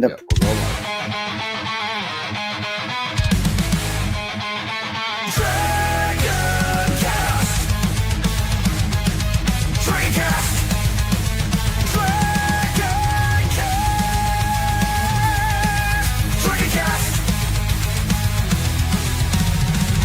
Yeah, The we're rolling.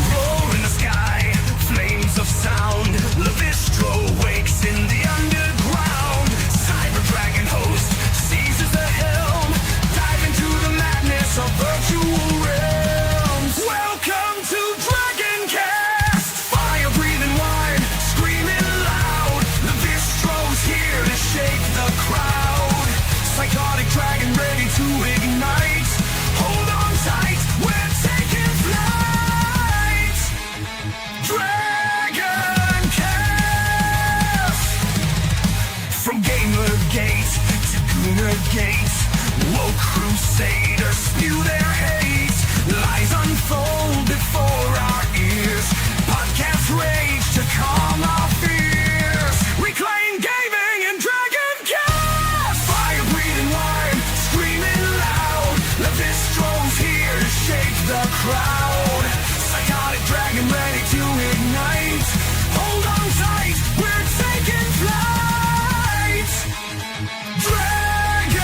Roar in the sky, flames of sound. Lavistro wakes in the underground. Cyber dragon host seizes the helm. Dive into the madness of virtual realms. Welcome to DragonCast. Fire breathing wide, screaming loud. Lavistro's here to shake the crowd. Psychotic dragon ready to ignite. Hold on tight, we're taking flight. DragonCast. From Gamergate to Goonergate, woke crusaders spew their hate. Lies unfold before our ears. Podcast rage to calm our fears. Reclaim gaming in DragonCast. Fire breathing wide, screaming loud. Lavistro's here to shake the crowd. Psychotic dragon ready to ignite. Hold on tight, we're taking flight. DragonCast.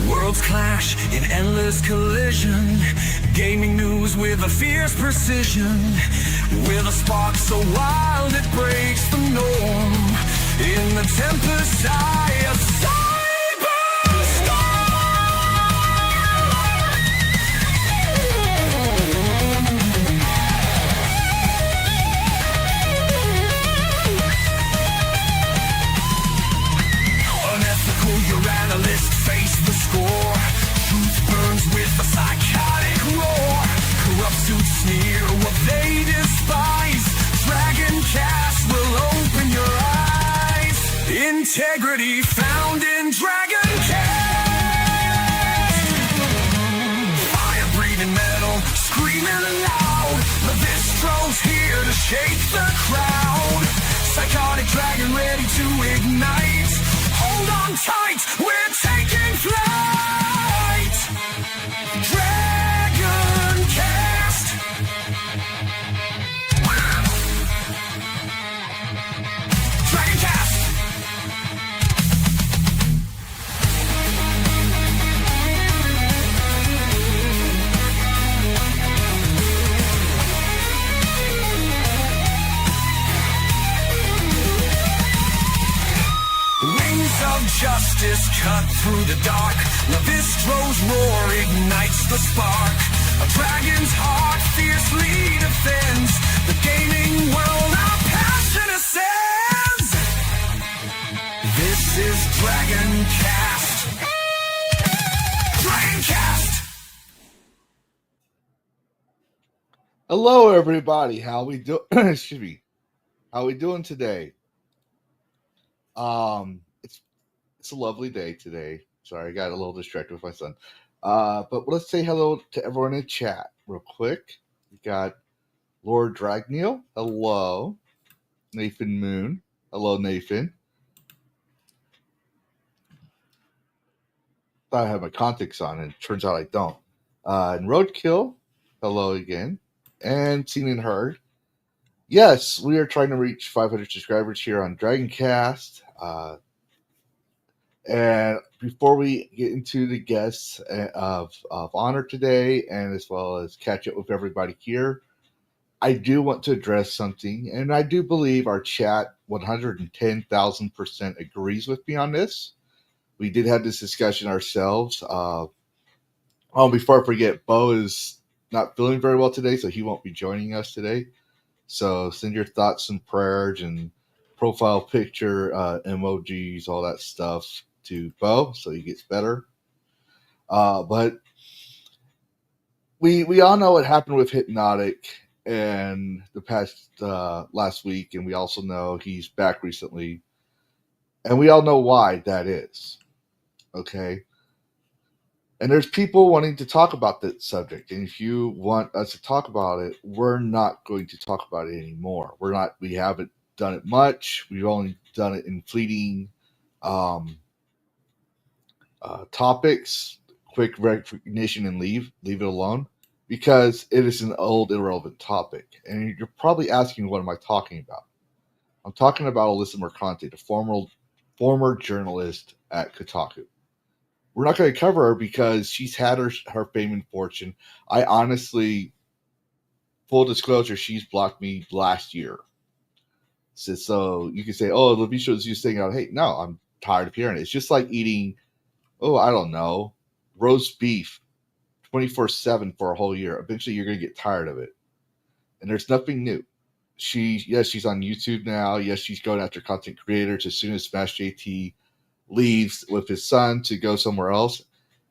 Worlds clash in endless collision. Gaming news with a fierce precision. With a spark so wild it breaks the norm. In the tempest eye of unethical, your analyst face the score. Truth burns with a psychotic roar. Corrupt suits sneer what they despise. DragonCast will open your eyes. Integrity found in DragonCast. Fire breathing metal, screaming loud. Lavistro's here to shake the crowd. Psychotic dragon ready to ignite. Hold on tight, we're taking flight. DragonCast. DragonCast. Wings of justice cut through the dark. Lavistro's roar ignites the spark. A dragon's heart fiercely defends the gaming world. Our passion ascends. This is DragonCast. DragonCast. Hello, everybody. How we do? Excuse me. How we doing today? It's a lovely day today. Sorry, I got a little distracted with my son. But let's say hello to everyone in chat real quick. We got Lord Dragneil. Hello. Nathan Moon. Hello, Nathan. Thought I had my contacts on, and it turns out I don't. And Roadkill. Hello again. And Seen and Heard. Yes, we are trying to reach 500 subscribers here on DragonCast. And before we get into the guests of honor today, and as well as catch up with everybody here, I do want to address something, and I do believe our chat 110,000% agrees with me on this. We did have this discussion ourselves. Before I forget, Bo is not feeling very well today, so he won't be joining us today. So send your thoughts and prayers and profile picture, emojis, all that stuff to Bo so he gets better. But we all know what happened with Hypnotic and the past last week, and we also know he's back recently, and we all know why that is. Okay. And there's people wanting to talk about that subject. And if you want us to talk about it, we're not going to talk about it anymore. We haven't done it much. We've only done it in fleeting Um, Topics, quick recognition, and leave it alone because it is an old, irrelevant topic. And you're probably asking, what am I talking about? I'm talking about Alyssa Mercante, the former journalist at Kotaku. We're not going to cover her because she's had her fame and fortune. I honestly, full disclosure, she's blocked me last year. So you can say, oh, Lavistro is just saying, hey, no, I'm tired of hearing it. It's just like eating, oh, I don't know, roast beef 24/7 for a whole year. Eventually, you're going to get tired of it. And there's nothing new. She's on YouTube now. Yes, she's going after content creators. As soon as Smash JT leaves with his son to go somewhere else,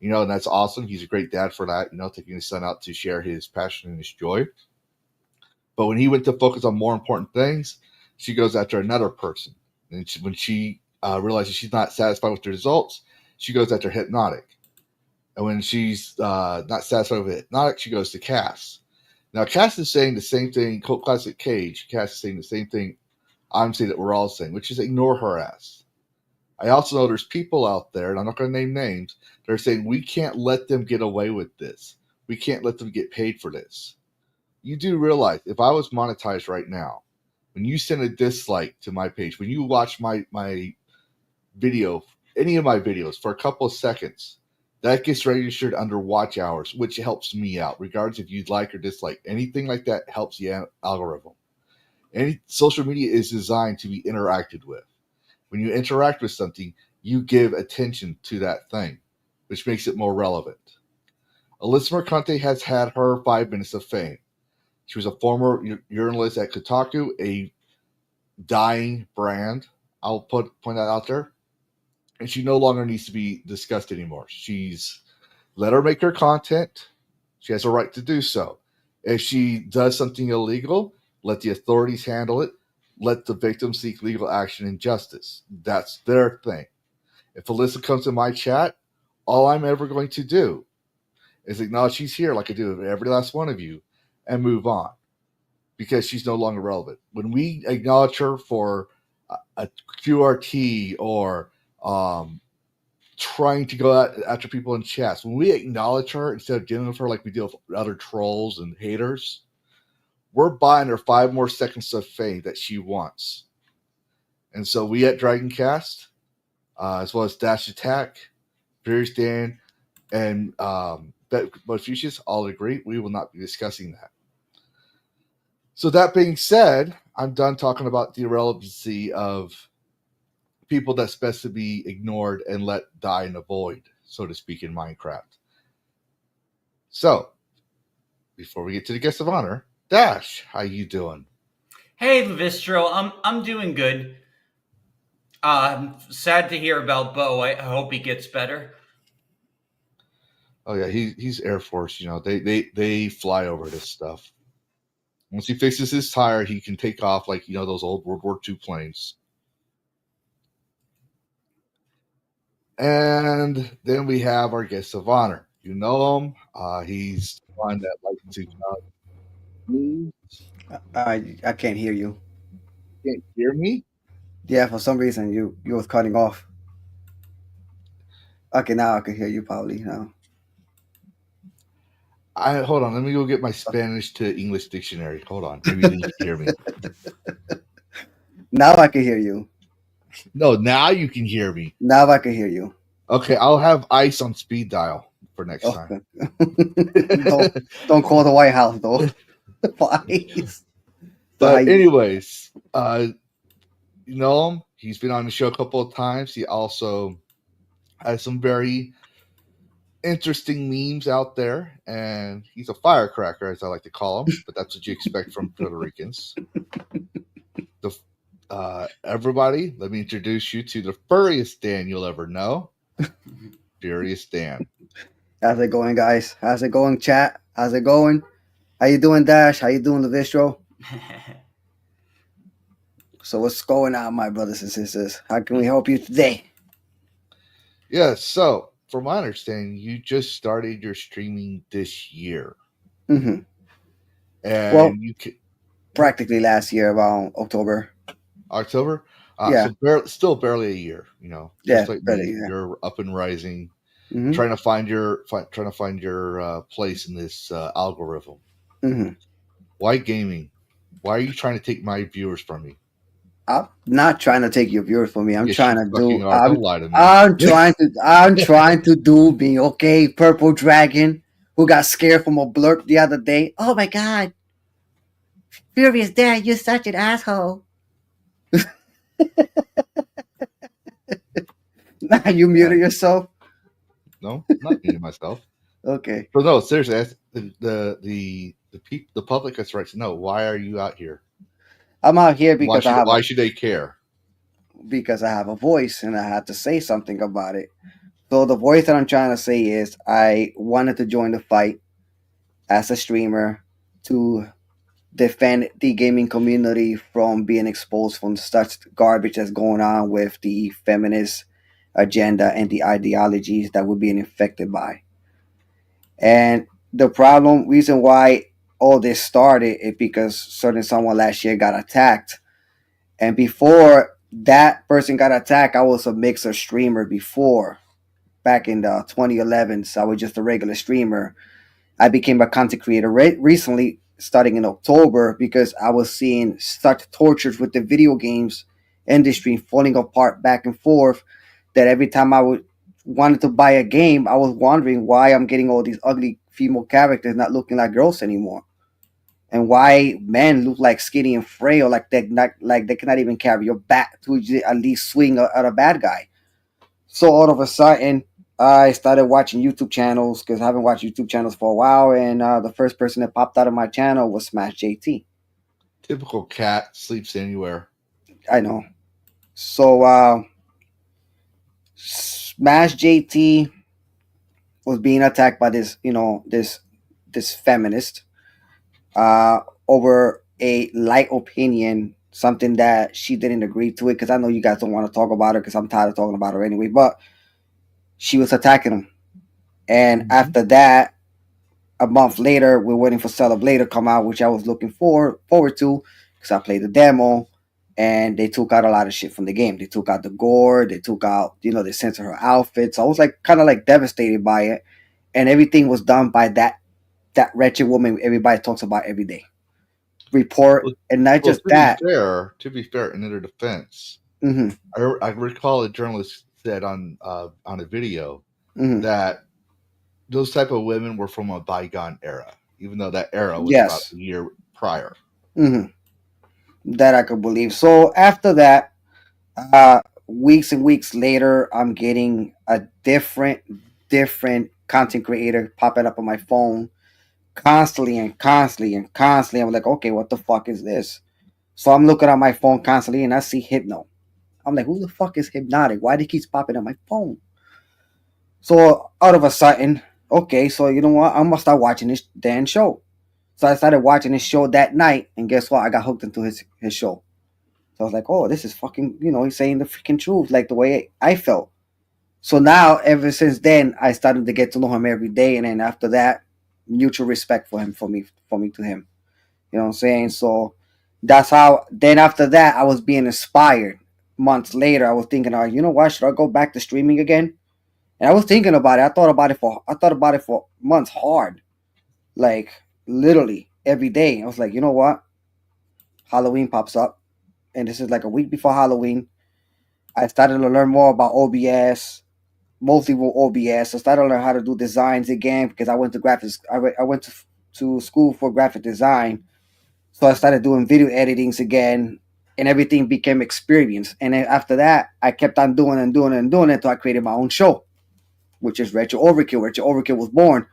and that's awesome. He's a great dad for that, taking his son out to share his passion and his joy. But when he went to focus on more important things, she goes after another person. And when she realizes she's not satisfied with the results, she goes after Hypnotic. And when she's not satisfied with Hypnotic, she goes to Cass. Now, Cass is saying the same thing, Cult Classic Cage. Cass is saying the same thing I'm saying that we're all saying, which is ignore her ass. I also know there's people out there, and I'm not going to name names, that are saying we can't let them get away with this. We can't let them get paid for this. You do realize if I was monetized right now, when you send a dislike to my page, when you watch my video, any of my videos for a couple of seconds, that gets registered under watch hours, which helps me out. Regardless if you like or dislike, anything like that helps the algorithm. Any social media is designed to be interacted with. When you interact with something, you give attention to that thing, which makes it more relevant. Alyssa Mercante has had her 5 minutes of fame. She was a former journalist at Kotaku, a dying brand. I'll point that out there. And she no longer needs to be discussed anymore. She's let her make her content. She has a right to do so. If she does something illegal, let the authorities handle it. Let the victim seek legal action and justice. That's their thing. If Alyssa comes in my chat, all I'm ever going to do is acknowledge she's here like I do with every last one of you and move on because she's no longer relevant. When we acknowledge her for a QRT or trying to go after people in chats, when we acknowledge her instead of dealing with her like we deal with other trolls and haters, we're buying her 5 more seconds of fame that she wants. And so we at DragonCast, as well as Dash Attack, Furious Dan, and Fuchsias all agree we will not be discussing that. So that being said, I'm done talking about the irrelevancy of people that's best to be ignored and let die in the void, so to speak, in Minecraft. So, before we get to the guest of honor, Dash, how you doing? Hey, Lavistro, I'm doing good. I'm sad to hear about Bo. I hope he gets better. Oh yeah, he's Air Force. They fly over this stuff. Once he fixes his tire, he can take off like those old World War II planes. And then we have our guest of honor. You know him. He's the one that likes to. I can't hear you. Can't hear me? Yeah, for some reason you was cutting off. Okay, now I can hear you probably now. Hold on. Let me go get my Spanish to English dictionary. Hold on. Maybe then you can hear me. Now I can hear you. No, now you can hear me. Now I can hear you. Okay, I'll have ice on speed dial for next time. don't call the White House though. Please. But anyways, you know him. He's been on the show a couple of times. He also has some very interesting memes out there, and he's a firecracker, as I like to call him. But that's what you expect from Puerto Ricans. Everybody, let me introduce you to the furriest Dan you'll ever know, Furious Dan. How's it going, guys? How's it going, chat? How's it going? How you doing, Dash? How you doing, Lavistro? So what's going on, my brothers and sisters? How can we help you today? Yeah, so from my understanding, you just started your streaming this year. Mm-hmm. And you practically last year, around October. October? Yeah. Still barely a year. You know, Yeah. just like Better. me, Yeah. you're up and rising, Mm-hmm. trying to find your place in this algorithm. Mm-hmm. Why gaming? Why are you trying to take my viewers from me? I'm not trying to take your viewers from me. I'm Yes, trying you to fucking do. are. Don't lie to me. I'm trying to do me. Okay, Purple Dragon, who got scared from a blurb the other day. Oh my God, Furious Dad, you're such an asshole. You Yeah, muted yourself. no, not me to myself. Okay, But no, seriously, the public has the right to know, why are you out here? I'm out here Why should they care? because I have a voice and I have to say something about it. So the voice that I'm trying to say is I wanted to join the fight as a streamer to defend the gaming community from being exposed from such garbage that's going on with the feminist agenda and the ideologies that we're being infected by. And the reason why all this started is because certain someone last year got attacked. And before that person got attacked, I was a mixer streamer before, back in the 2011s. I was just a regular streamer. I became a content creator recently, starting in October, because I was seeing such tortures with the video games industry falling apart back and forth, that every time wanted to buy a game, I was wondering why I'm getting all these ugly female characters not looking like girls anymore, and why men look like skinny and frail, like they cannot even carry a bat to at least swing at a bad guy. So all of a sudden, I started watching YouTube channels because I haven't watched YouTube channels for a while, and the first person that popped out of my channel was Smash JT. Typical cat sleeps anywhere. I know. So Smash JT was being attacked by this feminist over a light opinion, something that she didn't agree to it. Because I know you guys don't want to talk about her because I'm tired of talking about her anyway. But she was attacking him, and after that, a month later, we're waiting for Celeblade to come out, which I was looking forward to because I played the demo, and they took out a lot of shit from the game. They took out the gore, they took out, they censored her outfits. I was like kind of like devastated by it, and everything was done by that wretched woman everybody talks about every day. Report, Well, and not well, just that. to be fair, in their defense, Mm-hmm, I recall a journalist said on a video mm-hmm. that those type of women were from a bygone era, even though that era was about Yes, a year prior. mm-hmm. That I could believe. So after that, weeks and weeks later, I'm getting a different content creator popping up on my phone constantly and constantly and constantly. I'm like, okay, what the fuck is this? So I'm looking at my phone constantly and I see Hypno. I'm like, who the fuck is Hypnotic? Why do he keeps popping on my phone? So out of a sudden, okay, so you know what? I'm gonna start watching this damn show. So I started watching his show that night, and guess what? I got hooked into his show. So I was like, oh, this is fucking, he's saying the freaking truth, like the way I felt. So now, ever since then, I started to get to know him every day, and then after that, mutual respect for him, for me to him. You know what I'm saying? So that's how. Then after that, I was being inspired. Months later, I was thinking, you know what? Should I go back to streaming again? And I was thinking about it. I thought about it for months hard, like literally every day. I was like, you know what? Halloween pops up, and this is like a week before Halloween. I started to learn more about OBS, mostly with OBS. I started to learn how to do designs again because I went to graphics. I went to school for graphic design, so I started doing video editings again, and everything became experience. And then after that, I kept on doing and doing and doing it until I created my own show, which is Retro Overkill. Retro Overkill was born.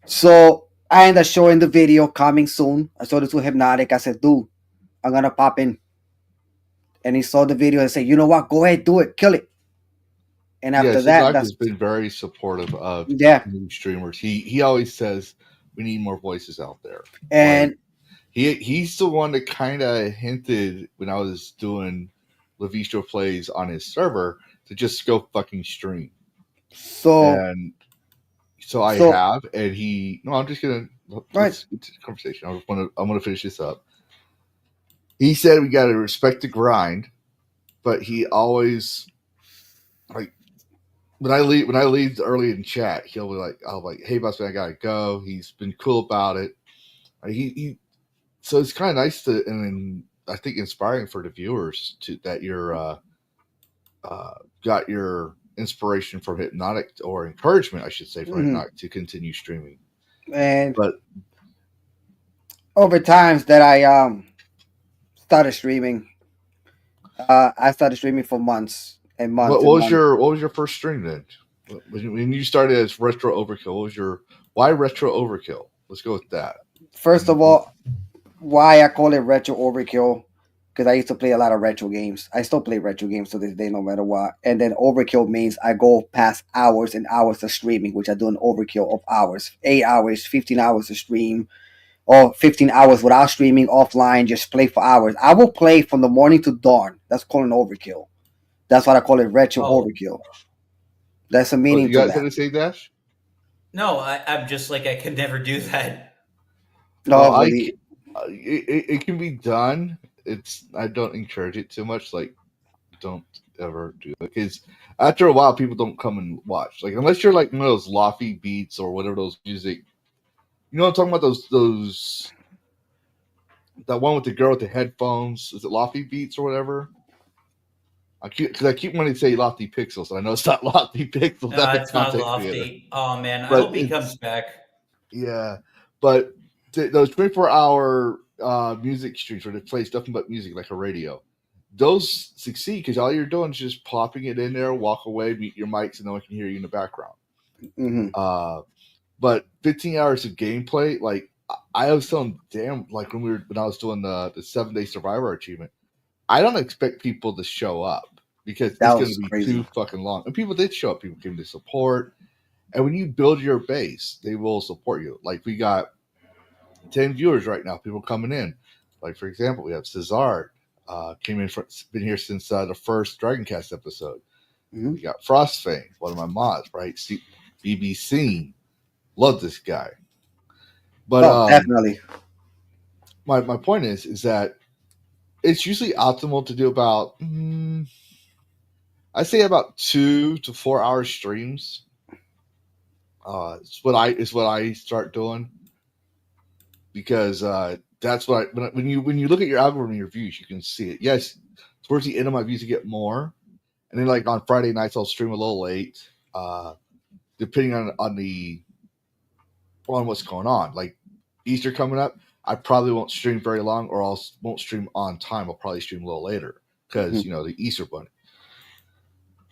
So I ended up showing the video coming soon. I showed it to Hypnotic. I said, dude, I'm gonna pop in. And he saw the video and said, you know what? Go ahead, do it, kill it. And after Yes, that, Doc has that's been very supportive of yeah. new streamers. He always says we need more voices out there. Like And he's the one that kind of hinted when I was doing Lavistro plays on his server to just go fucking stream. so And so I so have, and he. No, I'm just gonna right. let's get to the conversation. I'm gonna finish this up. He said we got to respect the grind, but he always like when I leave early in chat, he'll be like, "I'll like, hey, boss man, I gotta go." He's been cool about it. He so it's kind of nice to and I think inspiring for the viewers to that you're uh, got your inspiration from Hypnotic or encouragement, I should say, from Hmm. Hypnotic to continue streaming. And But over times that I started streaming, I started streaming for months and months and months. what was your first stream then? When you started as Retro Overkill, what was your why Retro Overkill? Let's go with that. First of all, why I call it retro overkill, because I used to play a lot of retro games. I still play retro games to this day, no matter what. And then overkill means I go past hours and hours of streaming, which I do an overkill of hours, 8 hours, 15 hours of stream, or 15 hours without streaming offline. Just play for hours. I will play from the morning to dawn. That's called an overkill. That's what I call it, retro Oh overkill. That's a Oh, meaning you to got that. something to say, Dash? no, I'm just like I could never do that. Well, No, believe. it can be done. It's I don't encourage it too much. Like, don't ever do it because after a while, people don't come and watch. Like, unless you're like one of those lofty beats or whatever those music. You know what I'm talking about? Those that one with the girl with the headphones. Is it lofty beats or whatever? I keep wanting to say lofty pixels, and I know it's not lofty pixels. That's a It's not content creator, lofty. Oh man, I but hope he comes it's back. yeah. But those 24-hour music streams where they play nothing but music like a radio, those succeed because all you're doing is just popping it in there, walk away, mute your mics, and no one can hear you in the background. Hmm. Uh, but 15 hours of gameplay, like I was telling damn, like when I was doing the 7 Day Survivor achievement, I don't expect people to show up because That it's going to was be too crazy. fucking long. And people did show up. People came to support. And when you build your base, they will support you. Like we got 10 viewers right now, people coming in. Like for example, we have Cesar, came in, been here since the first DragonCast episode. Hmm. We got Frostfang, one of my mods, right? BBC, love this guy. But Oh, definitely. my point is that it's usually optimal to do about I say about 2 to 4 hour streams. It's what I start doing because that's what when you look at your algorithm and your views, you can see it. Yes, towards the end of my views, you get more, and then like on Friday nights, I'll stream a little late, depending on what's going on. Like Easter coming up, I probably won't stream very long, or I'll won't stream on time. I'll probably stream a little later because Hmm. the Easter bunny.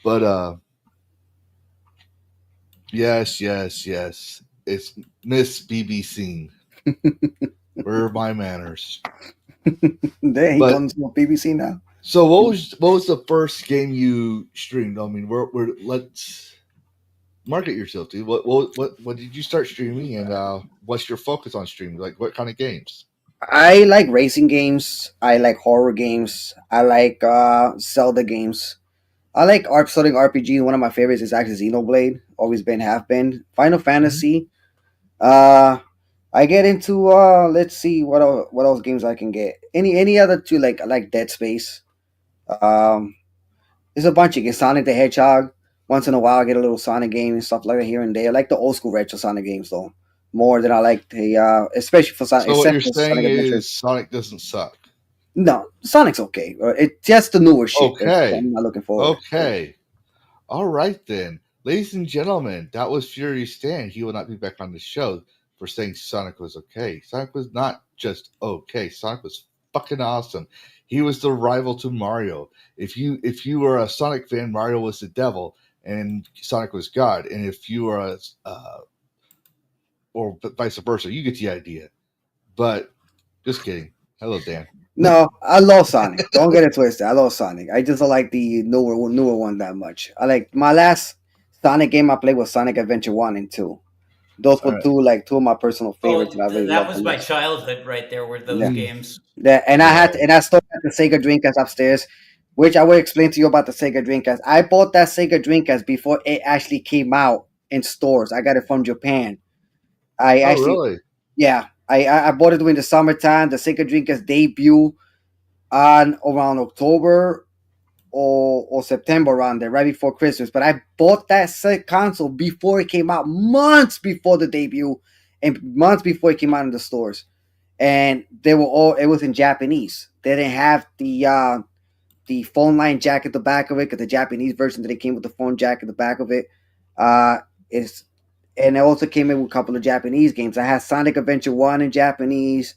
But yes, it's Miss BBC. Where are my manners? There he But comes from BBC now. so what was the first game you streamed? I mean, let's market yourself, dude. What did you start streaming, and what's your focus on streaming? Like, what kind of games? I like racing games. I like horror games. I like Zelda games. I like starting RPG. One of my favorites is actually Xenoblade. Always been, have been. Final Mhm. Fantasy. I get into let's see what else games I can get. Any other two, like I like Dead Space. Um, there's a bunch of games. Sonic the Hedgehog. Once in a while, I get a little Sonic game and stuff like that here and there. I like the old school retro Sonic games though, more than I like the especially for Sonic, So what you're except for saying Sonic Adventure. is Sonic doesn't suck. No, Sonic's okay. It's just the newer shit that Okay, I'm not looking forward to. okay. All right then, ladies and gentlemen, that was Furious Stan. He will not be back on the show for saying Sonic was okay. Sonic was not just okay. Sonic was fucking awesome. He was the rival to Mario. If you were a Sonic fan, Mario was the devil and Sonic was God. And if you were a or vice versa, you get the idea. But just kidding. Hello, Dan. No, I love Sonic. Don't get it twisted. I love Sonic. I just don't like the newer one that much. I like my last Sonic game I played was Sonic Adventure 1 and 2. Those All were right. two of my personal favorites Oh, that I really that loved the was my most. childhood right there. Were those Yeah. games? Yeah, and Yeah. I still had the Sega Dreamcast upstairs, which I will explain to you about the Sega Dreamcast. I bought that Sega Dreamcast before it actually came out in stores. I got it from Japan. I Oh, actually, really? yeah, I bought it during the summertime. The Sega Dreamcast debut on around October or September around there, right before Christmas. But I bought that set console before it came out, months before the debut, and months before it came out in the stores. And they were all it was in Japanese. They didn't have the phone line jack at the back of it because the Japanese version that it came with the phone jack at the back of it is and it also came in with a couple of Japanese games. I had Sonic Adventure 1 in Japanese.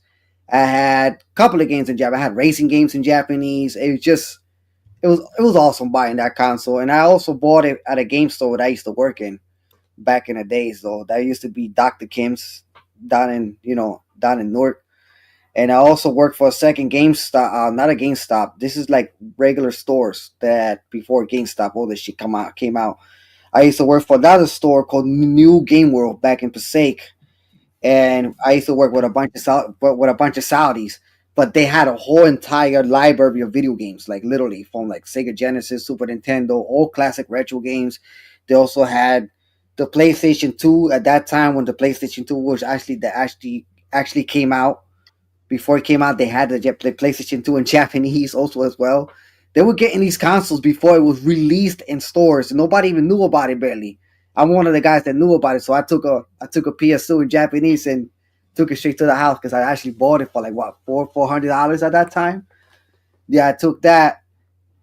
I had a couple of games in Japanese. I had racing games in Japanese. It was awesome buying that console. And I also bought it at a game store that I used to work in back in the days though. That used to be Dr. Kim's down in Newark. And I also worked for a second GameStop, not a GameStop. This is like regular stores that before GameStop, all this shit came out. I used to work for another store called New Game World back in Passaic, and I used to work with a bunch of Saudis. But they had a whole entire library of video games, like literally from like Sega Genesis, Super Nintendo, all classic retro games. They also had the PlayStation 2 at that time when the PlayStation 2 was actually came out. Before it came out, they had the PlayStation 2 in Japanese also as well. They were getting these consoles before it was released in stores. Nobody even knew about it barely. I'm one of the guys that knew about it, so I took a PS2 in Japanese and took it straight to the house because I actually bought it for like what $400 at that time. Yeah, I took that,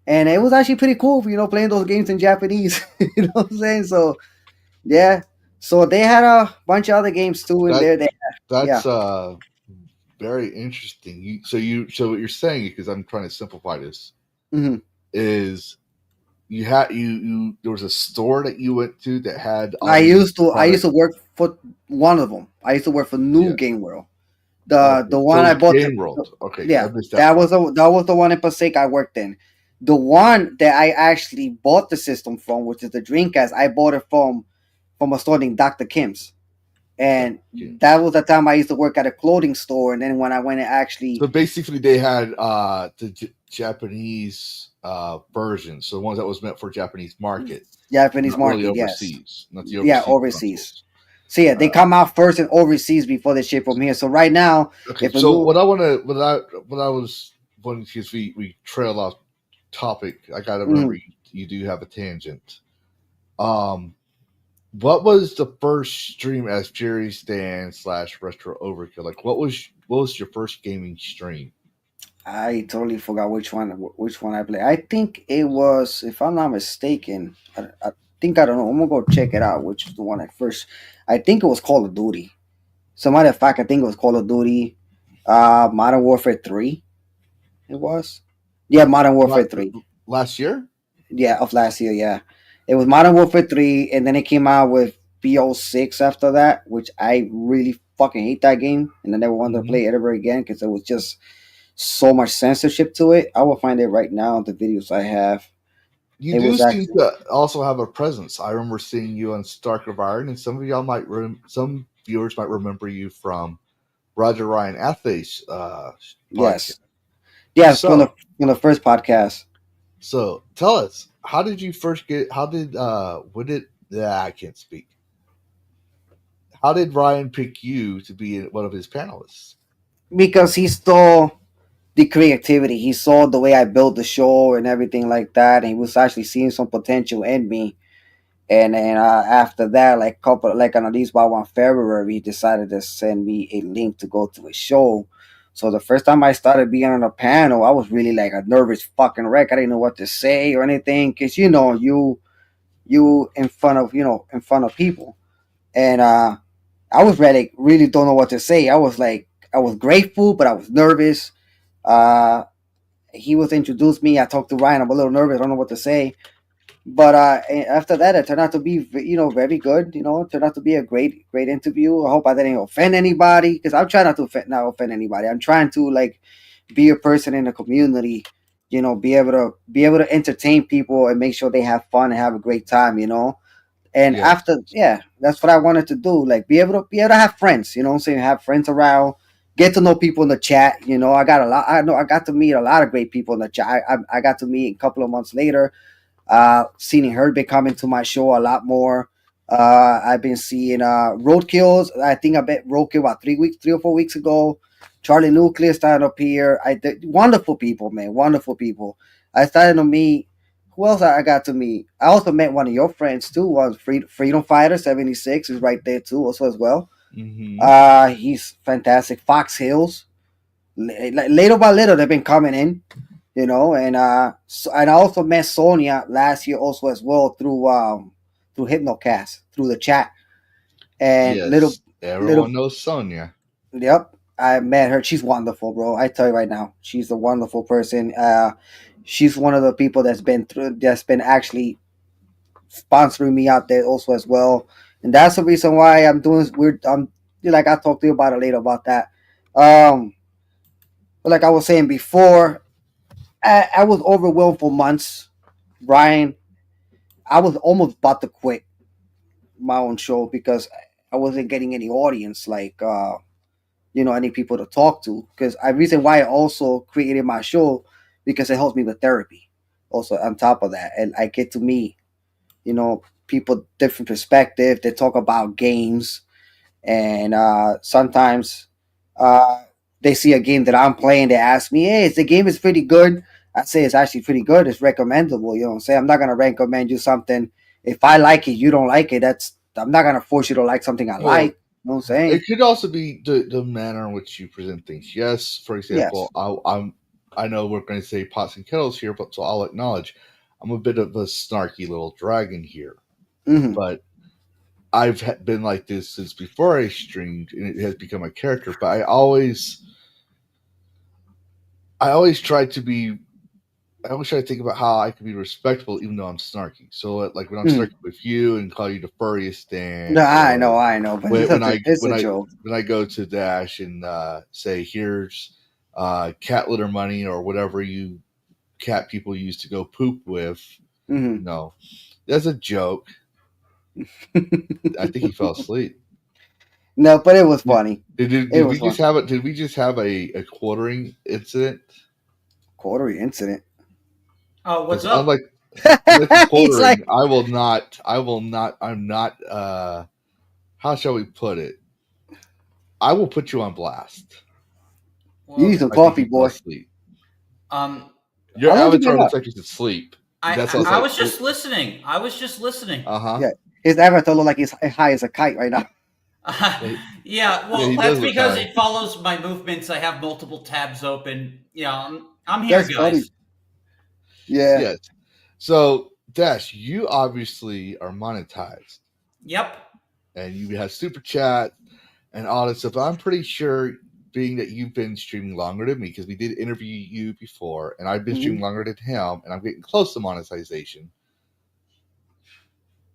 and it was actually pretty cool, playing those games in Japanese. You know what I'm saying? So yeah, so they had a bunch of other games too in That there. Yeah. that's very interesting. So what you're saying, because I'm trying to simplify this, hmm is you there was a store that you went to that had all I these used to I used products. to work for one of them. I used to work for New Yeah. Game World. Okay. The So one it I was bought Game World. Okay, I yeah, missed that that part. was the one in Passaic I worked in. The one that I actually bought the system from, which is the Dreamcast, I bought it from a store named Dr. Kim's. And Yeah. that was the time I used to work at a clothing store, and then when I went and actually So basically, they had the Japanese version, so the ones that was meant for Japanese market, Japanese not really market, yes. overseas, not the Yeah, overseas overseas. consoles. So yeah, they Uh, come out first in overseas before they ship from here. So right now, okay, if a so new what I was wanting, because we trailed off topic, I gotta remember mhm. you do have a tangent. Um, what was the first stream as Jerry Stan / Retro Overkill? Like, what was your first gaming stream? I totally forgot which one I played. I think it was, if I'm not mistaken, I think I don't know. I'm gonna go check it out. Which is the one at first? I think it was Call of Duty. Some matter of fact, I think it was Call of Duty, Modern Warfare 3. It was, yeah, Modern La- Warfare 3. Last year? Yeah, of last year. Yeah, it was Modern Warfare 3, and then it came out with BO6 after that, which I really fucking hate that game, and I never wanted to Hmm. play it ever again because it was just so much censorship to it. I will find it right now. The videos I have. You It do was seem actually to also have a presence. I remember seeing you on Stark of Iron, and some of y'all some viewers might remember you from Roger Ryan Athlete's podcast. yes, yes So, from the first podcast. so tell us, how did you first get? How did what did? Yeah, I can't speak. How did Ryan pick you to be one of his panelists? Because he saw the creativity. He saw the way I built the show and everything like that, and he was actually seeing some potential in me. And then after that, like on at least by 1 February, he decided to send me a link to go to his show. So the first time I started being on a panel, I was really like a nervous fucking wreck. I didn't know what to say or anything because you in front of people, and I was ready. Really don't know what to say. I was grateful, but I was nervous. Uh, he was introduced me. I talked to Ryan. I'm a little nervous. I don't know what to say. But after that, it turned out to be very good. It turned out to be a great interview. I hope I didn't offend anybody because I'm trying not offend anybody. I'm trying to like be a person in the community. Be able to entertain people and make sure they have fun and have a great time. And Yes. after, yeah, that's what I wanted to do. Like be able to have friends. You know what I'm saying? Have friends around. Get to know people in the chat. I got a lot. I know I got to meet a lot of great people in the chat. I got to meet a couple of months later. Seeing her been coming to my show a lot more. I've been seeing Roadkills. I think I bet Roadkill about 3 or 4 weeks ago. Charlie Nuclear started up here. Wonderful people, man. Wonderful people. I started to meet who else I got to meet? I also met one of your friends too. Was Freedom Fighter 76 is right there too, also as well. Mm-hmm. He's fantastic. Fox Hills. Little by little, they've been coming in, and and I also met Sonia last year also as well through Hypnocast through the chat, and Yes, little everyone knows Sonia. yep, I met her. She's wonderful, bro. I tell you right now, she's a wonderful person. She's one of the people that's been actually sponsoring me out there also as well, and that's the reason why I'm doing weird. Like I'll talk to you about it later about that. Um, but like I was saying before, I was overwhelmed for months, Brian. I was almost about to quit my own show because I wasn't getting any audience, like any people to talk to. Because I reason why I also created my show because it helps me with therapy. Also on top of that, and I get to meet people different perspective. They talk about games, and sometimes uh, they see a game that I'm playing. They ask me, "Hey, the game is pretty good." I say it's actually pretty good. It's recommendable. You know what I'm saying? I'm not gonna recommend you something if I like it, you don't like it. I'm not gonna force you to like something I like. Well, You know what I'm saying? it could also be the manner in which you present things. Yes, for example, Yes. I know we're going to say pots and kettles here, but so I'll acknowledge I'm a bit of a snarky little dragon here. Hmm. But I've been like this since before I streamed, and it has become a character. But I always try to be. I always try to think about how I can be respectful, even though I'm snarky. So, like when I'm Hmm. snarky with you and call you the furriest No, stand, or I know, but when I it's a joke. when I go to Dash and say here's cat litter money or whatever you cat people used to go poop with, Hmm. no, that's a joke. I think he fell asleep. No, but it was funny. It Did we was just fun. have it? Did we just have a quartering incident? Quarterly incident. Oh, what's Because up? unlike the He's quartering, like, I will not. I will not. I'm not. How shall we put it? I will put you on blast. you Well, need some I think coffee, he fell boy. asleep. um, Your How long you been avatar looks up? like he's asleep. I That's I, I was I like, was just listening. I was just listening. uh huh. Yeah, his avatar look like he's high as a kite right now. Yeah, Yeah, yeah, well, he does that's look because high. it follows my movements. I have multiple tabs open. Yeah, I'm here, That's funny. guys. Yeah. Yes. So Dash, you obviously are monetized, Yep. and you have super chat and all that stuff. I'm pretty sure, being that you've been streaming longer than me, because we did interview you before, and I've been Hmm. streaming longer than him, and I'm getting close to monetization.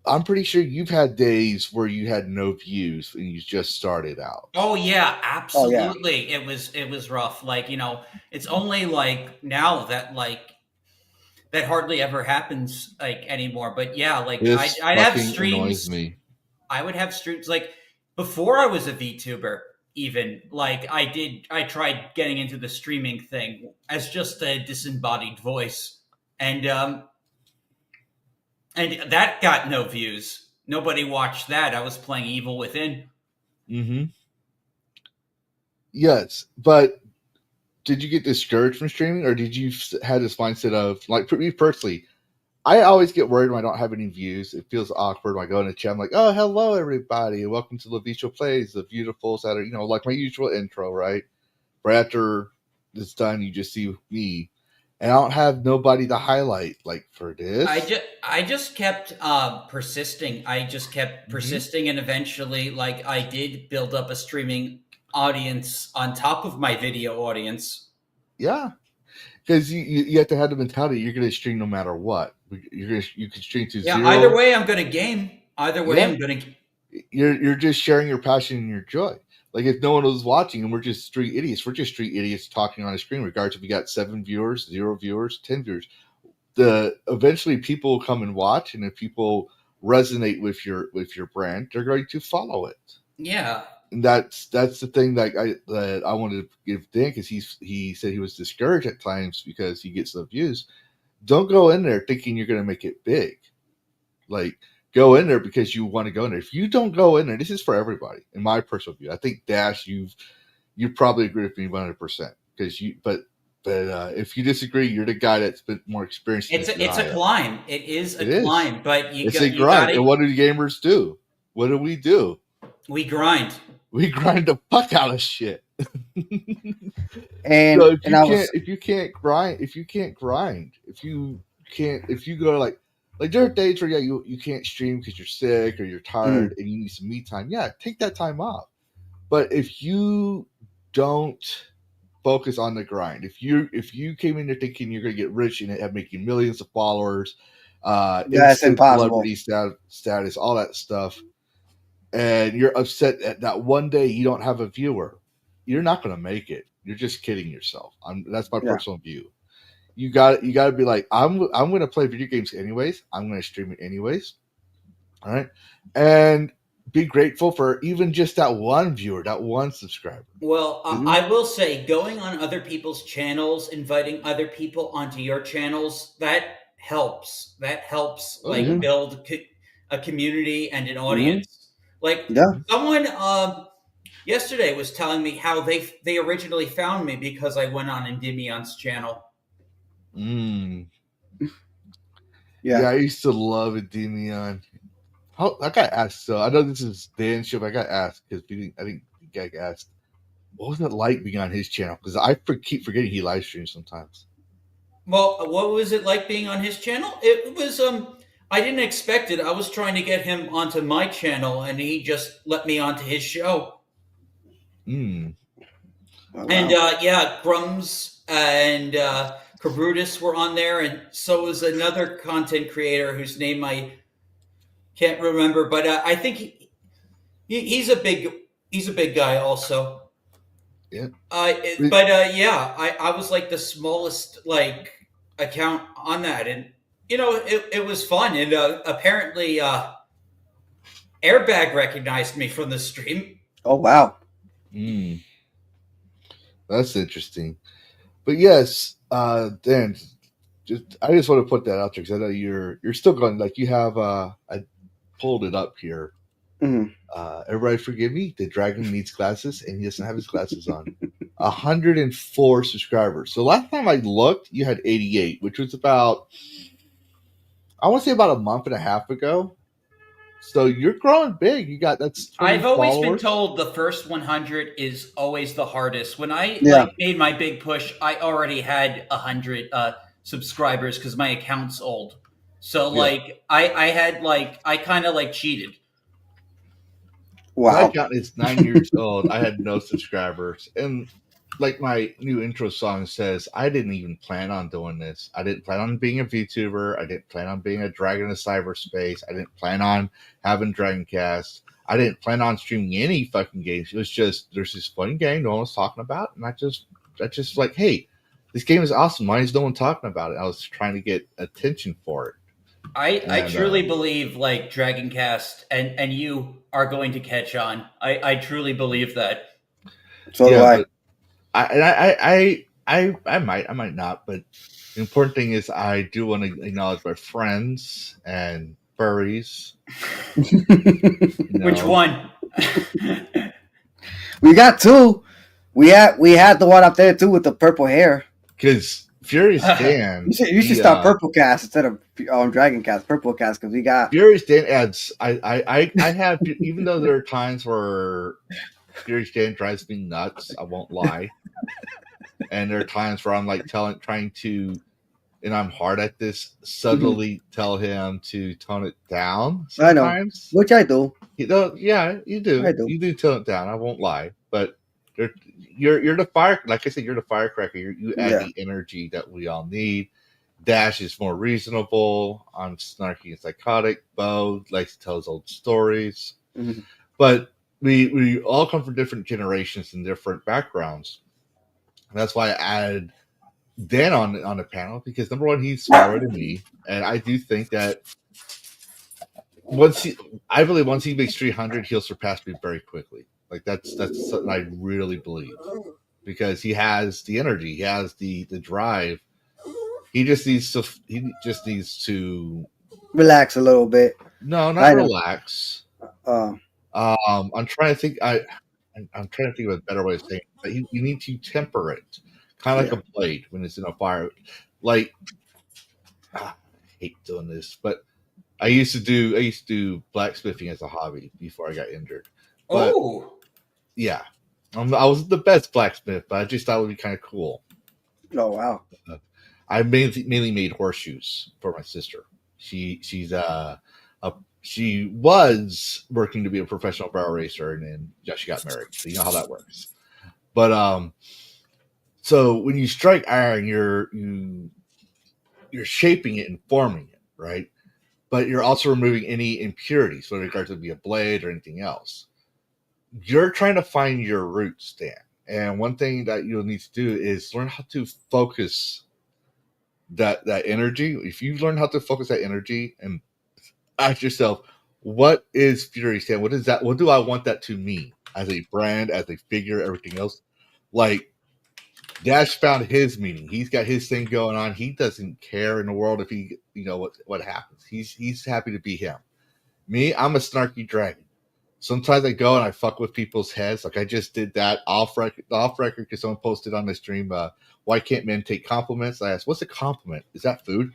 I'm pretty sure you've had days where you had no views and you just started out. Oh yeah, Oh yeah. absolutely. It was rough. Like, it's only like now that that hardly ever happens like anymore. But yeah, like This I'd have fucking annoys streams. me. I would have streams like before I was a VTuber. Even like I tried getting into the streaming thing as just a disembodied voice, and that got no views. Nobody watched that. I was playing Evil Within. Mm-hmm. Yes, but did you get discouraged from streaming, or did you have this mindset of, like, for me personally, I always get worried when I don't have any views. It feels awkward when I go in the chat. I'm like, oh, hello, everybody, and welcome to Lavistro Plays, the beautiful Saturday, like my usual intro, right? Right after it's done, you just see me, and I don't have nobody to highlight, like, for this. I just kept persisting. I just kept Mm-hmm. persisting, and eventually, like, I did build up a streaming audience on top of my video audience. Yeah, because you have to have the mentality you're going to stream no matter what. You can stream to Yeah, either zero. way, I'm gonna game. Either way, Yeah, I'm gonna. you're just sharing your passion and your joy. Like, if no one was watching and we're just street idiots, we're just street idiots talking on a screen. Regardless if we got 7 viewers, 0 viewers, 10 viewers, the eventually people will come and watch, and if people resonate with your brand, they're going to follow it. Yeah, And that's the thing that I wanted to give Dan, because he said he was discouraged at times because he gets no views. Don't go in there thinking you're going to make it big. Like, go in there because you want to go in there. If you don't go in there, this is for everybody. In my personal view, I think Dash, you probably agree with me 100%, because but But if you disagree, you're the guy that's been more experienced in this than It's a I am. climb. It is a It is. climb, but It's a grind. gotta, And what do gamers do? What do? we grind. We grind the fuck out of shit. And So if and you I can't, was if you go like there are days where you can't stream because you're sick or you're tired and you need some me time. Yeah, take that time off. But if you don't focus on the grind, if you came in there thinking you're gonna get rich and have making millions of followers, that's instant impossible. celebrity status, all that stuff, and you're upset that one day you don't have a viewer, you're not gonna make it. You're just kidding yourself. That's my Yeah. personal view. You got to be like, I'm going to play video games anyways. I'm going to stream it anyways. All right, and be grateful for even just that one viewer, that one subscriber. Well, I will say, going on other people's channels, inviting other people onto your channels, that helps. That helps, build a community and an audience. Like someone yesterday was telling me how they originally found me because I went on Endymion's channel. Yeah, I used to love Endymion. I got asked. So I know this is Dan's show, but I got asked because I think I got asked, what was it like being on his channel? Because I keep forgetting he live streams sometimes. Well, what was it like being on his channel? It was I didn't expect it. I was trying to get him onto my channel, and he just let me onto his show. Oh, wow. And Grums and Cabrutus were on there, and so was another content creator whose name I can't remember, but I think he's a big guy also. Yeah. I was like the smallest account on that, and it was fun, and apparently Airbag recognized me from the stream. Oh wow. That's interesting. But yes, Dan, I just want to put that out there because I know you're still going. Like you have, I pulled it up here. Everybody forgive me. The dragon needs glasses, and he doesn't have his glasses on. 104 subscribers. So last time I looked, you had 88, which was about, I want to say about a month and a half ago. So you're growing big. That's. I've always been followers. told the first 100 is always the hardest. When I made my big push, I already had 100 subscribers because my account's old. So I kind of cheated. Wow. My account is 9 years old. I had no subscribers, and like my new intro song says, I didn't even plan on doing this. I didn't plan on being a VTuber. I didn't plan on being a dragon of cyberspace. I didn't plan on having DragonCast. I didn't plan on streaming any fucking games. It was just, there's this funny game no one was talking about, and I just like, hey, this game is awesome. Why is no one talking about it? I was trying to get attention for it. I truly believe DragonCast and you are going to catch on. I truly believe that. So do I. I might not, but the important thing is I do want to acknowledge my friends and furries. Which one? We got two. We had the one up there too with the purple hair. Because Furious Dan, you should start PurpleCast instead of DragonCast. PurpleCast because we got Furious Dan adds. I have, even though there are times where Furious Dan drives me nuts, I won't lie. And there are times where I'm trying to, and I'm hard at this, subtly tell him to tone it down sometimes. I know, which I do. You do. I do. You do tone it down. I won't lie, but you're the fire. Like I said, you're the firecracker. You add the energy that we all need. Dash is more reasonable. I'm snarky and psychotic. Bo likes to tell his old stories, but we all come from different generations and different backgrounds. And that's why I added Dan on the panel, because number one, he's smaller than me, and I do think that once he makes 300, he'll surpass me very quickly. Like that's something I really believe, because he has the energy, he has the drive. He just needs to relax a little bit. No, not relax. I'm trying to think. I'm trying to think of a better way of saying it, but you need to temper it, kind of Yeah. like a blade when it's in a fire. Like, I hate doing this, but I used to do blacksmithing as a hobby before I got injured. But Oh, yeah, I wasn't the best blacksmith, but I just thought it would be kind of cool. Oh wow. I mainly made horseshoes for my sister. She was working to be a professional barrel racer, and then she got married. So you know how that works. But so when you strike iron, you're shaping it and forming it, right? But you're also removing any impurities, whether it to be a blade or anything else. You're trying to find your roots, Dan. And one thing that you'll need to do is learn how to focus that energy. If you learn how to focus that energy and ask yourself, what is Fury stand? What is that? What do I want that to mean as a brand, as a figure, everything else? Like Dash found his meaning. He's got his thing going on. He doesn't care in the world if he, what happens. He's happy to be him. Me, I'm a snarky dragon. Sometimes I go and I fuck with people's heads. Like I just did that off record because someone posted on my stream, why can't men take compliments? I asked, what's a compliment? Is that food?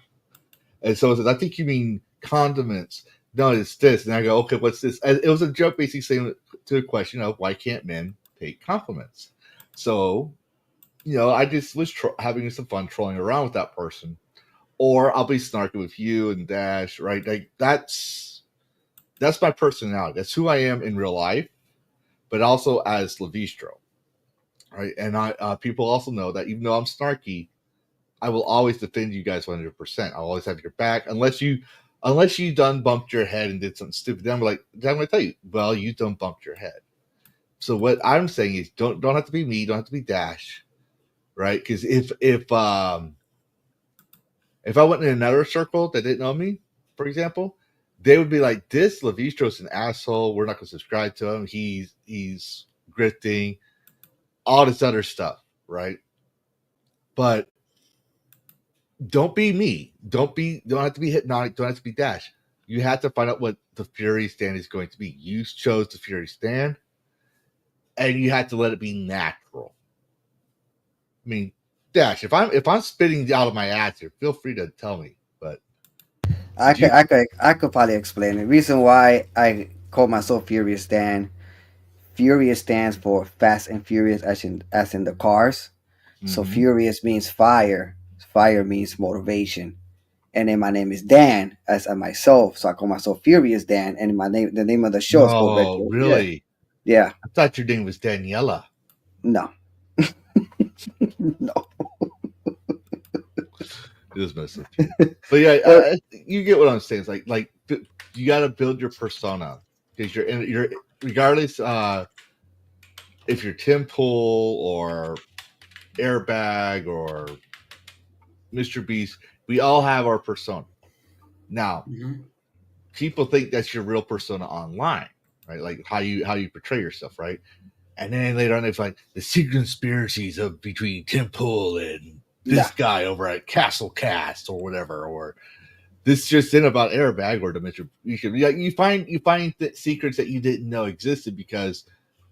And so it says, I think you mean condiments. No, it's this. And I go, okay, what's this? And it was a joke basically saying to the question of why can't men take compliments? So, I just was having some fun trolling around with that person. Or I'll be snarking with you and Dash, right? Like that's my personality. That's who I am in real life, but also as Lavistro, right? And people also know that even though I'm snarky, I will always defend you guys 100%. I'll always have your back, unless you done bumped your head and did something stupid. Then I'm going to tell you, well, you done bumped your head. So what I'm saying is, don't have to be me, don't have to be Dash, right? Because if I went in another circle that didn't know me, for example, they would be like, this Lavistro's an asshole. We're not going to subscribe to him. He's grifting, all this other stuff, right? But don't be me. Don't have to be Hypnotic. Don't have to be Dash. You have to find out what the Fury stand is going to be. You chose the Fury stand, and you have to let it be natural. I mean, Dash, if I'm spitting out of my ass here, feel free to tell me. But I could probably explain the reason why I call myself Furious Stan. Furious stands for Fast and Furious, as in the cars. So Furious means fire. Fire means motivation. And then my name is Dan, as myself. So I call myself Furious Dan. And the name of the show is called Retro. Really? Yeah. I thought your name was Daniela. No. No. It was messed up. But yeah, you get what I'm saying. It's like you got to build your persona, because you're regardless if you're Tim Pool or Airbag or Mr. Beast, we all have our persona. Now, people think that's your real persona online, right? Like how you portray yourself, right? And then later on, they find the secret conspiracies between Tim Pool and this guy over at Castle Cast or whatever, or this just in about Airbag or the Mr. You find secrets that you didn't know existed because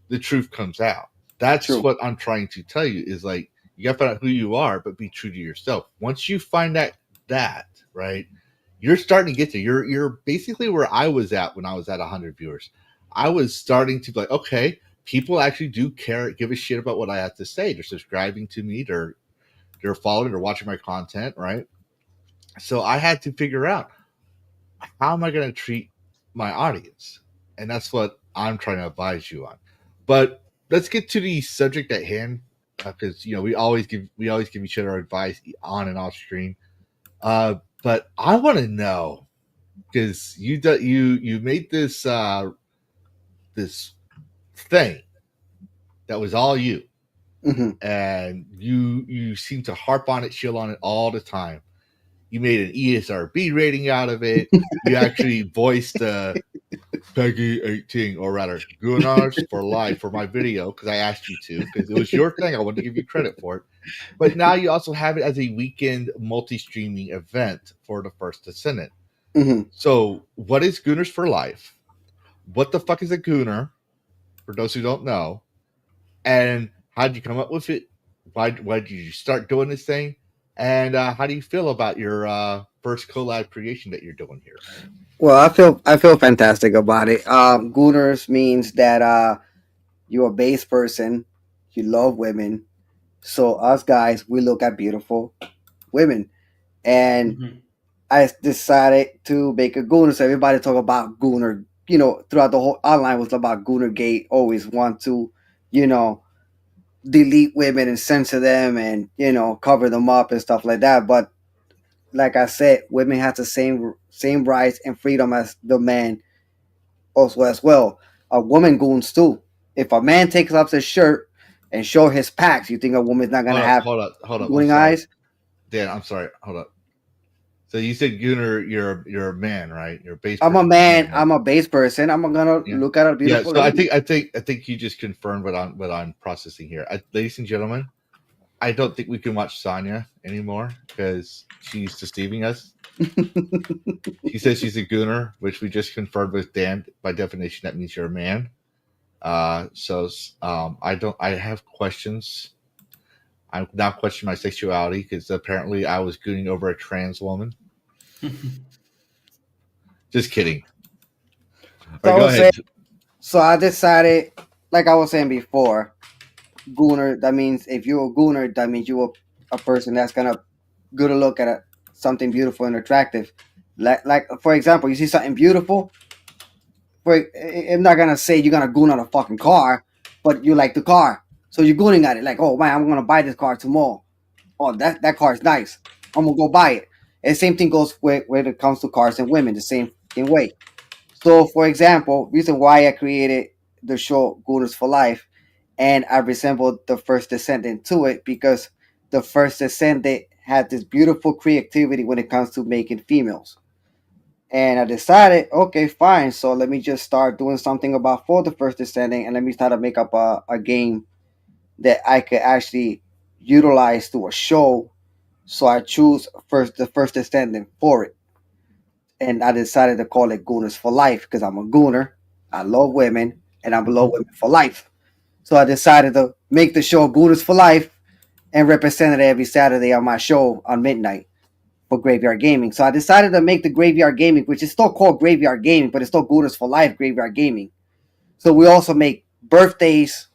the truth comes out. That's what I'm trying to tell you is like, you got to find out who you are, but be true to yourself. Once you find that right, you're starting to get there. You're basically where I was at when I was at 100 viewers. I was starting to be like, okay, people actually do care, give a shit about what I have to say. They're subscribing to me. They're following, they're watching my content, right? So I had to figure out, how am I going to treat my audience? And that's what I'm trying to advise you on. But let's get to the subject at hand, because we always give each other advice on and off screen. But I want to know, because you made this this thing that was all you, and you seem to harp on it, chill on it all the time. You made an ESRB rating out of it. You actually voiced Peggy 18, or rather Gooners for Life, for my video, because I asked you to, because it was your thing. I wanted to give you credit for it. But now you also have it as a weekend multi-streaming event for the First Descendant. So what is Gooners for Life? What the fuck is a Gooner, for those who don't know? And how did you come up with it? why did you start doing this thing, and how do you feel about your first collab creation that you're doing here? Well, I feel fantastic about it. Gooners means that you're a base person, you love women. So us guys, we look at beautiful women, and Mhm. I decided to make a Gooner. So everybody talk about Gooner. You know, throughout the whole online was about Gooner Gate. Always want to, you know, delete women and censor them and cover them up and stuff like that. But like I said, women have the same rights and freedom as the man also as well. A woman goons too. If a man takes off his shirt and show his packs, you think a woman's not gonna have Hold up. I'm gooning sorry, eyes? Dan. I'm sorry. Hold up. So you said Gunnar, you're a man, right? You're a base I'm a person. man. Right? I'm a base person. I'm gonna Yeah. look at a Yeah. beautiful So lady. I think you just confirmed what I'm processing here. Ladies and gentlemen, I don't think we can watch Sonya anymore because she's deceiving us. She says she's a Gooner, which we just confirmed with Dan. By definition, that means you're a man. I don't. I have questions. I'm now questioning my sexuality because apparently I was gooning over a trans woman. Just kidding. All So right, I go was ahead. saying. So I decided, like I was saying before, gooner. That means if you're a gooner, that means you're a person that's gonna good to look at something beautiful and attractive. Like for example, you see something beautiful. I'm not gonna say you're gonna goon on a fucking car, but you like the car, so you're gooning at it. Like, oh man, I'm gonna buy this car tomorrow. Oh, that car is nice. I'm gonna go buy it. And the same thing goes when it comes to cars and women. The same way. So, for example, reason why I created the show Gooners for Life, and I resembled the first descendant to it because the first descendant had this beautiful creativity when it comes to making females. And I decided, okay, fine. So let me just start doing something about for the first descendant, and let me start to make up a game that I could actually utilize to a show. So I choose the first descendant for it, and I decided to call it Gooners for Life because I'm a gooner. I love women, and I love women for life. So I decided to make the show Gooners for Life and represent it every Saturday on my show on midnight for Graveyard Gaming. So I decided to make the Graveyard Gaming, which is still called Graveyard Gaming, but it's still Gooners for Life Graveyard Gaming. So we also make birthdays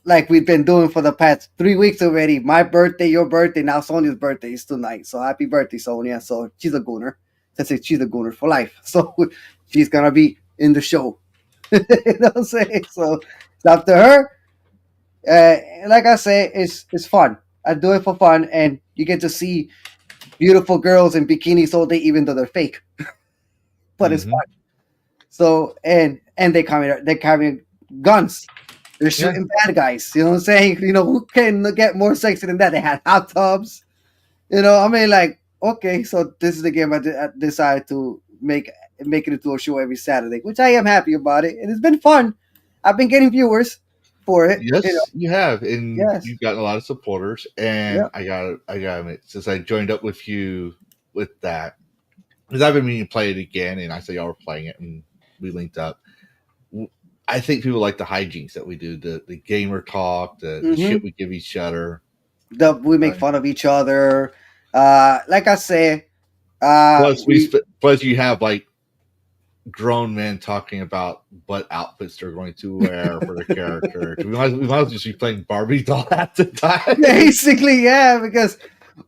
like we've been doing for the past 3 weeks already. My birthday, your birthday, now Sonia's birthday is tonight. So happy birthday, Sonia. So she's a gooner. She's a gooner for life. So she's gonna be in the show. You know what I'm saying? So it's up to her. Like I say, it's fun. I do it for fun, and you get to see beautiful girls in bikinis all day, even though they're fake. But it's Mm-hmm. fun. So and they carry guns. They're Yeah. shooting bad guys. You know what I'm saying? You know who can get more sexy than that? They had hot tubs. You know, I mean, like, okay, so this is the game I decided to make it into a show every Saturday, which I am happy about it, and it's been fun. I've been getting viewers for it. You know, Yes, you have, and yes, you've gotten a lot of supporters. And yep. I got to admit, since I joined up with you with that, because I've been meaning to play it again, and I saw y'all were playing it, and we linked up. I think people like the hijinks that we do, the gamer talk, the hmm shit we give each other. We make Right. fun of each other. Like I say, we Plus you have like grown men talking about what outfits they're going to wear for their character. We might as well just be playing Barbie doll at the time. basically, yeah, because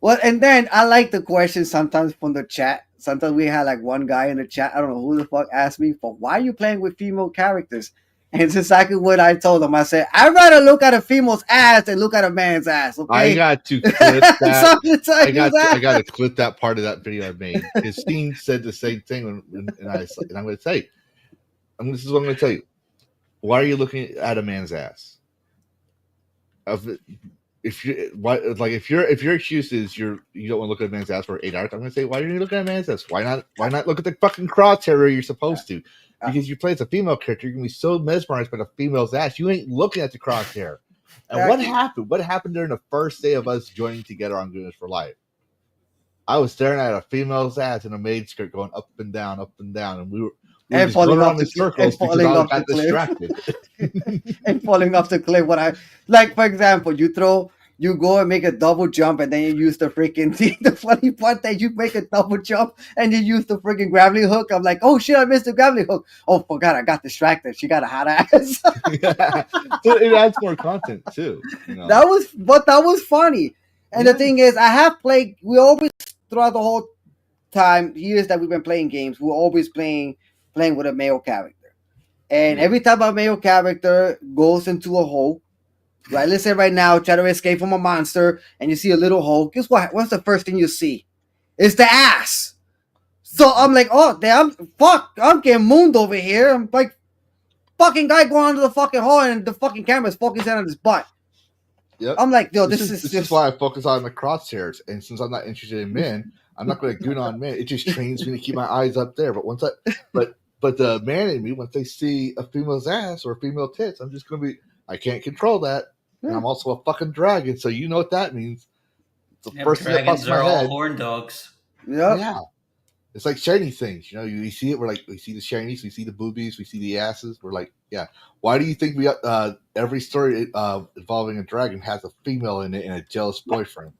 and then I like the questions sometimes from the chat. Sometimes we had like one guy in the chat, I don't know who the fuck asked me for why are you playing with female characters? And it's exactly what I told him. I said, I'd rather look at a female's ass than look at a man's ass, I okay? got to clip that. Sometimes I got to clip that part of that video I made. Christine said the same thing, and I'm going to say, this is what I'm going to tell you. Why are you looking at a man's ass? If your excuse is you don't want to look at a man's ass for 8 hours, I'm going to say, why are you looking at a man's ass? Why not look at the fucking crosshair you're supposed to? Because you play as a female character, you're gonna be so mesmerized by the female's ass, you ain't looking at the crosshair. And what happened? What happened during the first day of us joining together on Gooners for Life? I was staring at a female's ass in a maid skirt going up and down, and we were and just going falling off around the in circles because I got distracted. and falling off the cliff. What I like, for example, you throw you go and make a double jump, and then you use the freaking the funny part that you make a double jump and you use the freaking gravity hook. I'm like, oh shit, I missed the gravity hook. Oh, forgot, I got distracted. She got a hot ass. Yeah. So it adds more content too. That was funny. And the thing is, I have played. We always throughout the whole time years that we've been playing games, we're always playing with a male character. And every time a male character goes into a hole, right? Let's say right now, try to escape from a monster, and you see a little hole. Guess what? What's the first thing you see? It's the ass. So I'm like, oh damn, fuck! I'm getting mooned over here. I'm like, fucking guy going under the fucking hole, and the fucking camera's focusing on his butt. Yep. I'm like, yo, this is why I focus on the crosshairs. And since I'm not interested in men, I'm not going to goon on men. It just trains me to keep my eyes up there. But the man in me, once they see a female's ass or female tits, I'm just going to be. I can't control that. And I'm also a fucking dragon, so you know what that means. The first thing that pops in my head. All horn dogs. Yep. Yeah. It's like shiny things, you see it. We're like, we see the shinies, we see the boobies, we see the asses. We're like, yeah. Why do you think we every story involving a dragon has a female in it and a jealous boyfriend?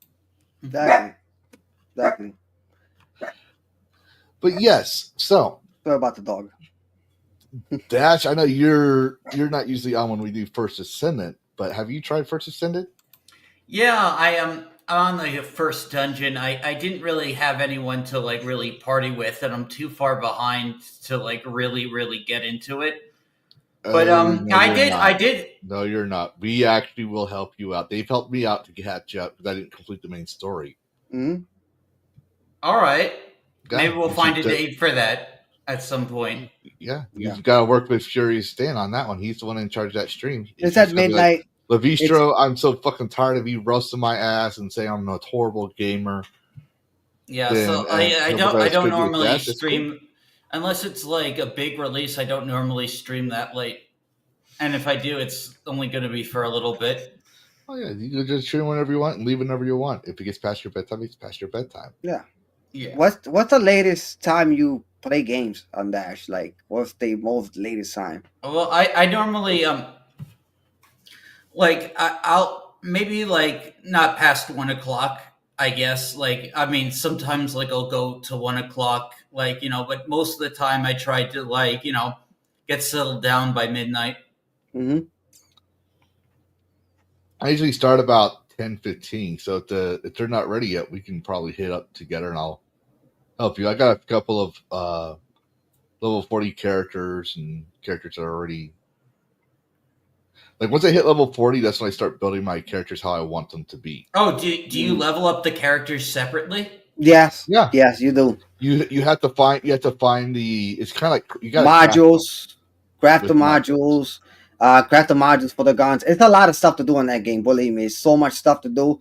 Exactly. But yes, so sorry about the dog. Dash, I know you're not usually on when we do First Ascendant, but have you tried First Ascendant? Yeah, I am. I'm on the first dungeon. I didn't really have anyone to like really party with, and I'm too far behind to like really get into it. But no, I did. No, you're not. We actually will help you out. They've helped me out to catch up because I didn't complete the main story. Mm-hmm. All right, maybe we'll find a date for that at some point. Yeah, you've got to work with Furious Stan on that one. He's the one in charge of that stream. It's at midnight. Lavistro, I'm so fucking tired of you roasting my ass and saying I'm a horrible gamer. Yeah, so I don't normally stream unless it's like a big release. I don't normally stream that late, and if I do, it's only going to be for a little bit. Oh yeah, you can just stream whenever you want and leave whenever you want. If it gets past your bedtime, it's past your bedtime. Yeah. Yeah. What's the latest time you play games on Dash? Like, what's the most latest time? Well, I normally like I'll maybe like not past 1 o'clock, I guess. Like, I mean, sometimes like I'll go to 1 o'clock, like, but most of the time I try to like, get settled down by midnight. Mm-hmm. I usually start about 10:15. So if they're not ready yet, we can probably hit up together and I'll help you. I got a couple of level 40 characters and characters that are already. Like, once I hit level 40, that's when I start building my characters how I want them to be. Oh, do you level up the characters separately? Yes. Yeah. Yes, you do. You have to find the. It's kind of like you got modules, craft the modules, craft the modules for the guns. It's a lot of stuff to do in that game. Believe me, it's so much stuff to do.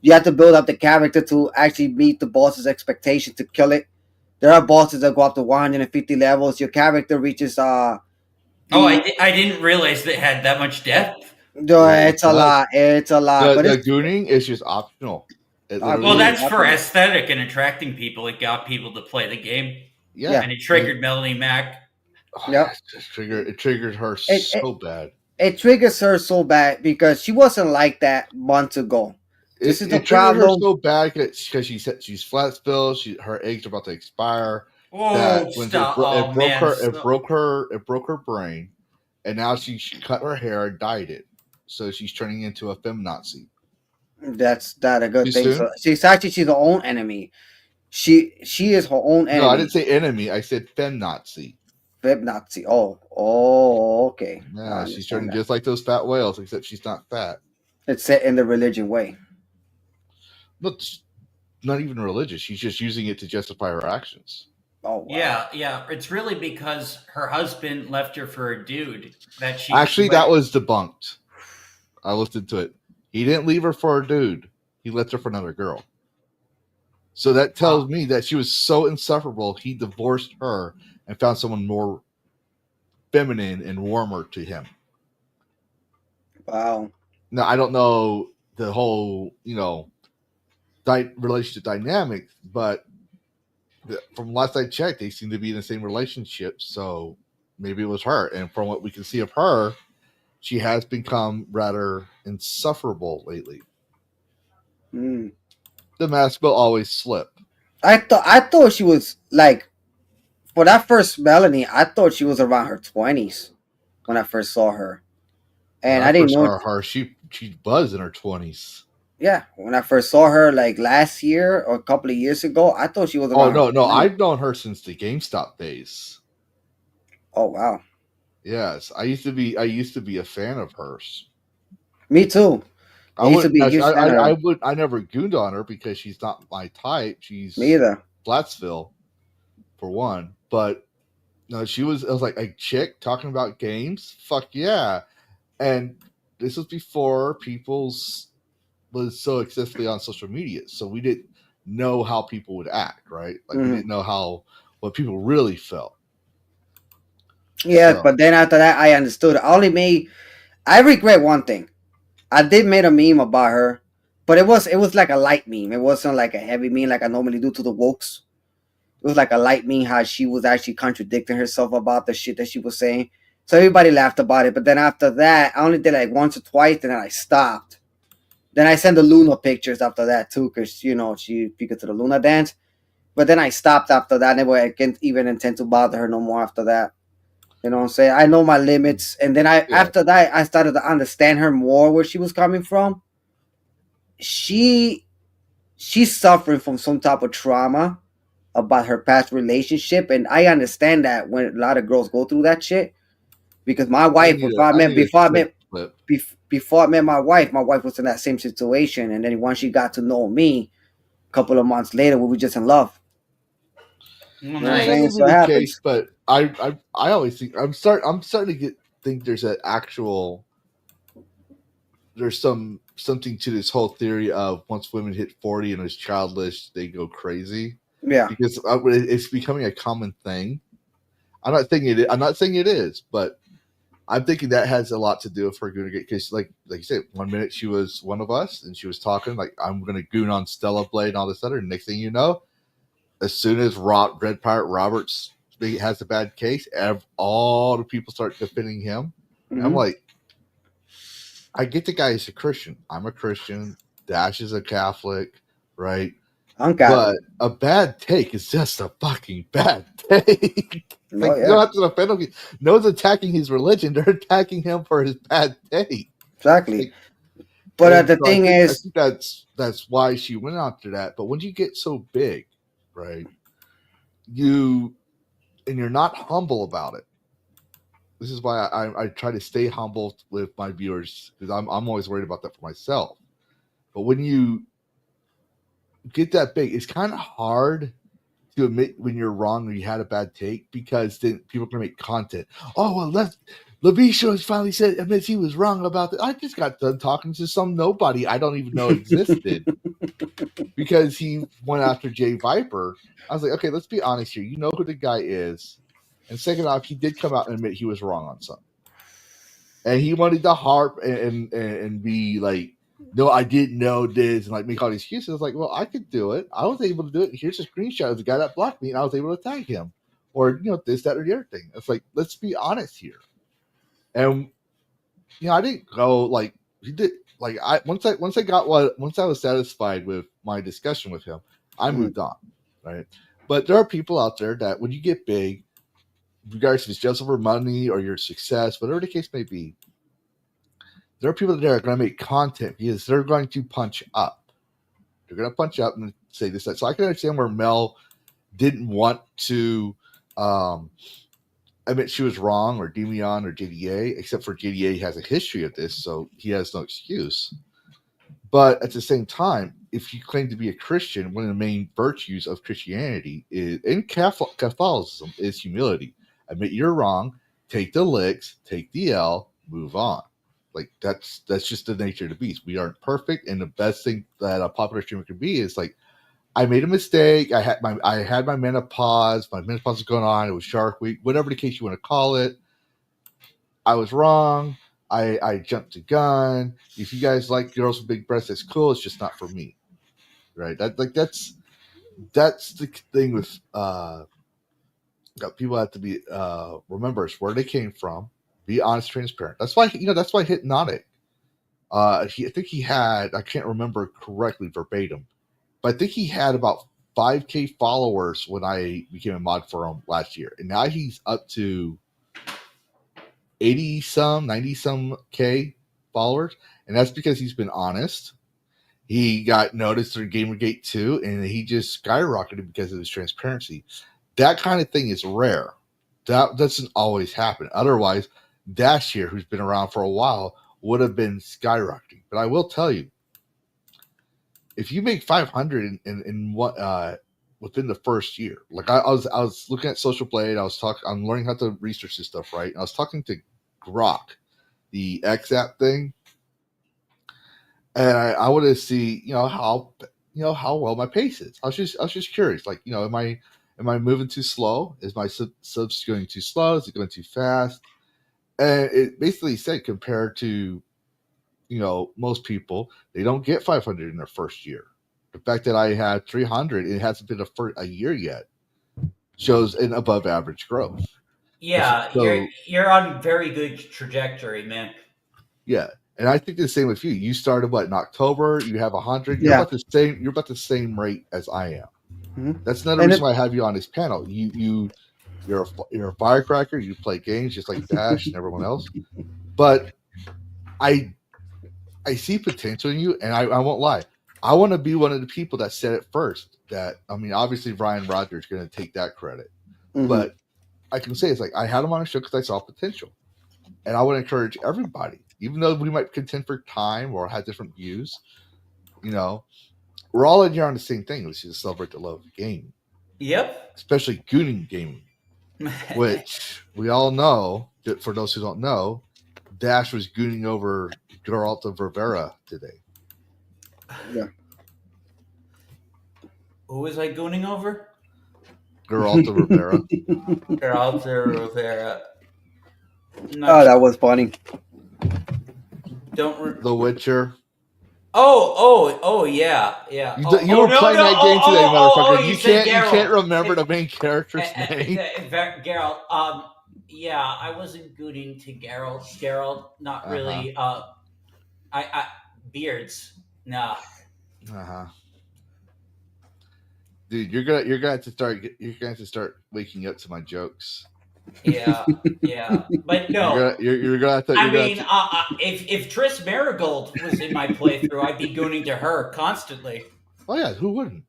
You have to build up the character to actually meet the boss's expectation to kill it. There are bosses that go up to 150 levels. Your character reaches I didn't realize they had that much depth. It's a lot. It's a lot. But the gooning is just optional. Well, that's for aesthetic and attracting people. It got people to play the game. Yeah. And it triggered Melanie Mac. Yep. It triggered her so bad. It triggers her so bad because she wasn't like that months ago. This is the problem. Her so bad because she said she's flat spilled. Her eggs are about to expire. Oh, stop! It broke her brain, and now she cut her hair and dyed it, so she's turning into a feminazi. That's not a good thing. So she's her own enemy. She is her own enemy. No, I didn't say enemy. I said feminazi. Feminazi. Oh, okay. Yeah, she's turning just like those fat whales, except she's not fat. It's set in the religion way. But not even religious. She's just using it to justify her actions. Oh, wow. Yeah. It's really because her husband left her for a dude that she. Actually, that was debunked. I looked into it. He didn't leave her for a dude. He left her for another girl. So that tells me that she was so insufferable, he divorced her and found someone more feminine and warmer to him. Wow. Now, I don't know the whole, relationship dynamics, but from last I checked, they seem to be in the same relationship. So maybe it was her. And from what we can see of her, she has become rather insufferable lately. Mm. The mask will always slip. I thought she was like for that first Melanie. I thought she was around her 20s when I first saw her, When and I I didn't first know. saw her, she was in her 20s. Yeah, when I first saw her like last year or a couple of years ago, I thought she was Oh around her no, 20s. I've known her since the GameStop days. Oh wow, Yes, I used to be a fan of hers. me too. I I used to wouldn't. be a huge fan of her. I never gooned on her because she's not my type. Me She's either. Flatsville for one, but no, she was. I was like a chick talking about games. Fuck yeah! And this was before people's was so excessively on social media, so we didn't know how people would act. Right? Like we Hmm. didn't know what people really felt. Yeah, So but then after that, I understood. I regret one thing. I did made a meme about her, but it was like a light meme. It wasn't like a heavy meme like I normally do to the wokes. It was like a light meme how she was actually contradicting herself about the shit that she was saying. So everybody laughed about it. But then after that, I only did like once or twice, and then I stopped. Then I sent the Luna pictures after that too, because she because of the Luna dance. But then I stopped after that. Never I can't even intend to bother her no more after that. You know what I'm saying? I know my limits. And then yeah, after that I started to understand her more where she was coming from. She she's suffering from some type of trauma about her past relationship. And I understand that when a lot of girls go through that shit. Because my I wife, need a I need a slip clip. before I met my wife was in that same situation. And then once she got to know me, a couple of months later, we were just in love. Well, You know what I'm That saying? may nice. be So it the case, happens. but I always think I'm starting to think there's an actual there's something to this whole theory of once women hit 40 and is childless, they go crazy Yeah. because it's becoming a common thing. I'm not saying it is, but I'm thinking that has a lot to do with her going to get because like you said, 1 minute she was one of us and she was talking like I'm going to goon on Stella Blade and all this other. And next thing you know, as soon as Red Pirate Roberts has a bad case, all the people start defending him. And I'm Hmm. like, I get the guy is a Christian. I'm a Christian. Dash is a Catholic, right? I'm But Catholic. a bad take is just a fucking bad take. Oh Like you don't yeah, have to defend him. No one's attacking his religion. They're attacking him for his bad take. exactly. Like, But and the so I thing think is, that's why she went after that. But when you get so big, right, you and you're not humble about it. This is why I try to stay humble with my viewers because I'm always worried about that for myself. But when you get that big, it's kind of hard to admit when you're wrong or you had a bad take because then people can make content. Oh well, Lavistro has finally said admits he was wrong about that. I just got done talking to some nobody I don't even know existed because he went after Jay Viper. I was like, okay, let's be honest here. You know who the guy is, and second off, he did come out and admit he was wrong on something, and he wanted to harp and be like, no, I didn't know this, and like make all these excuses. I was like, well, I could do it. I was able to do it. Here's a screenshot of the guy that blocked me, and I was able to tag him, or this, that, or the other thing. It's like, let's be honest here. And I didn't go like he did. Like once I was satisfied with my discussion with him, I mm, moved on, right? But there are people out there that when you get big, regardless if it's just over money or your success, whatever the case may be, there are people that are going to make content because they're going to punch up. They're going to punch up and say this, that. So I can understand where Mel didn't want to admit she was wrong or Demion or JDA, except for JDA has a history of this, so he has no excuse. But at the same time, if you claim to be a Christian, one of the main virtues of Christianity is in Catholicism is humility. Admit you're wrong, take the licks, take the L, move on. Like that's just the nature of the beast. We aren't perfect, and the best thing that a popular streamer can be is like, I made a mistake. I had my menopause. My menopause was going on. It was Shark Week, whatever the case you want to call it. I was wrong. I jumped the gun. If you guys like girls with big breasts, that's cool. It's just not for me, right? That's the thing with that people have to be remember where they came from. Be honest, transparent. That's why that's why Hypnotic. I think he had, I can't remember correctly verbatim, but I think he had about 5K followers when I became a mod for him last year, and now he's up to 80 some, 90 some K followers, and that's because he's been honest. He got noticed through Gamergate 2, and he just skyrocketed because of his transparency. That kind of thing is rare. That doesn't always happen. Otherwise, Dash here, who's been around for a while, would have been skyrocketing. But I will tell you, if you make 500 in what within the first year, like I was looking at Social Blade, I'm learning how to research this stuff, right? And I was talking to Grok, the X app thing, and I wanted to see, how well my pace is. I was just curious, like, am I moving too slow? Is my subs going too slow? Is it going too fast? And it basically said, compared to most people, they don't get 500 in their first year. The fact that I had 300, it hasn't been a year yet, shows an above average growth. Yeah, So, you're on very good trajectory, man. yeah, and I think the same with you. You started in October. You have 100. You're Yeah. about the same. You're about the same rate as I am. Mm-hmm. That's another reason why I have you on this panel. You're a firecracker. You play games just like Dash and everyone else. But I see potential in you, and I won't lie. I want to be one of the people that said it first. Obviously Ryan Rogers is going to take that credit, but I can say it's like I had him on a show because I saw potential, and I would encourage everybody, even though we might contend for time or have different views. We're all in here on the same thing, which is to celebrate the love of the game. Yep. Especially gooning gaming, which we all know. That for those who don't know, Dash was gooning over Geralta Rivera today. Yeah. Who was I gooning over? Geralta Rivera. Geralta Rivera. That was funny. The Witcher. Oh, yeah. You were playing that game today, motherfucker. You can't remember the main character's name. Geralt. Yeah, I wasn't gooning to Geralt. Geralt, not really. I beards. Nah. Dude, you're gonna have to start waking up to my jokes. Yeah, but no. You're gonna have to. If Triss Marigold was in my playthrough, I'd be gooning to her constantly. Oh yeah, who wouldn't?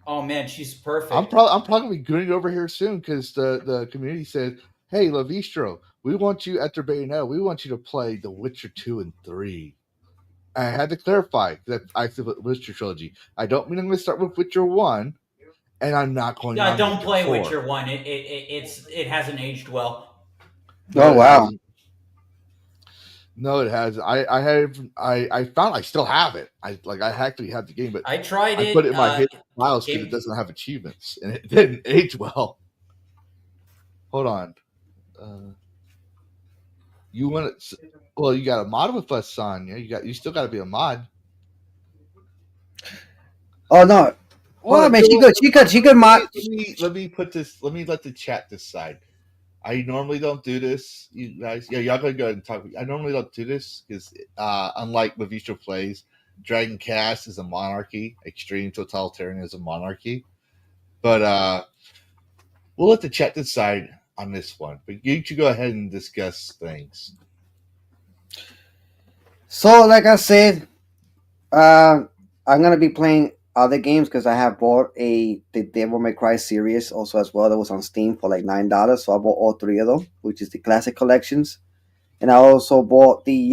Oh man, she's perfect. I'm probably gonna be gooning over here soon because the community said, "Hey, Lavistro, we want you at the Bayonetta. We want you to play The Witcher 2 and 3." I had to clarify that I said Witcher trilogy. I don't mean I'm going to start with Witcher 1, and I'm not going. Yeah, don't play Witcher 1. It hasn't aged well. Oh wow. No, it has. I found I still have it. I actually have the game, but I tried it. I put it in my hidden files because it doesn't have achievements, and it didn't age well. Hold on. You want it? Well, you got a mod with us, Sonya. You still got to be a mod. Oh no. Well, I mean, she could mod. Let me put this. Let me let the chat decide. I normally don't do this, you guys. Yeah, y'all gonna go ahead and talk. I normally don't do this because, unlike Lavistro Plays, DragonCast is a monarchy, extreme totalitarianism monarchy. But we'll let the chat decide on this one. But you should go ahead and discuss things. So, like I said, I'm gonna be playing other games because I have bought the Devil May Cry series also as well. That was on Steam for like $9, so I bought all three of them, which is the classic collections. And I also bought the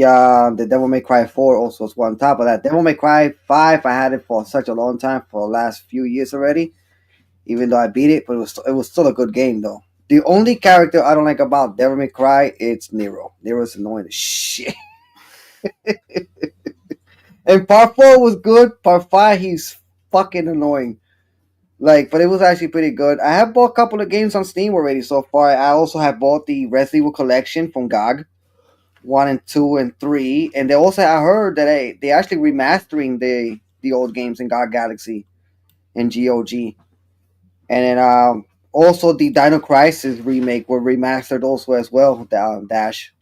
Devil May Cry 4 also as well. On top of that, Devil May Cry 5, I had it for such a long time, for the last few years already. Even though I beat it, but it was still a good game though. The only character I don't like about Devil May Cry, it's Nero. Nero's annoying as shit. And part 4 was good. Part 5, he's fucking annoying. But it was actually pretty good. I have bought a couple of games on Steam already so far. I also have bought the Resident Evil collection from GOG, 1 and 2 and 3. And they also, I heard that they actually remastering the old games in GOG Galaxy and GOG. And then also the Dino Crisis remake were remastered also as well, Dash.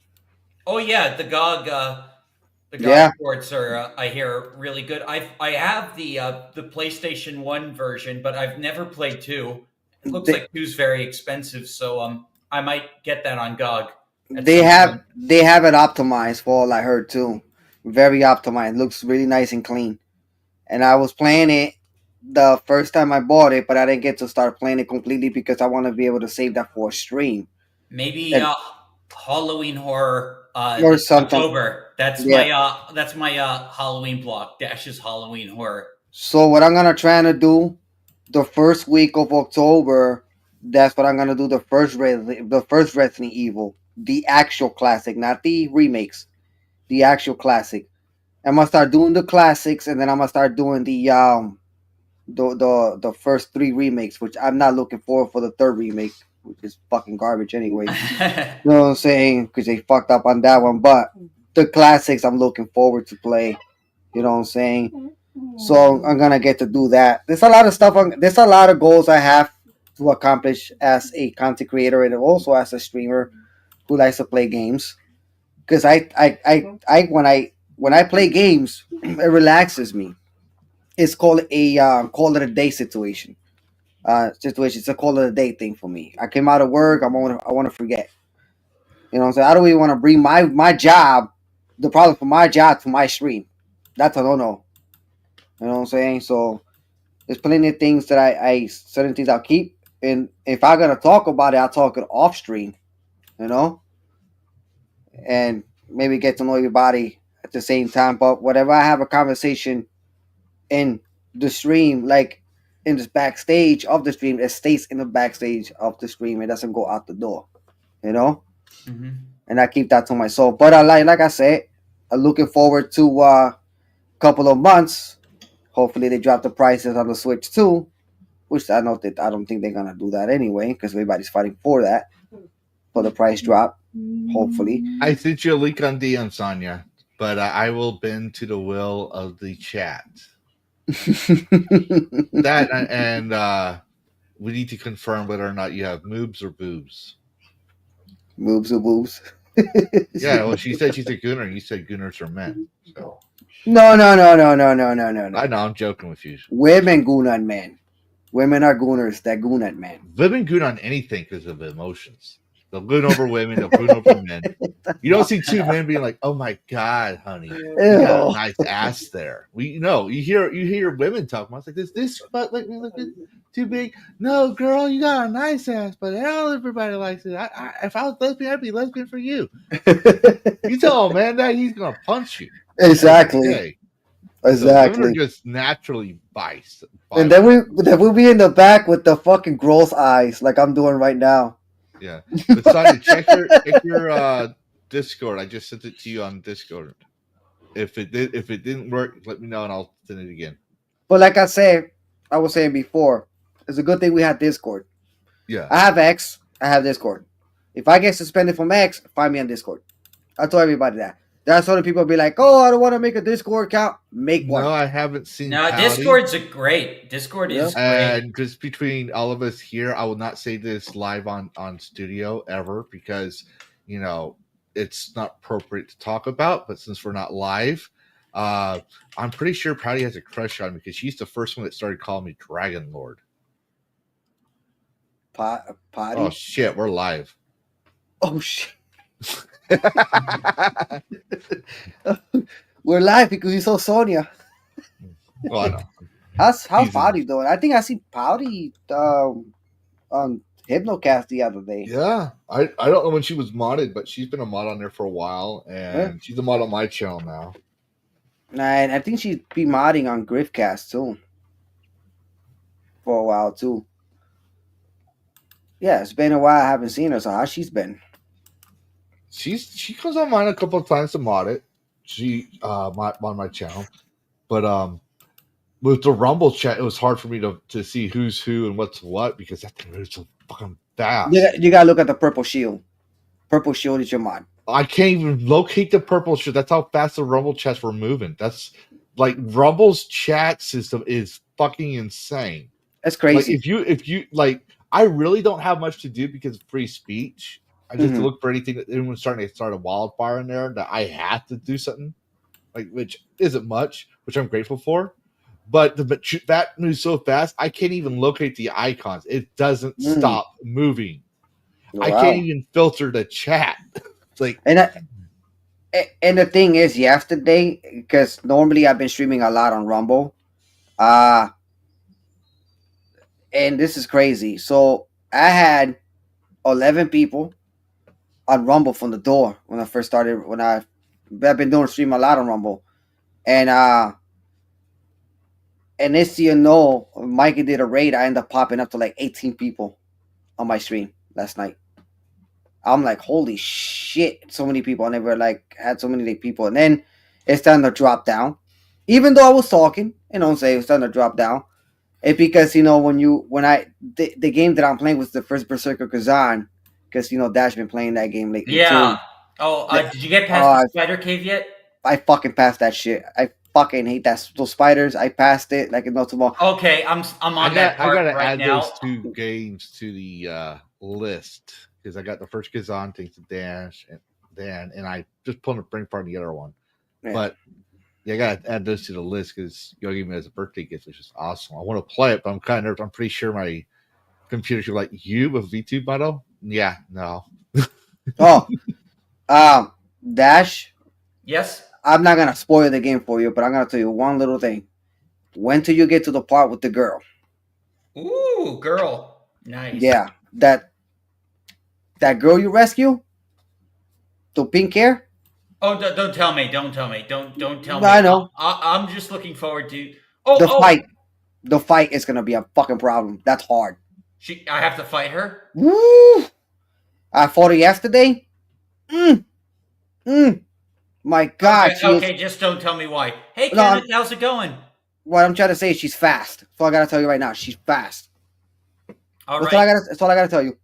Oh yeah, the GOG The Yeah, God ports are, I hear, really good. I have the PlayStation 1 version, but I've never played 2. It looks they like 2's very expensive, so I might get that on GOG at they some have point. they have it optimized for all I heard too. Very optimized. Looks really nice and clean. And I was playing it the first time I bought it, but I didn't get to start playing it completely because I want to be able to save that for a stream Maybe and Halloween horror or this something. October. Yeah. That's my Halloween block. Dash's Halloween horror. So what I'm gonna try to do the first week of October, that's what I'm gonna do. The first Resident Evil, the actual classic, not the remakes, the actual classic. I'm gonna start doing the classics, and then I'm gonna start doing the first three remakes, which I'm not looking forward for the third remake, which is fucking garbage anyway. You know what I'm saying? Because they fucked up on that one. But the classics, I'm looking forward to play. You know what I'm saying? So I'm gonna get to do that. There's a lot of stuff. There's a lot of goals I have to accomplish as a content creator and also as a streamer who likes to play games. Because when I play games, it relaxes me. It's called a call it a day situation. It's a call it a day thing for me. I came out of work. I want to forget. You know what I'm saying? I don't even want to bring my job, the problem for my job to my stream. That's a no no. You know what I'm saying? So there's plenty of things that I certain things I'll keep, and if I'm gonna talk about it, I'll talk it off stream. You know, and maybe get to know everybody at the same time. But whatever I have a conversation in the stream, like in this backstage of the stream, it stays in the backstage of the stream. It doesn't go out the door. You know, Hmm. and I keep that to myself. But I like I said, I'm looking forward to a couple of months. Hopefully, they drop the prices on the Switch too, which I don't think they're gonna do that anyway because everybody's fighting for that for the price drop. Hopefully, I sent you a link on DM, Sonia, but I will bend to the will of the chat. That and we need to confirm whether or not you have moobs or boobs. moves or boobs. Yeah, well, she said she's a gooner, and you said gooners are men. So No. I know I'm joking with you. Women goon on men. Women are gooners that goon at men. Women goon on anything because of emotions. They'll goon over women. They'll goon over men. You don't see two men being like, "Oh my god, honey, you got a Ew. nice ass there." You hear women talk about it's like this butt like me look too big. No, girl, you got a nice ass, but hell, everybody likes it. If I was lesbian, I'd be lesbian for you. You tell a man that he's gonna punch you. Exactly. Okay. So women are Exactly. just naturally biased. And then we'll be in the back with the fucking gross eyes like I'm doing right now. Yeah. But Sonia, check your Discord. I just sent it to you on Discord. If it didn't work, let me know and I'll send it again. But like I was saying before, it's a good thing we have Discord. Yeah. I have X, I have Discord. If I get suspended from X, find me on Discord. I told everybody that. That's why the people be like, "Oh, I don't want to make a Discord account." Make one. No, I haven't seen No, Pouty. Discord's a great. Discord is great. And just between all of us here, I will not say this live on studio ever because it's not appropriate to talk about. But since we're not live, I'm pretty sure Pouty has a crush on me because she's the first one that started calling me Dragon Lord. Potty. Oh shit, we're live. Oh shit. We're live because you saw Sonia. Well, I know. How's Easy. Pouty doing? I think I see Pouty on Hypnocast the other day. Yeah, I don't know when she was modded, but she's been a mod on there for a while, and she's a mod on my channel now. And I think she'd be modding on Griffcast too. For a while too. Yeah, it's been a while. I haven't seen her, so how she's been? She comes on mine a couple of times to mod it. She on my channel, but with the Rumble chat, it was hard for me to see who's who and what's what because that thing moves so fucking fast. You gotta look at the purple shield. Purple shield is your mod. I can't even locate the purple shit. That's how fast the Rumble chats were moving. That's like Rumble's chat system is fucking insane. That's crazy. Like if you like, I really don't have much to do because of free speech. I just look for anything that anyone's starting to start a wildfire in there that I have to do something. like which isn't much, which I'm grateful for. But that moves so fast, I can't even locate the icons. It doesn't Mm, stop moving. I can't wow. even filter the chat. It's like, And and the thing is, yesterday, because normally I've been streaming a lot on Rumble, uh, and this is crazy. So I had 11 people on Rumble from the door when I first started. I've been doing stream a lot on Rumble, and this you know, Mikey did a raid. I ended up popping up to like 18 people on my stream last night. I'm like, holy shit, so many people. I never like had so many people, and then it's starting to drop down. Even though I was talking, it's starting to drop down. It's because the game that I'm playing was the first Berserker Kazan, because Dash been playing that game lately Yeah. too. Oh, did you get past the spider cave yet? I fucking passed that shit. I fucking hate those spiders. I passed it like no tomorrow. Okay, I'm on that part I gotta right add now. those 2 games to the list because I got the first Kazan thing to Dash and I just pulled a bring part on the other one. Yeah. But yeah, I gotta add those to the list because you gave me as a birthday gift, which is awesome. I want to play it, but I'm kind of nervous. I'm pretty sure my computer should like you with V2 model. Yeah, no. Oh, Dash. Yes. I'm not gonna spoil the game for you, but I'm gonna tell you one little thing. When till you get to the part with the girl? Ooh, girl. Nice. Yeah, that girl you rescue, the pink hair. Oh, don't tell me. Don't tell me. Don't tell me. I know. I'm just looking forward to. The fight is gonna be a fucking problem. That's hard. I have to fight her. Woo! I fought her yesterday. My God. Okay, just don't tell me why. Hey, No, Kenneth, how's it going? What I'm trying to say is she's fast. So I gotta tell you right now, she's fast. All That's right. that's all I gotta tell you.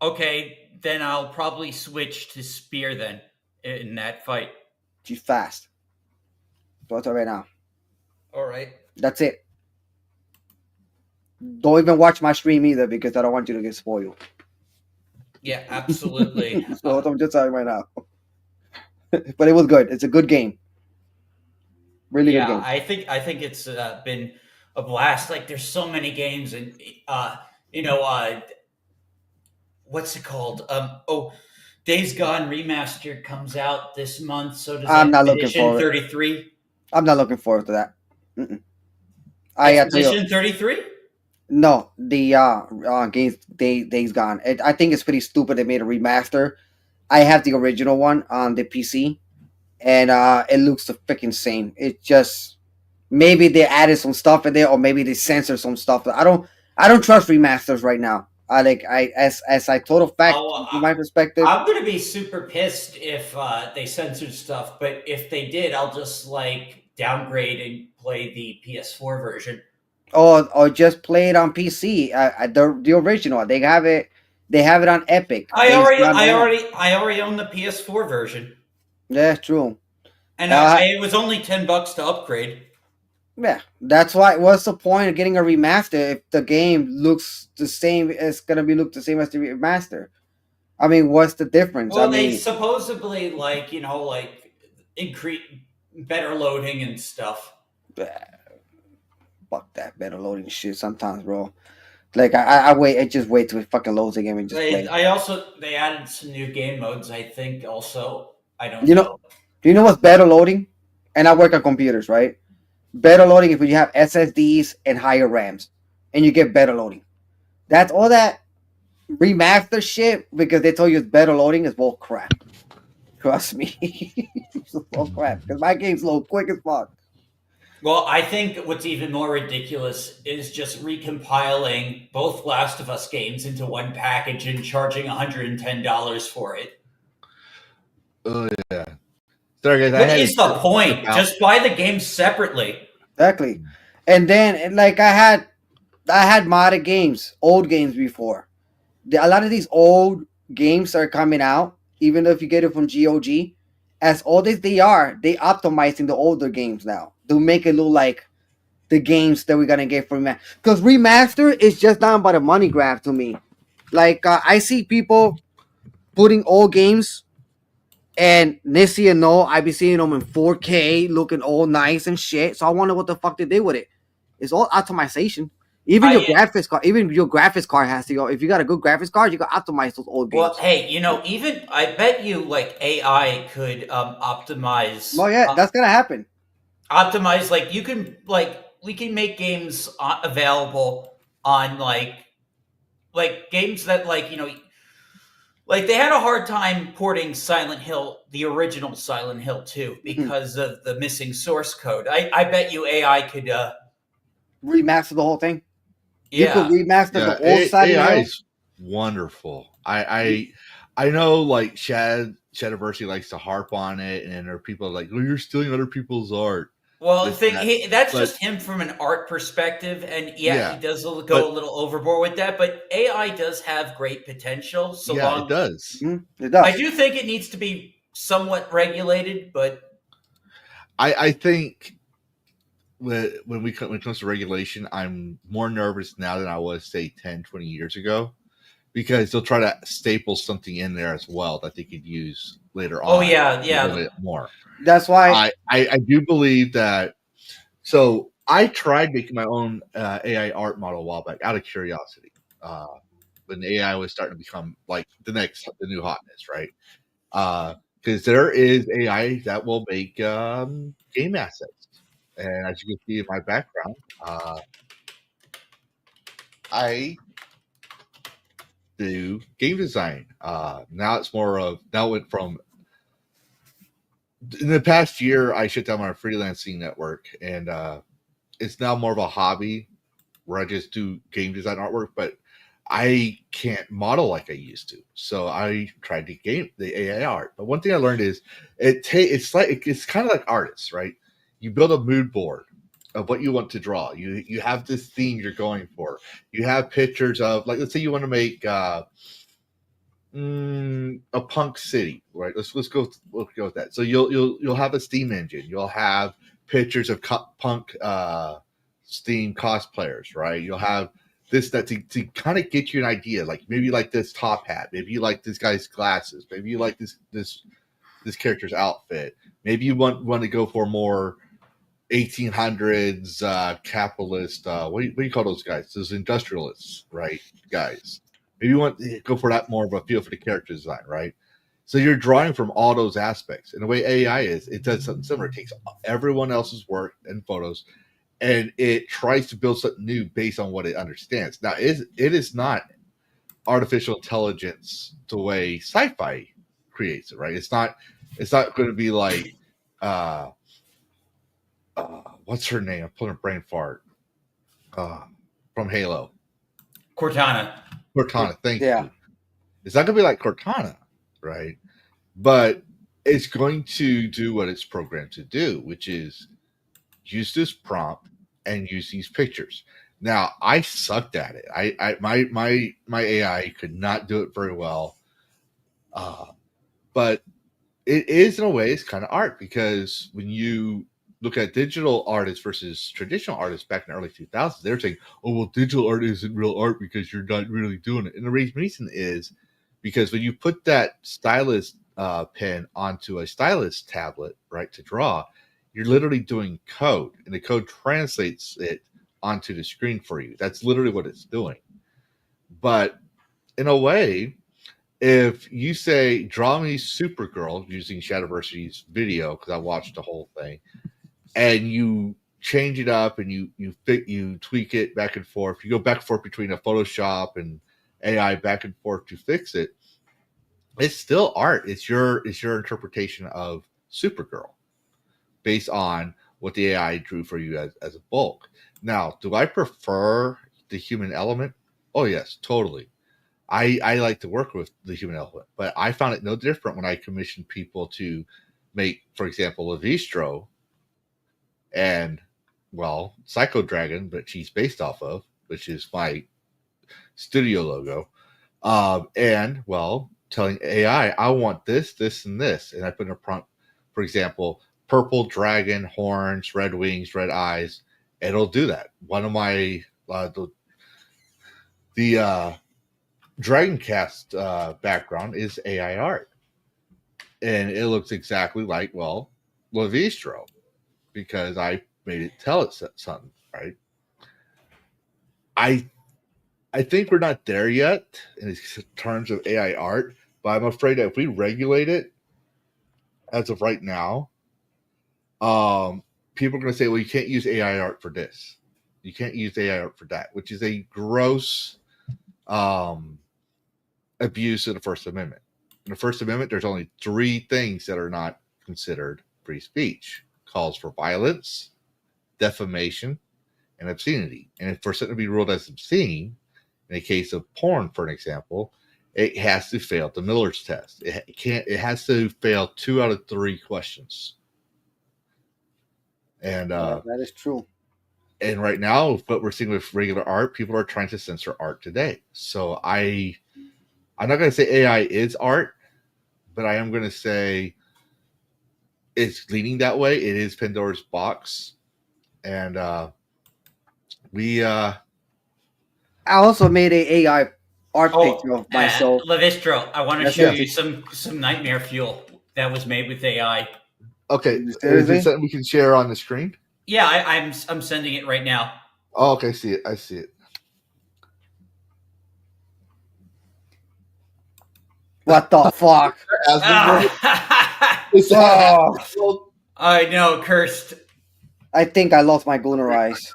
Okay, then I'll probably switch to spear then in that fight. She's fast. So I'll tell you right now. All right. That's it. Don't even watch my stream either because I don't want you to get spoiled. Yeah, absolutely. So I'm just telling you right now. But it was good. It's a good game. Really good game. I think it's been a blast. Like, there's so many games, and what's it called? Days Gone Remastered comes out this month. So does I'm not looking Expedition forward. 33. I'm not looking forward to that. Expedition 33. No, the games Days Gone. I think it's pretty stupid. They made a remaster. I have the original one on the PC, and it looks the freaking same. It just maybe they added some stuff in there, or maybe they censored some stuff. I don't trust remasters right now. As I total fact from my perspective. I'm gonna be super pissed if they censored stuff, but if they did, I'll just like downgrade and play the PS4 version. Or just play it on PC. The original. They have it on Epic. I already own the PS4 version. Yeah, true. And it was only $10 to upgrade. Yeah, that's why. What's the point of getting a remaster if the game looks the same? It's gonna look the same as the remaster. I mean, what's the difference? Well, they supposedly increase better loading and stuff. Fuck that better loading shit. Sometimes, bro. Like I wait. I just wait till it fucking loads again and just play. They added some new game modes. I think also. I don't know. Do you know what's better loading? And I work on computers, right? Better loading if you have SSDs and higher RAMs, and you get better loading. That's all that remaster shit because they told you it's better loading is bull crap. Trust me, it's bull crap because my game's load quick as fuck. Well, I think what's even more ridiculous is just recompiling both Last of Us games into one package and charging $110 for it. Oh yeah. Sorry, guys. What is the point? Just buy the games separately. Exactly. And then I had modded games, old games before. A lot of these old games are coming out, even though if you get it from GOG, as old as they are, they optimizing the older games now to make it look like the games that we're gonna get from remaster. Because remaster is just not about a money grab to me. I see people putting old games And next thing you know, I be seeing them in 4K, looking all nice and shit. So I wonder what the fuck they did with it. It's all optimization. Even your graphics card has to go. If you got a good graphics card, you got to optimize those old games. Well, hey, even I bet you like AI could optimize. Well, yeah, that's gonna happen. Optimize like you can like we can make games available on like games that like they had a hard time porting Silent Hill, the original Silent Hill 2, because of the missing source code. I bet you AI could remaster the whole thing. Yeah. You could remaster the old Silent AI Hill. is wonderful. I know like Shadiversity likes to harp on it, and there are people like, "Oh, you're stealing other people's art." Well, This, that's but- just him from an art perspective, and Yeah, he does go a little overboard with that. But AI does have great potential. So yeah, long, it does. It does. I do think it needs to be somewhat regulated, but I think when it comes to regulation, I'm more nervous now than I was, say, 10, 20 years ago, because they'll try to staple something in there as well that they could use later on. Oh, yeah. A little bit more. That's why I do believe that. So I tried making my own AI art model a while back out of curiosity, when the AI was starting to become like the new hotness, right? Because there is AI that will make game assets, and as you can see in my background, I do game design. Now it went from, in the past year, I shut down my freelancing network, and it's now more of a hobby where I just do game design artwork, but I can't model like I used to. So I tried to game the AI art. But one thing I learned is it's kind of like artists, right? You build a mood board of what you want to draw. You have this theme you're going for. You have pictures of, like, let's say you want to make a punk city, right? Let's go with that. So you'll have a Steam engine. You'll have pictures of punk Steam cosplayers, right? You'll have this that to kind of get you an idea, like maybe you like this top hat, maybe you like this guy's glasses, maybe you like this character's outfit, maybe you want to go for more 1800s capitalist. What do you call those guys? Those industrialists, right? Guys. Maybe you want to go for that more of a feel for the character design, right? So you're drawing from all those aspects. And the way AI is, it does something similar. It takes everyone else's work and photos, and it tries to build something new based on what it understands. Now, it is not artificial intelligence the way sci-fi creates it, right? It's not going to be like, what's her name? I'm pulling a brain fart. From Halo. Cortana, thank you. It's not going to be like Cortana, right? But it's going to do what it's programmed to do, which is use this prompt and use these pictures. Now, I sucked at it. My AI could not do it very well. But it is, in a way, it's kind of art, because when you look at digital artists versus traditional artists back in the early 2000s, they're saying, "Oh, well, digital art isn't real art because you're not really doing it." And the reason is because when you put that stylus pen onto a stylus tablet, right, to draw, you're literally doing code, and the code translates it onto the screen for you. That's literally what it's doing. But in a way, if you say, "Draw me Supergirl," using Shadiversity's video, because I watched the whole thing, and you change it up and you tweak it back and forth, you go back and forth between a Photoshop and AI back and forth to fix it, it's still art. It's your interpretation of Supergirl based on what the AI drew for you as a bulk. Now, do I prefer the human element? Oh yes, totally. I like to work with the human element, but I found it no different when I commissioned people to make, for example, Lavistro and, well, Psycho Dragon, but she's based off of, which is my studio logo. And, well, telling AI, I want this, this, and this. And I put in a prompt, for example, purple dragon, horns, red wings, red eyes. It'll do that. One of my, the DragonCast background is AI art. and it looks exactly like Lavistro, because I made it tell it something, right? I think we're not there yet in terms of AI art, but I'm afraid that if we regulate it as of right now, people are going to say, well, you can't use AI art for this. You can't use AI art for that, which is a gross abuse of the First Amendment. In the First Amendment, there's only 3 things that are not considered free speech: calls for violence, defamation, and obscenity. And for something to be ruled as obscene, in a case of porn, for an example, it has to fail the Miller's test. It has to fail 2 out of 3 questions. And that is true. And right now, what we're seeing with regular art, people are trying to censor art today. So I'm not going to say AI is art, but I am going to say it's leaning that way. It is Pandora's box, and I also made a AI art picture of myself. Lavistro, I want to show you some nightmare fuel that was made with AI. Okay, is it something we can share on the screen? Yeah, I'm sending it right now. Oh, okay, I see it. What the fuck? I know, cursed. I think I lost my Gooner eyes.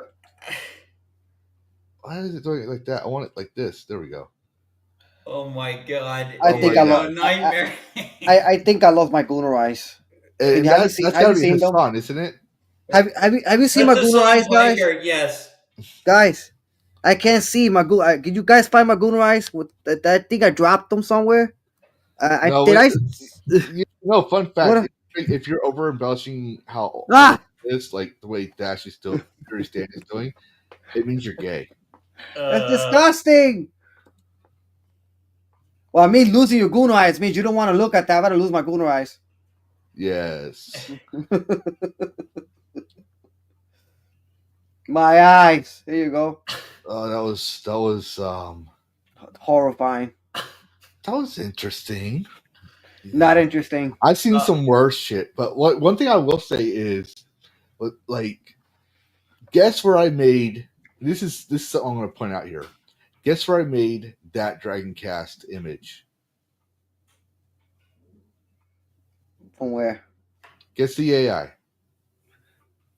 Why is it doing it like that? I want it like this. There we go. Oh my god! I think I lost. Nightmare. I think I lost my Gooner eyes. That's gotta be his son, isn't it? Have you seen my Gooner eyes, guys? Yes. Guys, I can't see my Gooner. Did you guys find my Gooner eyes? I think I dropped them somewhere. No, fun fact: if you're over embellishing how it's like the way Dash is still is doing, it means you're gay. That's disgusting. Well, I mean, losing your Gooner eyes means you don't want to look at that. I'm going to lose my Gooner eyes. Yes. My eyes. There you go. Oh, that was horrifying. That was interesting. Not interesting. I've seen some worse shit, but one thing I will say is, like, guess where I made this is something I'm going to point out here. Guess where I made that DragonCast image? From where? Guess the AI.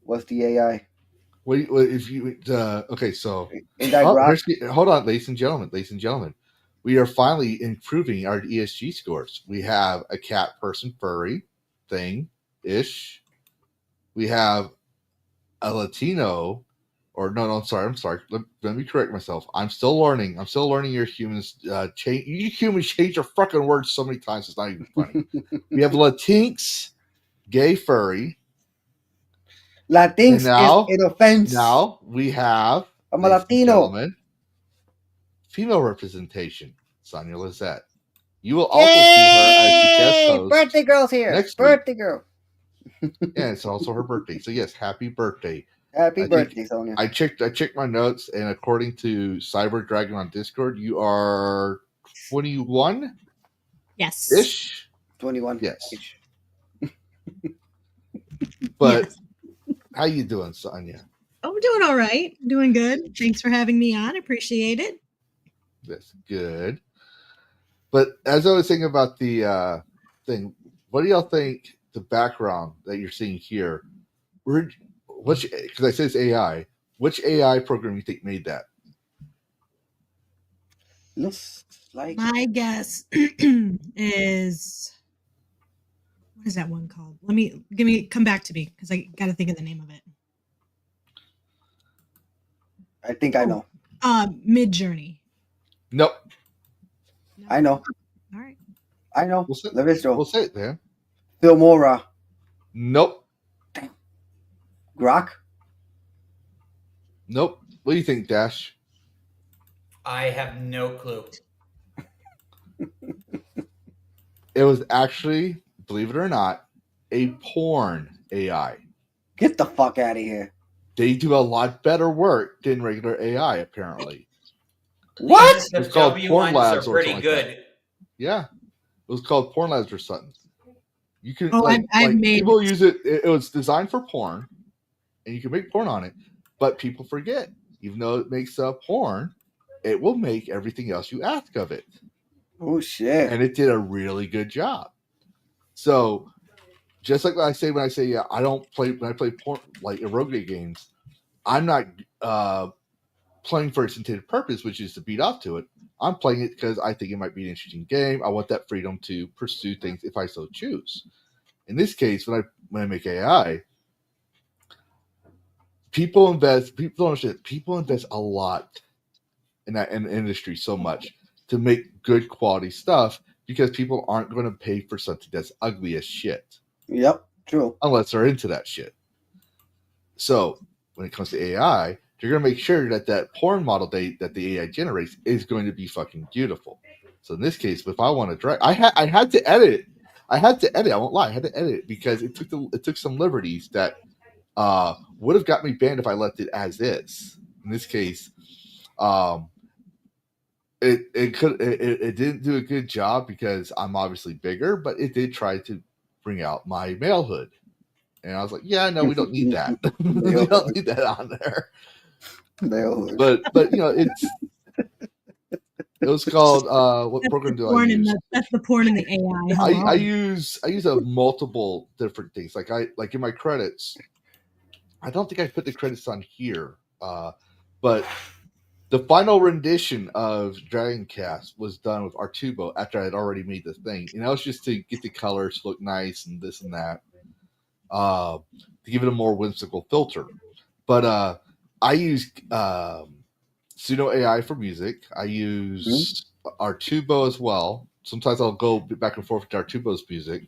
What's the AI? What if you okay? So hold on, ladies and gentlemen. We are finally improving our ESG scores. We have a cat person furry thing ish. We have a Latino, or no, I'm sorry. Let me correct myself. I'm still learning your humans. You humans change your fucking words so many times. It's not even funny. We have Latinx, gay furry. Latinx is an offense. Now we have I'm a Latino. Female representation, Sonia Lizette. You will also see her as the guest host. Birthday girl's here. Next birthday week. Girl. Yeah, it's also her birthday. So yes, happy birthday. Happy birthday, Sonia. I checked my notes, and according to Cyber Dragon on Discord, you are 21? Yes. Ish? 21. Yes. But yes. How you doing, Sonia? Oh, I'm doing all right. Doing good. Thanks for having me on. Appreciate it. That's good. But as I was thinking about the thing, what do y'all think the background that you're seeing here? Because I say it's AI. Which AI program you think made that? Looks like my guess is, what is that one called? Come back to me because I got to think of the name of it. I think I know. Midjourney. Nope. No. I know. All right. I know. Lavistro. We'll say it, man. Filmora. Nope. Damn. Grok. Nope. What do you think, Dash? I have no clue. It was actually, believe it or not, a porn AI. Get the fuck out of here. They do a lot better work than regular AI, apparently. What? It's called Porn Labs are pretty good. Like yeah. It was called Porn Labs or something. You can I've made people use it. It was designed for porn, and you can make porn on it, but people forget. Even though it makes porn, it will make everything else you ask of it. Oh shit! And it did a really good job. So, just like I say when I say, yeah, I don't play when I play porn like erotic games. I'm not playing for its intended purpose, which is to beat off to it. I'm playing it because I think it might be an interesting game. I want that freedom to pursue things if I so choose. In this case, when I make AI, people don't understand. People invest a lot in that in the industry so much to make good quality stuff because people aren't going to pay for something that's ugly as shit. Yep, true. Unless they're into that shit. So when it comes to AI, you're going to make sure that porn model that the AI generates is going to be fucking beautiful. So in this case, if I want to drag, I had to edit. I won't lie. I had to edit it because it took some liberties that would have got me banned if I left it as is. In this case, it didn't do a good job because I'm obviously bigger, but it did try to bring out my malehood. And I was like, yeah, no, we don't need that. We don't need that on there. But it was called what program do I use? That's the porn in the AI. I use a multiple different things. Like in my credits, I don't think I put the credits on here, but the final rendition of DragonCast was done with Artubo after I had already made the thing, and that was just to get the colors to look nice and this and that, to give it a more whimsical filter. But I use pseudo AI for music. I use Artubo as well. Sometimes I'll go back and forth with Artubo's music.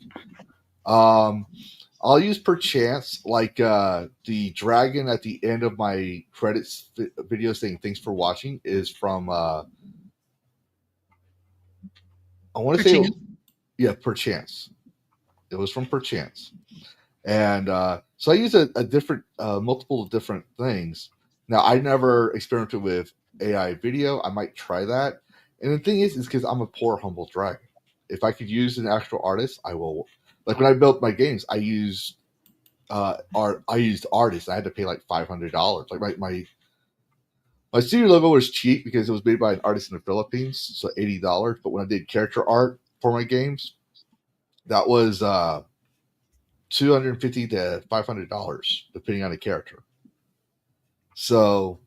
I'll use perchance, like the dragon at the end of my credits video saying "Thanks for watching" is from. I want to say, perchance. It was from perchance, and so I use a different, multiple different things. Now I never experimented with AI video. I might try that, and the thing is because I'm a poor, humble dragon. If I could use an actual artist, I will. Like when I built my games, I used artists. I had to pay like $500. Like my studio logo was cheap because it was made by an artist in the Philippines, so $80. But when I did character art for my games, that was $250 to $500 depending on the character. So,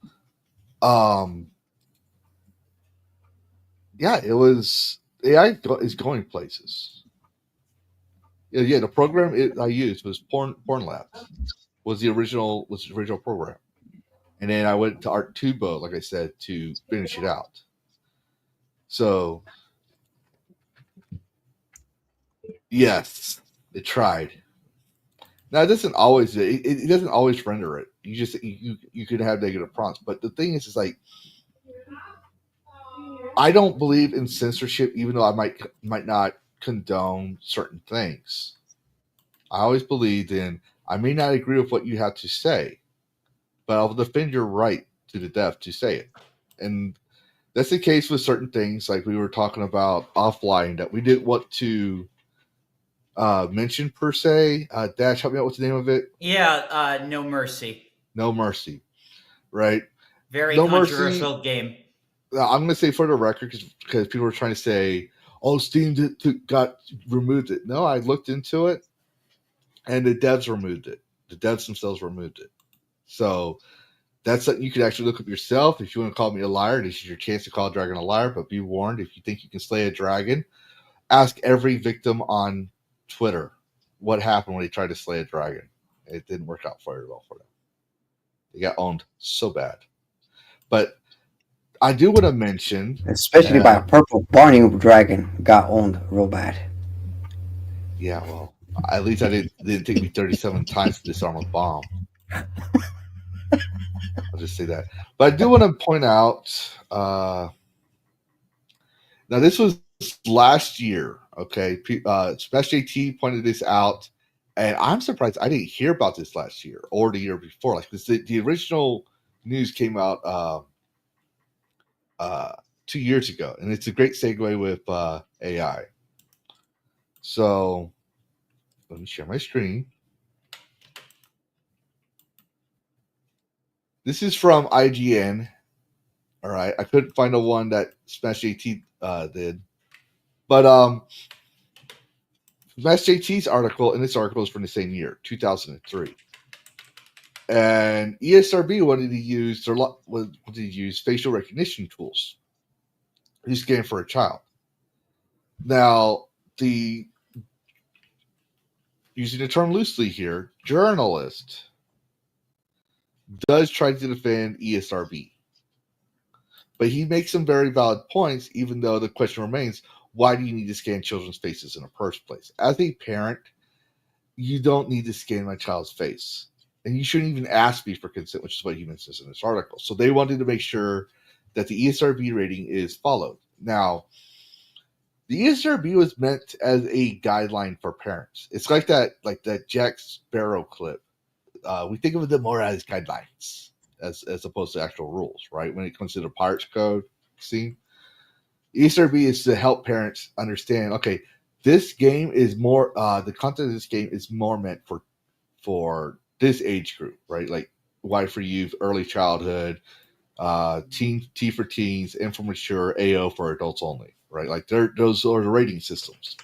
yeah, it was AI is going places. Yeah, the program I used was Porn Labs. Was the original program, and then I went to Artubo, like I said, to finish it out. So, yes, it tried. Now it doesn't always it doesn't always render it. You could have negative prompts, but the thing is like I don't believe in censorship, even though I might not condone certain things. I always believed in I may not agree with what you have to say, but I'll defend your right to the death to say it. And that's the case with certain things, like we were talking about offline that we didn't want to mention per se. Dash, help me out. What's the name of it? Yeah, No Mercy. No Mercy, right? Very No controversial Mercy, game. I'm going to say for the record because people were trying to say, "Oh, Steam got removed it." No, I looked into it, and the devs removed it. The devs themselves removed it. So that's something you could actually look up yourself. If you want to call me a liar, this is your chance to call a dragon a liar. But be warned: if you think you can slay a dragon, ask every victim on Twitter what happened when they tried to slay a dragon. It didn't work out very well for them. They got owned so bad. But I do want to mention, especially by a purple Barney dragon, got owned real bad. Yeah, well, at least I didn't take me 37 times to disarm a bomb. I'll just say that. But I do want to point out. Now, this was last year. Okay, Smash JT pointed this out, and I'm surprised I didn't hear about this last year or the year before. Like the original news came out 2 years ago, and it's a great segue with AI. So let me share my screen. This is from IGN. All right, I couldn't find the one that Smash JT did, but Smash JT's article, and this article is from the same year, 2003. And ESRB wanted to use facial recognition tools to scan for a child. Now, using the term loosely here, journalist does try to defend ESRB. But he makes some very valid points, even though the question remains, why do you need to scan children's faces in the first place? As a parent, you don't need to scan my child's face. And you shouldn't even ask me for consent, which is what he mentions in this article. So they wanted to make sure that the ESRB rating is followed. Now, the ESRB was meant as a guideline for parents. It's like that Jack Sparrow clip. We think of them more as guidelines as opposed to actual rules, right? When it comes to the Pirates Code scene, ESRB is to help parents understand. Okay, this game is more. The content of this game is more meant for this age group, right? Like Y for youth, early childhood, T for teens, M for mature, AO for adults only, right? Like those are the rating systems.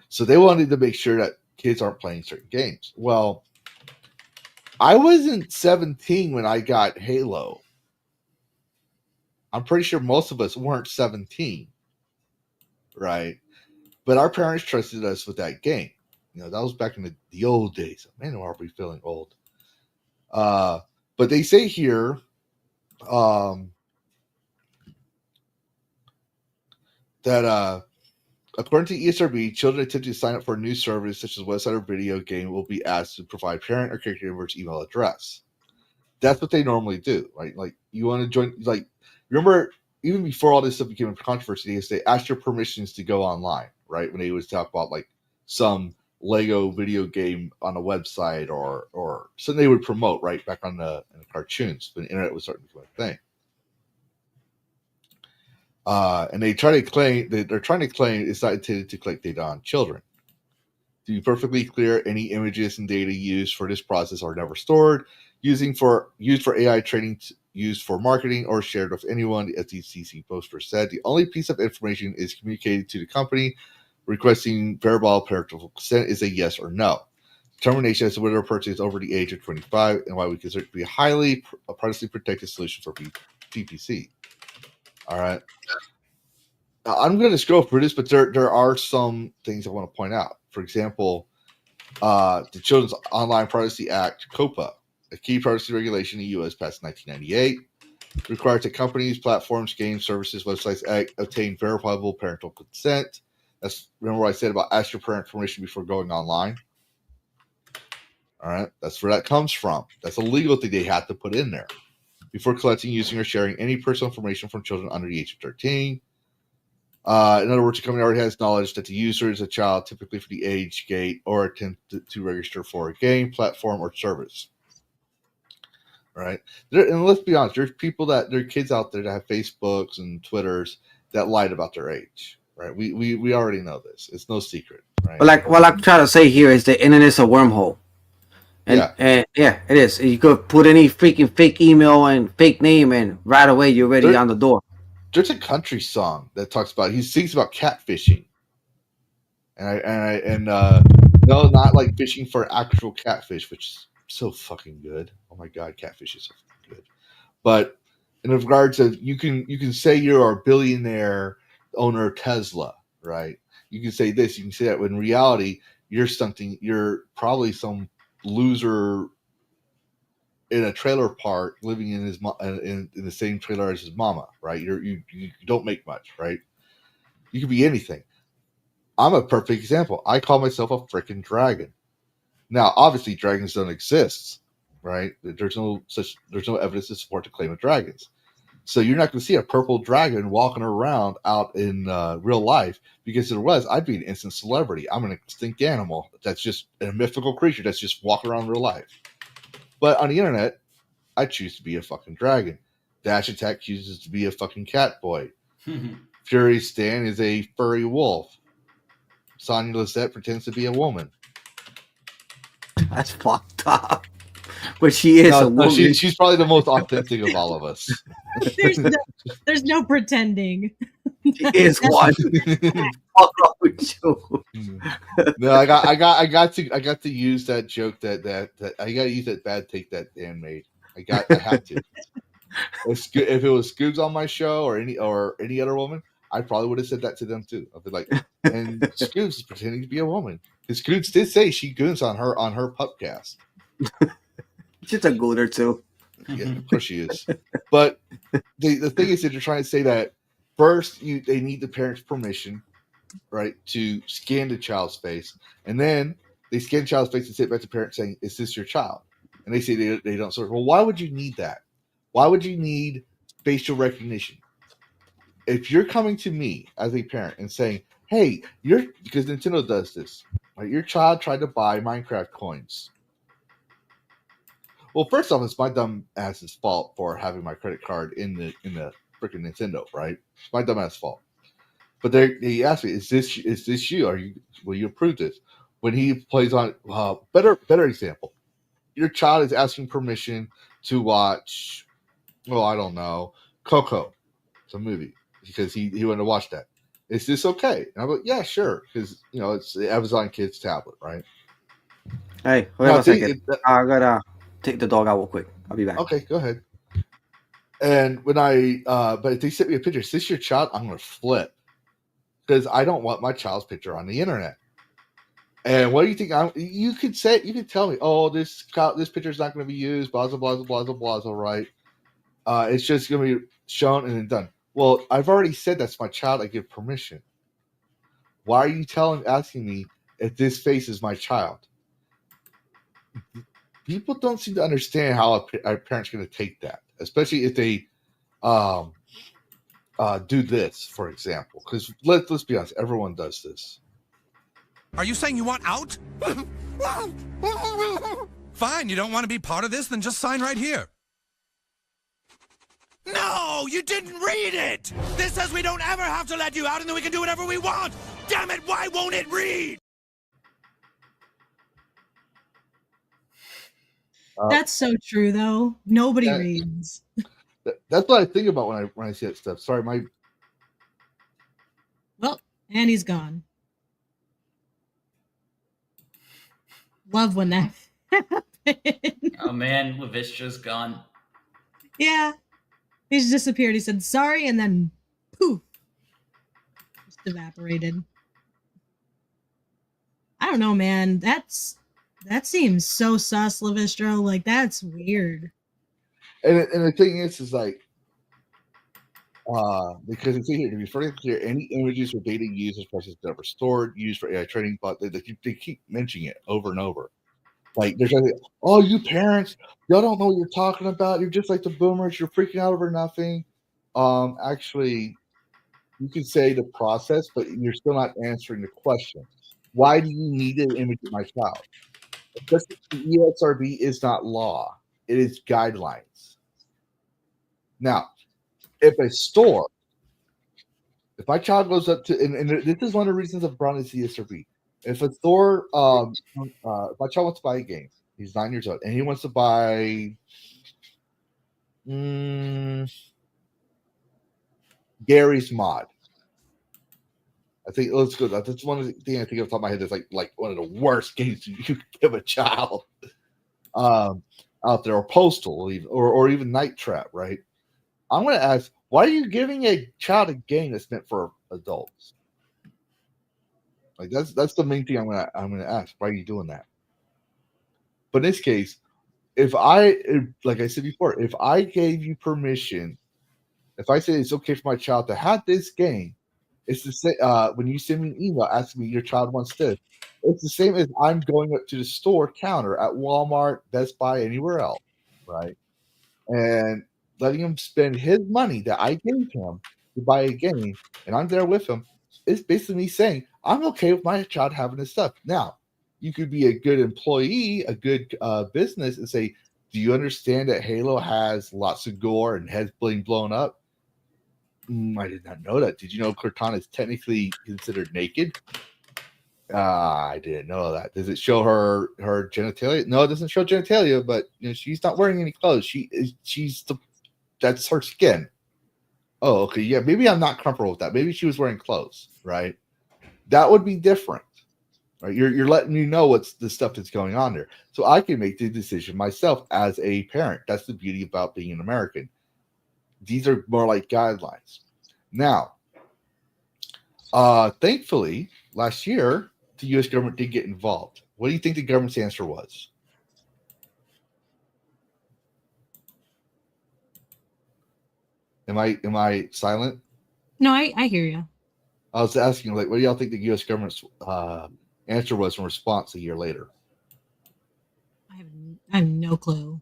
So they wanted to make sure that kids aren't playing certain games. Well, I wasn't 17 when I got Halo. I'm pretty sure most of us weren't 17, right? But our parents trusted us with that game. You know, that was back in the old days. Man, are we feeling old? But they say here that according to ESRB, children attempting to sign up for a new service such as website or video game will be asked to provide parent or caregiver's email address. That's what they normally do, right? Like, you want to join, like, remember, even before all this stuff became a controversy, they asked your permissions to go online, right? When they would talk about, like, some Lego video game on a website or something they would promote, right, back on in the cartoons when the internet was starting to become a thing. And they try to claim they're trying to claim it's not intended to collect data on children. To be perfectly clear, any images and data used for this process are never stored, used for AI training, used for marketing, or shared with anyone. The FTC poster said the only piece of information is communicated to the company. Requesting verbal parental consent is a yes or no. Determination as to whether a person is over the age of 25 and why we consider it to be a highly privacy protected solution for PPC. All right. I'm going to scroll through this, but there are some things I want to point out. For example, the Children's Online Privacy Act, COPA, a key privacy regulation in the U.S. passed in 1998, requires that companies, platforms, games, services, websites obtain verifiable parental consent. Remember what I said about ask your parent permission before going online? All right, that's where that comes from. That's a legal thing they have to put in there before collecting, using, or sharing any personal information from children under the age of 13. In other words, the company already has knowledge that the user is a child, typically for the age gate, or attempt to register for a game, platform, or service. All right, and let's be honest, there are kids out there that have Facebooks and Twitters that lied about their age. Right, we already know this. It's no secret. Right. But like what I'm trying to say here is the internet's a wormhole. And yeah, it is. You could put any freaking fake email and fake name, and right away you're already on the door. There's a country song that talks about, he sings about catfishing, and no, not like fishing for actual catfish, which is so fucking good. Oh my god, catfish is so fucking good. But in regards of, you can say you're a billionaire owner of Tesla, right? You can say this, you can say that. When in reality, you're probably some loser in a trailer park living in his in the same trailer as his mama, right? You don't make much, right? You could be anything. I'm a perfect example. I call myself a freaking dragon. Now, obviously, dragons don't exist, right? There's no evidence to support the claim of dragons. So you're not going to see a purple dragon walking around out in real life, because if there was, I'd be an instant celebrity. I'm an extinct animal that's just a mythical creature that's just walking around in real life. But on the internet, I choose to be a fucking dragon. Dash Attack chooses to be a fucking cat boy. Fury Stan is a furry wolf. Sonya Lisette pretends to be a woman. That's fucked up. But she is a woman. She's probably the most authentic of all of us. There's no pretending. She is one. Fuck up with you. No, I got to use that joke that I got to use that bad take that Dan made. I had to. If it was Scoobs on my show or any other woman, I probably would have said that to them too. I'd be like, and Scoobs is pretending to be a woman because Scoobs did say she goons on her pupcast. She's a gooner too. Yeah, of course she is. But the thing is that you're trying to say that first they need the parents' permission, right, to scan the child's face, and then they scan the child's face and sit back to the parent saying, "Is this your child?" And they say they don't. So, well, why would you need that? Why would you need facial recognition? If you're coming to me as a parent and saying, "Hey, because Nintendo does this, right? Your child tried to buy Minecraft coins." Well, first off, it's my dumb ass's fault for having my credit card in the freaking Nintendo, right? It's my dumb ass fault. But they asked me, "Is this you? Will you approve this?" When he plays on better example, your child is asking permission to watch, well, I don't know, Coco. It's a movie because he wanted to watch that. Is this okay? And I'm like, yeah, sure, because it's the Amazon Kids tablet, right? Hey, hold on a second. I gotta take the dog out real quick. I'll be back. Okay, go ahead. And when but if they sent me a picture, is this your child? I'm gonna flip because I don't want my child's picture on the internet. And what do you think? You could tell me, oh, this picture is not going to be used, blah blah blah blah blah blah, right? It's just going to be shown and then done. Well, I've already said that's my child. I give permission. Why are you asking me if this face is my child? People don't seem to understand how a parent's going to take that, especially if they do this, for example. Because let's be honest, everyone does this. Are you saying you want out? Fine, you don't want to be part of this? Then just sign right here. No, you didn't read it! This says we don't ever have to let you out and then we can do whatever we want! Damn it, why won't it read? That's so true, though. Nobody reads. That's what I think about when I see that stuff. Sorry, Well, and he's gone. Love when that happened. Oh man, Lavistra's gone. Yeah. He's disappeared. He said sorry and then poof. Just evaporated. I don't know, man. That seems so sus, Lavistro. Like, that's weird. And the thing is like, because it's here to be further clear, any images or data used as processes that are stored, used for AI training, but they keep mentioning it over and over. Like they're trying to say, "Oh, you parents, y'all don't know what you're talking about. You're just like the boomers. You're freaking out over nothing." Actually, you can say the process, but you're still not answering the question. Why do you need an image of my child? Especially the ESRB is not law; it is guidelines. Now, if my child goes up to, and this is one of the reasons I've brought in ESRB. If a store, if my child wants to buy a game, he's 9 years old, and he wants to buy Gary's Mod. I think let's go. That's one of the things I think off the top of my head. That's like one of the worst games you could give a child out there, or Postal, or even Night Trap, right? I'm going to ask, why are you giving a child a game that's meant for adults? Like that's the main thing I'm gonna ask. Why are you doing that? But in this case, like I said before, if I gave you permission, if I say it's okay for my child to have this game, it's the same. When you send me an email asking me your child wants this, it's the same as I'm going up to the store counter at Walmart, Best Buy, anywhere else, right? And letting him spend his money that I gave him to buy a game, and I'm there with him. It's basically me saying, I'm okay with my child having this stuff. Now, you could be a good employee, a good business, and say, do you understand that Halo has lots of gore and heads being blown up? I did not know that. Did you know Cortana is technically considered naked? I didn't know that. Does it show her genitalia? No, it doesn't show genitalia, but she's not wearing any clothes. That's her skin. Oh, okay, yeah. Maybe I'm not comfortable with that. Maybe she was wearing clothes, right? That would be different. Right? You're letting me know what's the stuff that's going on there, so I can make the decision myself as a parent. That's the beauty about being an American. These are more like guidelines. Now, thankfully, last year the U.S. government did get involved. What do you think the government's answer was? Am I silent? No, I hear you. I was asking, like, what do y'all think the U.S. government's answer was in response a year later? I have no clue.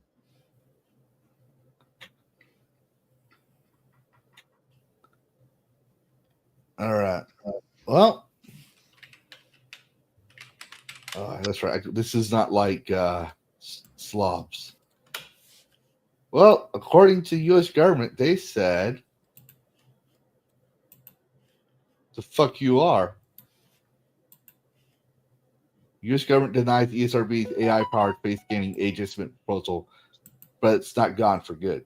All right. Well, that's right. This is not like slobs. Well, according to the U.S. government, they said, "The fuck you are." U.S. government denies the ESRB's AI-powered face scanning age estimate proposal, but it's not gone for good.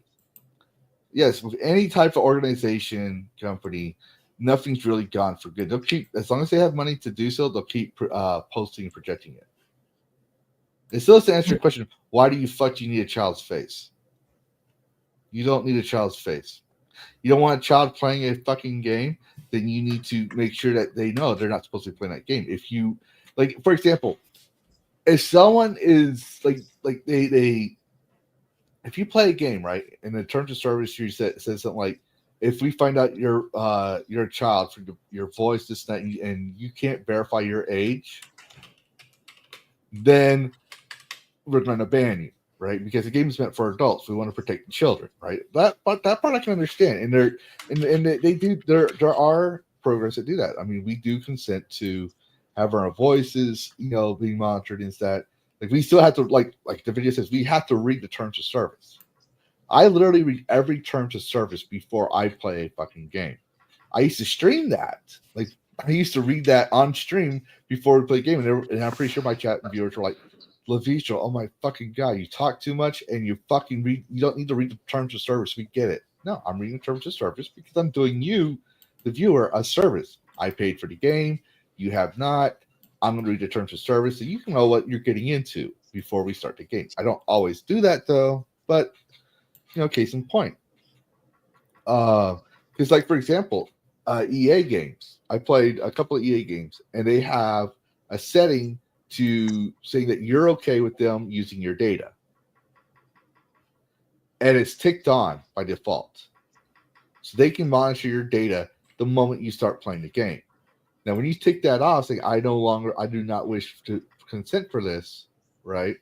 Yes, with any type of organization, company, nothing's really gone for good. They'll keep, as long as they have money to do so, they'll keep posting and projecting it. It still has to answer your question: why do you need a child's face? You don't need a child's face. You don't want a child playing a fucking game, then you need to make sure that they know they're not supposed to be playing that game. If you, like, for example, if someone is like they if you play a game, right, in the terms of service, you says something like, if we find out you're a child for your voice, this, that, and you can't verify your age, then we're going to ban you, right? Because the game is meant for adults. We want to protect the children, right? That part I can understand. And they do. There are programs that do that. I mean, we do consent to have our voices, being monitored and that. Like, we still have to, like the video says, we have to read the terms of service. I literally read every terms of service before I play a fucking game. I used to stream that. Like, I used to read that on stream before we play a game, and I'm pretty sure my chat viewers were like, Lavistro, oh my fucking god, you talk too much and you fucking read. You don't need to read the terms of service. We get it. No, I'm reading the terms of service because I'm doing you, the viewer, a service. I paid for the game. You have not. I'm going to read the terms of service so you can know what you're getting into before we start the game. I don't always do that though, but case in point. Because, like, for example, EA games. I played a couple of EA games, and they have a setting to saying that you're okay with them using your data, and it's ticked on by default, so they can monitor your data the moment you start playing the game. Now, when you tick that off, saying I do not wish to consent for this, right?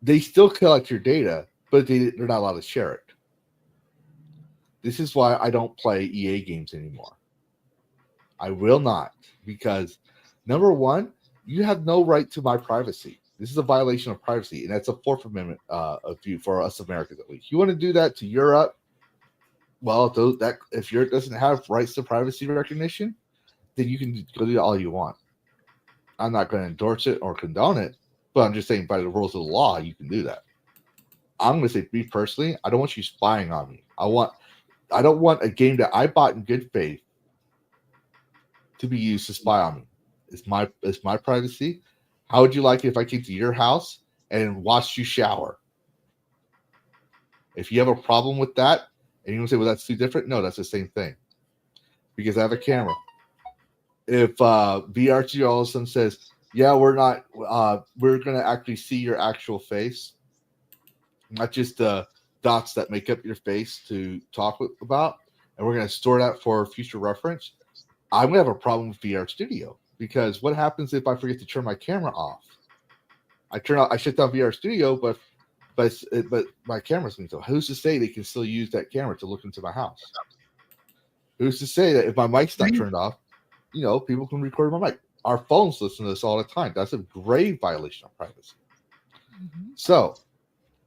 They still collect your data, but they're not allowed to share it. This is why I don't play EA games anymore. I will not, because number one, you have no right to my privacy. This is a violation of privacy, and that's a Fourth Amendment of view for us Americans, at least. You want to do that to Europe? Well, if Europe doesn't have rights to privacy recognition, then you can go do all you want. I'm not going to endorse it or condone it, but I'm just saying by the rules of the law, you can do that. I'm going to say, me personally, I don't want you spying on me. I don't want a game that I bought in good faith to be used to spy on me. It's my privacy. How would you like it if I came to your house and watched you shower? If you have a problem with that, and you want to say, well, that's too different. No, that's the same thing. Because I have a camera. If VRT all of a sudden says, yeah, we're going to actually see your actual face, not just the dots that make up your face to talk about, and we're going to store that for future reference, I'm going to have a problem with VR Studio, because what happens if I forget to turn my camera off? I shut down VR Studio, but my camera's going to go. Who's to say they can still use that camera to look into my house? Who's to say that if my mic's not turned off, people can record my mic? Our phones listen to this all the time. That's a grave violation of privacy. Mm-hmm. So,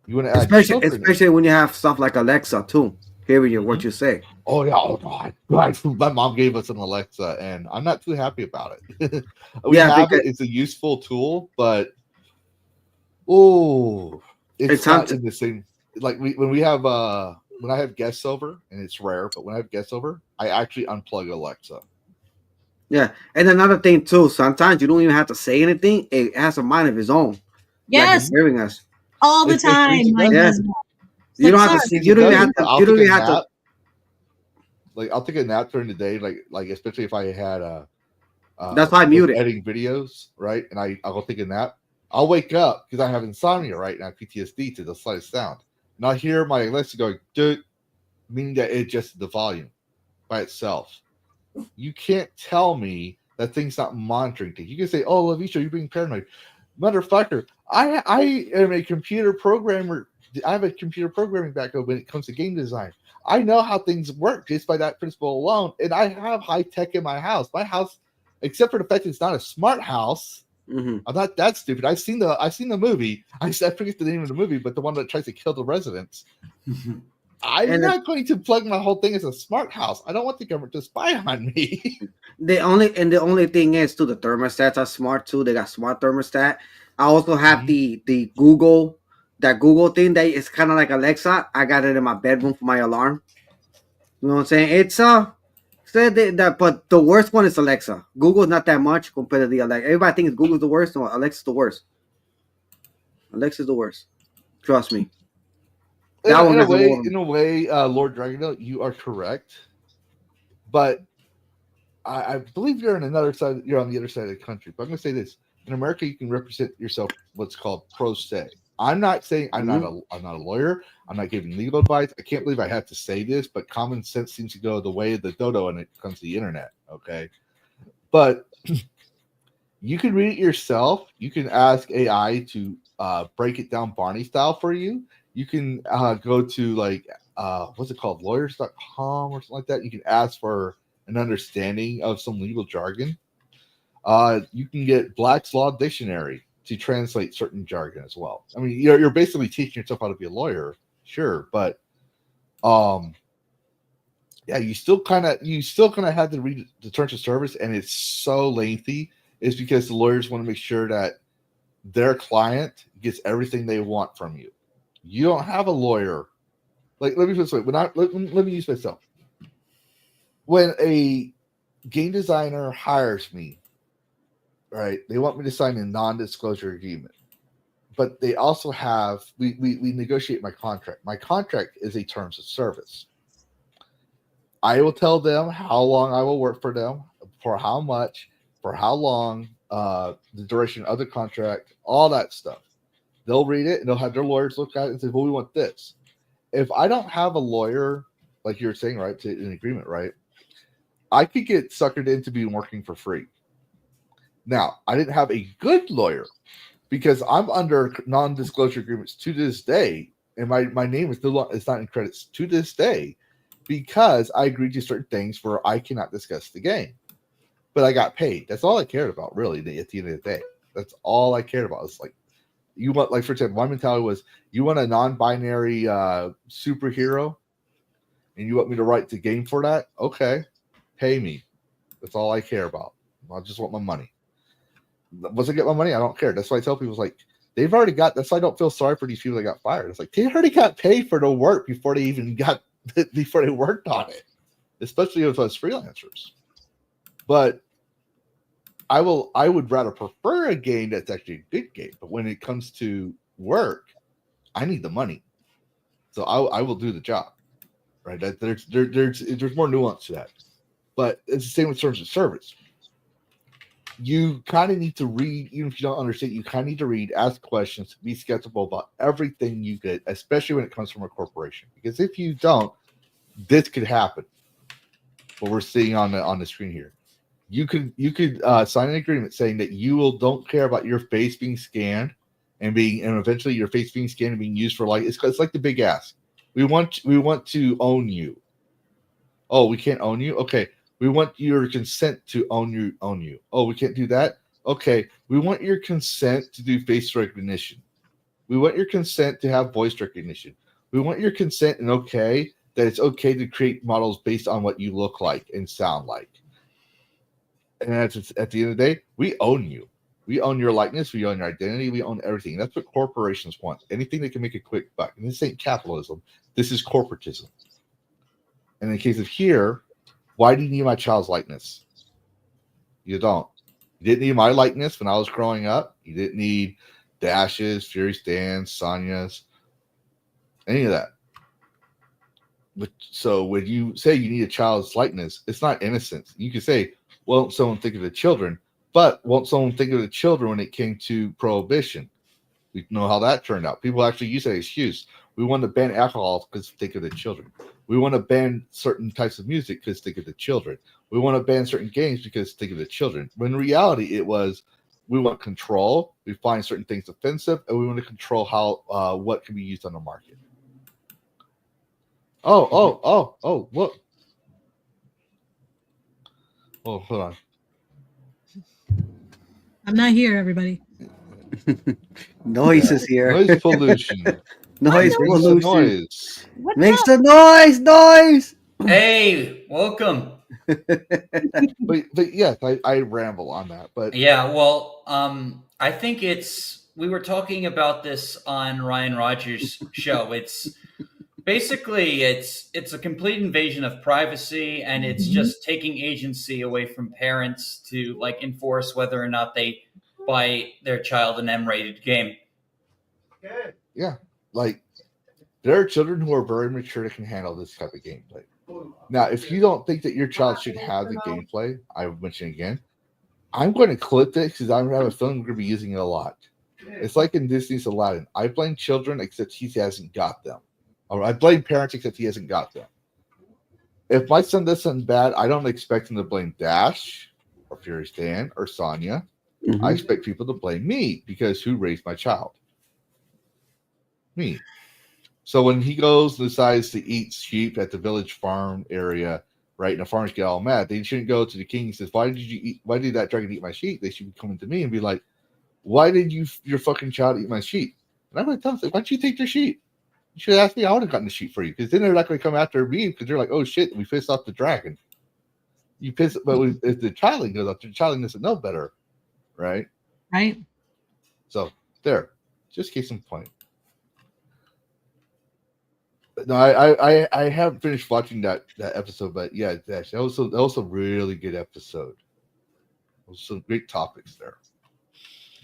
you want to add, especially when you have stuff like Alexa too, hearing what you say. Oh yeah, oh God. My mom gave us an Alexa, and I'm not too happy about it. We Yeah, have because it; it's a useful tool, but oh, it's it's not something. in the same. Like when I have guests over, and it's rare, but when I have guests over, I actually unplug Alexa. Yeah, and another thing too. Sometimes you don't even have to say anything. It has a mind of its own, like it's Yes, hearing us. all the It treats time. it Mine does. Yeah, does that. It's you like, don't have to. sorry. It treats You it don't even does. have to. I'll You don't take a even have to. nap. Like I'll take a nap during the day, like especially if I had That's why I was mute it. editing videos, right? And I'll go take a nap. I'll wake up because I have insomnia, right? And I have PTSD to the slightest sound. And I'll hear my Alexa going, dude, meaning that it adjusted the volume by itself. You can't tell me that thing's not monitoring things. You can say, oh, Lavistro, you're being paranoid. Motherfucker, I am a computer programmer. I have a computer programming background when it comes to game design. I know how things work just by that principle alone. And I have high tech in my house. My house, except for the fact that it's not a smart house, Mm-hmm. I'm not that stupid. I've seen the movie. I forget the name of the movie, but the one that tries to kill the residents. I'm And not going to plug my whole thing as a smart house. I don't want the government to spy on me. the only thing is too, the thermostats are smart too. They got smart thermostat. I also have Mhm. the Google, that Google thing that is kind of like Alexa. I got it in my bedroom for my alarm. You know what I'm saying? It's said that, but the worst one is Alexa. Google's not that much compared to the Alexa. Everybody thinks Google's the worst. No, Alexa's the worst. Alexa's the worst. Trust me. That one has a lot. In a way, Lord Dragonel, you are correct. But I believe you're on another side. You're on the other side of the country. But I'm going to say this: in America, you can represent yourself what's called pro se. I'm not saying I'm not a lawyer. I'm not giving legal advice. I can't believe I have to say this, but common sense seems to go the way of the dodo when it comes to the internet. Okay, but you can read it yourself. You can ask AI to break it down Barney style for you. You can go to like what's it called, lawyers.com or something like that. You can ask for an understanding of some legal jargon. You can get Black's Law Dictionary to translate certain jargon as well. I mean, you're basically teaching yourself how to be a lawyer, sure, but yeah, you still kind of have to read the terms of service, and it's so lengthy. Is because the lawyers want to make sure that their client gets everything they want from you. You don't have a lawyer. Like, let me put this way. Let me use myself. When a game designer hires me, right, they want me to sign a non-disclosure agreement. But they also have we negotiate my contract. My contract is a terms of service. I will tell them how long I will work for them, for how much, for how long, the duration of the contract, all that stuff. They'll read it and they'll have their lawyers look at it and say, well, we want this. If I don't have a lawyer, like you were saying, right, to an agreement, right, I could get suckered into being working for free. Now, I didn't have a good lawyer because I'm under non-disclosure agreements to this day, and my name is it's not in credits to this day because I agreed to certain things where I cannot discuss the game. But I got paid. That's all I cared about, really, at the end of the day. That's all I cared about. It's like, you want, like, for example, my mentality was, you want a non-binary superhero, and you want me to write the game for that? Okay, pay me. That's all I care about. I just want my money. Once I get my money, I don't care. That's why I tell people, like, they've already got. That's why I don't feel sorry for these people that got fired. It's like they already got paid for the work before they even got before they worked on it, especially with us freelancers. But I would rather prefer a game that's actually a good game. But when it comes to work, I need the money, so I will do the job. Right? There's more nuance to that, but it's the same with terms of service. You kind of need to read, even if you don't understand. You kind of need to read, ask questions, be skeptical about everything you get, especially when it comes from a corporation. Because if you don't, this could happen. What we're seeing on the screen here. You could sign an agreement saying that don't care about your face being scanned and eventually your face being scanned and being used for, like, it's like the big ask. We want to own you. Oh, we can't own you? Okay. We want your consent to own you. Oh, we can't do that? Okay. We want your consent to do face recognition. We want your consent to have voice recognition. We want your consent and okay that it's okay to create models based on what you look like and sound like. And at the end of the day, we own you. We own your likeness. We own your identity. We own everything. That's what corporations want. Anything that can make a quick buck. And this ain't capitalism. This is corporatism. And in the case of here, why do you need my child's likeness? You don't. You didn't need my likeness when I was growing up. You didn't need Dash's, Fury Stan's, Sonya's, any of that. But so when you say you need a child's likeness, it's not innocence. You can say, won't someone think of the children? But won't someone think of the children when it came to prohibition? We know how that turned out. People actually use that excuse. We want to ban alcohol because think of the children. We want to ban certain types of music because think of the children. We want to ban certain games because think of the children. When in reality, it was we want control. We find certain things offensive, and we want to control how what can be used on the market. Oh, look. Oh, hold on. I'm not here, everybody. Noise is here. Noise pollution. Noise Brings pollution. the noise. What's Makes up? the noise. Hey, welcome. But yes, I ramble on that. But Yeah, well, I think we were talking about this on Ryan Rogers' show. It's basically it's a complete invasion of privacy, and it's just taking agency away from parents to like enforce whether or not they buy their child an M-rated game. yeah, like there are children who are very mature that can handle this type of gameplay. Now, if you don't think that your child should have the gameplay, I will mention again, I'm going to clip this because I have a feeling we're going to be using it a lot. It's like in Disney's Aladdin. I blame children except he hasn't got them. Or I blame parents except he hasn't got them. If my son does something bad, I don't expect him to blame Dash or Fury Stan or Sonya. Mhm. I expect people to blame me because who raised my child? Me. So when he goes and decides to eat sheep at the village farm area, right, and the farmers get all mad, they shouldn't go to the king and says, why did that dragon eat my sheep? They should be coming to me and be like, why did your fucking child eat my sheep? And I'm going to tell them, why don't you take their sheep? You should have asked me. I would have gotten the sheep for you, because then they're not going to come after me because they're like, oh shit, we pissed off the dragon. If the childling goes up, the childling doesn't know better, right? Right. So there, just case in point. But no, I haven't finished watching that episode, but yeah, that was a really good episode. There was some great topics there.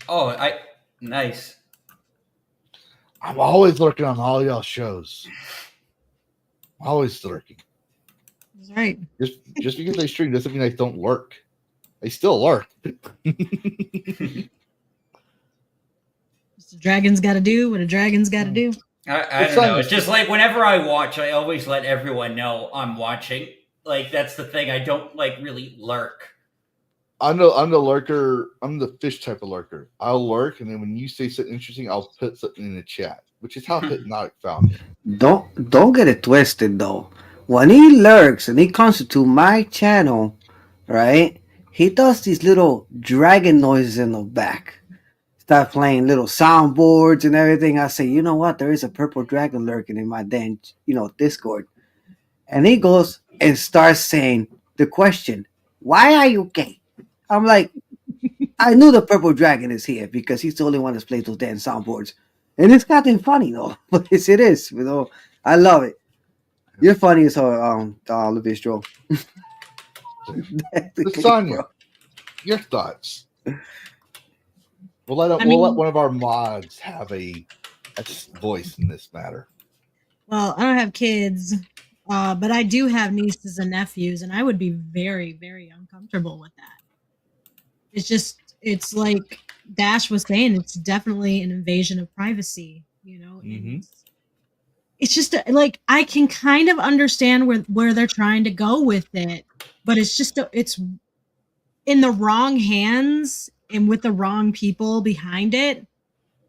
Oh, nice. I'm always lurking on all y'all shows. Always lurking. That's right. Just because I stream doesn't mean I don't lurk. I still lurk. The dragon's got to do what a dragon's got to do. I don't know. It's just like whenever I watch, I always let everyone know I'm watching. Like that's the thing. I don't like really lurk. I'm the lurker. I'm the fish type of lurker. I'll lurk, and then when you say something interesting, I'll put something in the chat, which is how Hypnotic found me. Don't get it twisted though. When he lurks and he comes to my channel, right? He does these little dragon noises in the back. Start playing little soundboards and everything. I say, you know what? There is a purple dragon lurking in my den, Discord. And he goes and starts saying the question, why are you gay? I'm like, I knew the purple dragon is here because he's the only one that's played those damn soundboards. And it's gotten funny though. But it is, I love it. You're funny as hell, Lavistro. Sonya, your thoughts? We'll let one of our mods have a voice in this matter. Well, I don't have kids, but I do have nieces and nephews, and I would be very, very uncomfortable with that. It's like Dash was saying, it's definitely an invasion of privacy, and it's just like, I can kind of understand where they're trying to go with it, but it's in the wrong hands and with the wrong people behind it.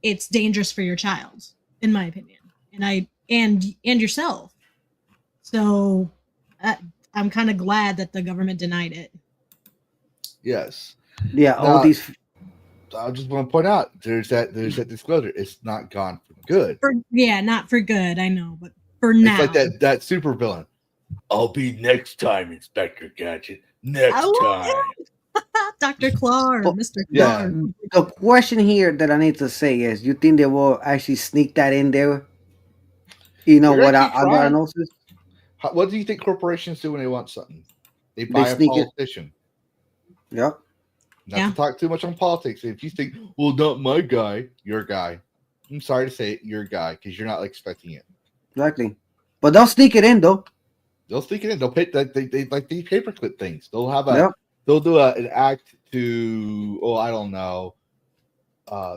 It's dangerous for your child, in my opinion, and yourself. So I'm kind of glad that the government denied it. Yes. Yeah, all these. I just want to point out there's that disclosure. It's not gone for good. Not for good. I know, but For It's now. like that super villain. I'll be next time, Inspector Gadget. Next time. Dr. Claw or Mr. Yeah. Claw. The question here that I need to say is, you think they will actually sneak that in there? You know, They're gonna without keep under our trying. noses? What do you think corporations do when they want something? They They buy a sneak it. politician. Yep. Not Yeah. to talk too much on politics. If you think, well, not my guy, your guy. I'm sorry to say it, your guy, because you're not expecting it. Exactly. But they'll sneak it in though. They'll sneak it in. They'll pay they like these paperclip things. They'll have Yep. they'll do an act to I don't know.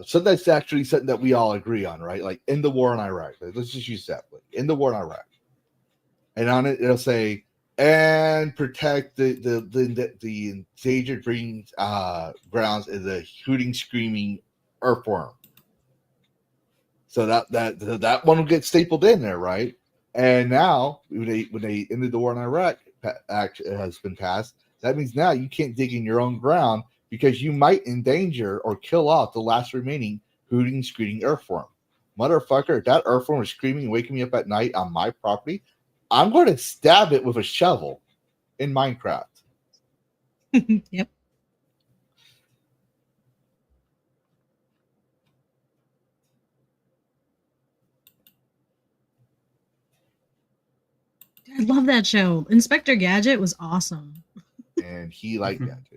So that's actually something that we all agree on, right? Like in the war in Iraq. Let's just use that. Like in the war in Iraq. And on it it'll say and protect the endangered breeding grounds of the hooting, screaming earthworm. So that one will get stapled in there, right? And now when they ended the war in Iraq act has been passed, that means now you can't dig in your own ground because you might endanger or kill off the last remaining hooting, screaming earthworm. Motherfucker, if that earthworm is screaming and waking me up at night on my property, I'm going to stab it with a shovel in Minecraft. Yep. I love that show. Inspector Gadget was awesome. And he liked that too.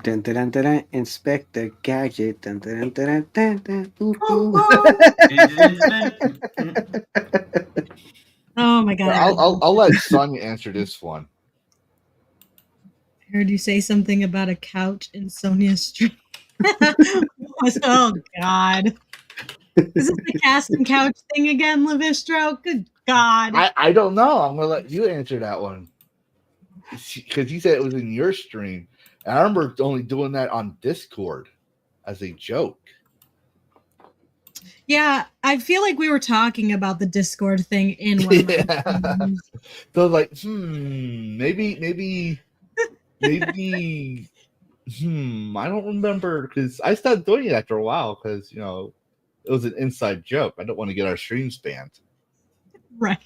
Dun, dun, dun, dun, dun. Inspector Gadget. Dun, dun, dun, dun, dun, dun. Ooh, ooh. Oh my god. I'll let Sonia answer this one. I heard you say something about a couch in Sonia's stream. Oh god. Is this the casting couch thing again, Lavistro? Good god. I don't know. I'm gonna let you answer that one because you said it was in your stream, and I remember only doing that on Discord as a joke. Yeah, I feel like we were talking about the Discord thing in one of my streams. So like, maybe, I don't remember because I stopped doing it after a while because it was an inside joke. I don't want to get our streams banned. Right.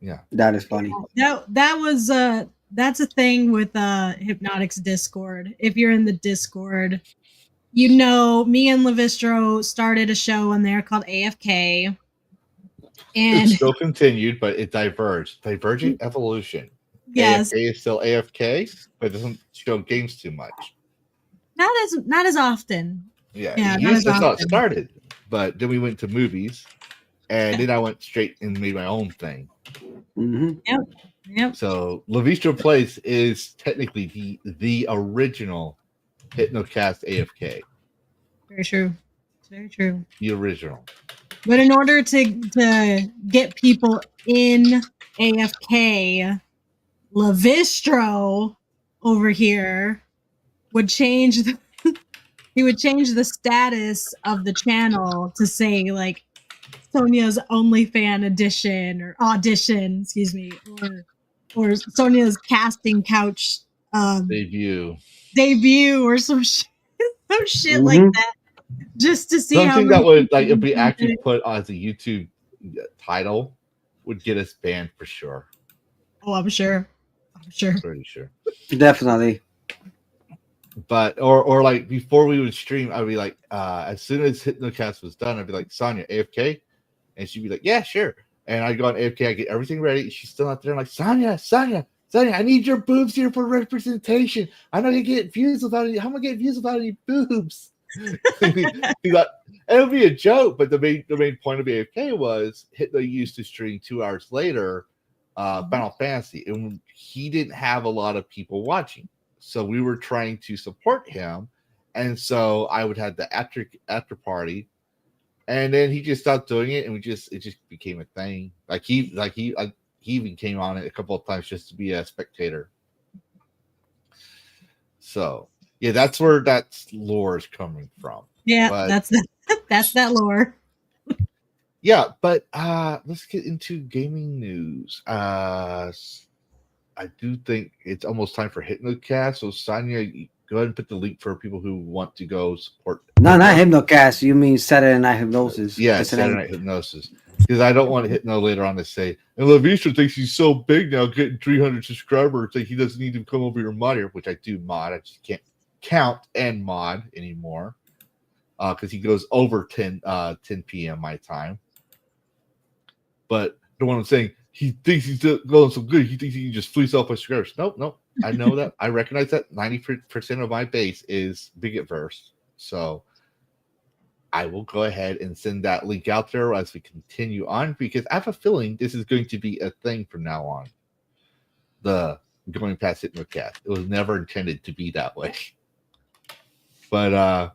Yeah, That is funny. That was that's a thing with Hypnotic's Discord. If you're in the Discord, me and Lavistro started a show on there called AFK. And it still continued, but it diverged. Divergent evolution. Yes. AFK is still AFK, but it doesn't show games too much. Not as often. Yeah, not that's as how it often. started. But then we went to movies, and then I went straight and made my own thing. Mm-hmm. Yep. So Lavistro Place is technically the original HypnoCast AFK. Very true. It's very true. The original. But in order to get people in AFK, Lavistro over here would change he would change the status of the channel to say like Sonia's OnlyFan edition or audition, excuse me, or Sonia's casting couch Debut or some shit Mhm. like that, just to see something how that would if we actually put as a YouTube title would get us banned for sure. Oh, I'm sure. Pretty sure. Definitely. But or like before we would stream, I'd be like, as soon as HypnoCast was done, I'd be like, Sonia, AFK? And she'd be like, yeah, sure. And I'd go on AFK, I get everything ready. She's still out there. I'm like, Sonia, I need your boobs here for representation. I'm not gonna get views without any. How am I gonna get views without any boobs? It would be a joke, but the main point of AFK was Hypno used to stream 2 hours later, Final Fantasy, and he didn't have a lot of people watching. So we were trying to support him, and so I would have the after party, and then he just stopped doing it, and it just became a thing. He even came on it a couple of times just to be a spectator. So yeah, that's where that lore is coming from. Yeah, But- that's that lore. Yeah, but let's get into gaming news. I do think it's almost time for HypnoCast. So Sonia, go ahead and put the link for people who want to go support. No, not HypnoCast. You mean Saturday Night Hypnosis? Yeah, That's Saturday an- Night Hypnosis. Because I don't want to hit no later on to say, and Lavistro thinks he's so big now, getting 300 subscribers, like he doesn't need to come over your mod here, which I do mod. I just can't count and mod anymore because he goes over 10 p.m. my time. But the one I'm saying, he thinks he's going so good, he thinks he can just fleece off my subscribers. Nope. I know that. I recognize that 90% of my base is Bigetverse. So I will go ahead and send that link out there as we continue on, because I have a feeling this is going to be a thing from now on. The going past HypnoCast. It was never intended to be that way. But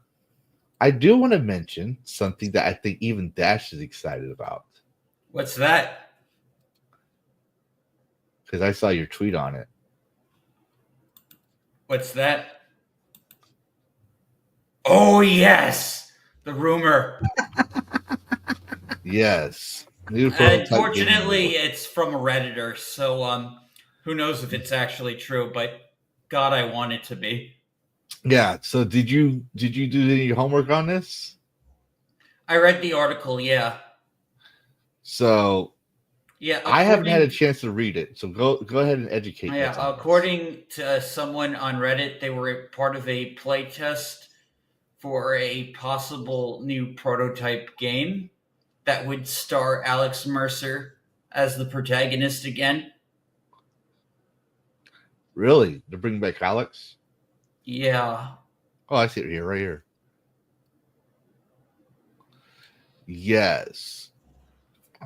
I do want to mention something that I think even Dash is excited about. What's that? Because I saw your tweet on it. What's that? Oh, yes! The rumor. Yes. Unfortunately, it's from a Redditor, so who knows if it's actually true, but God, I want it to be. Yeah, so did you do any homework on this? I read the article, yeah. So yeah, I haven't had a chance to read it, so go ahead and educate me. Yeah, according to someone on Reddit, they were part of a playtest for a possible new prototype game that would star Alex Mercer as the protagonist again. Really? They're bringing back Alex? Yeah. Oh, I see it here, right here. Yes.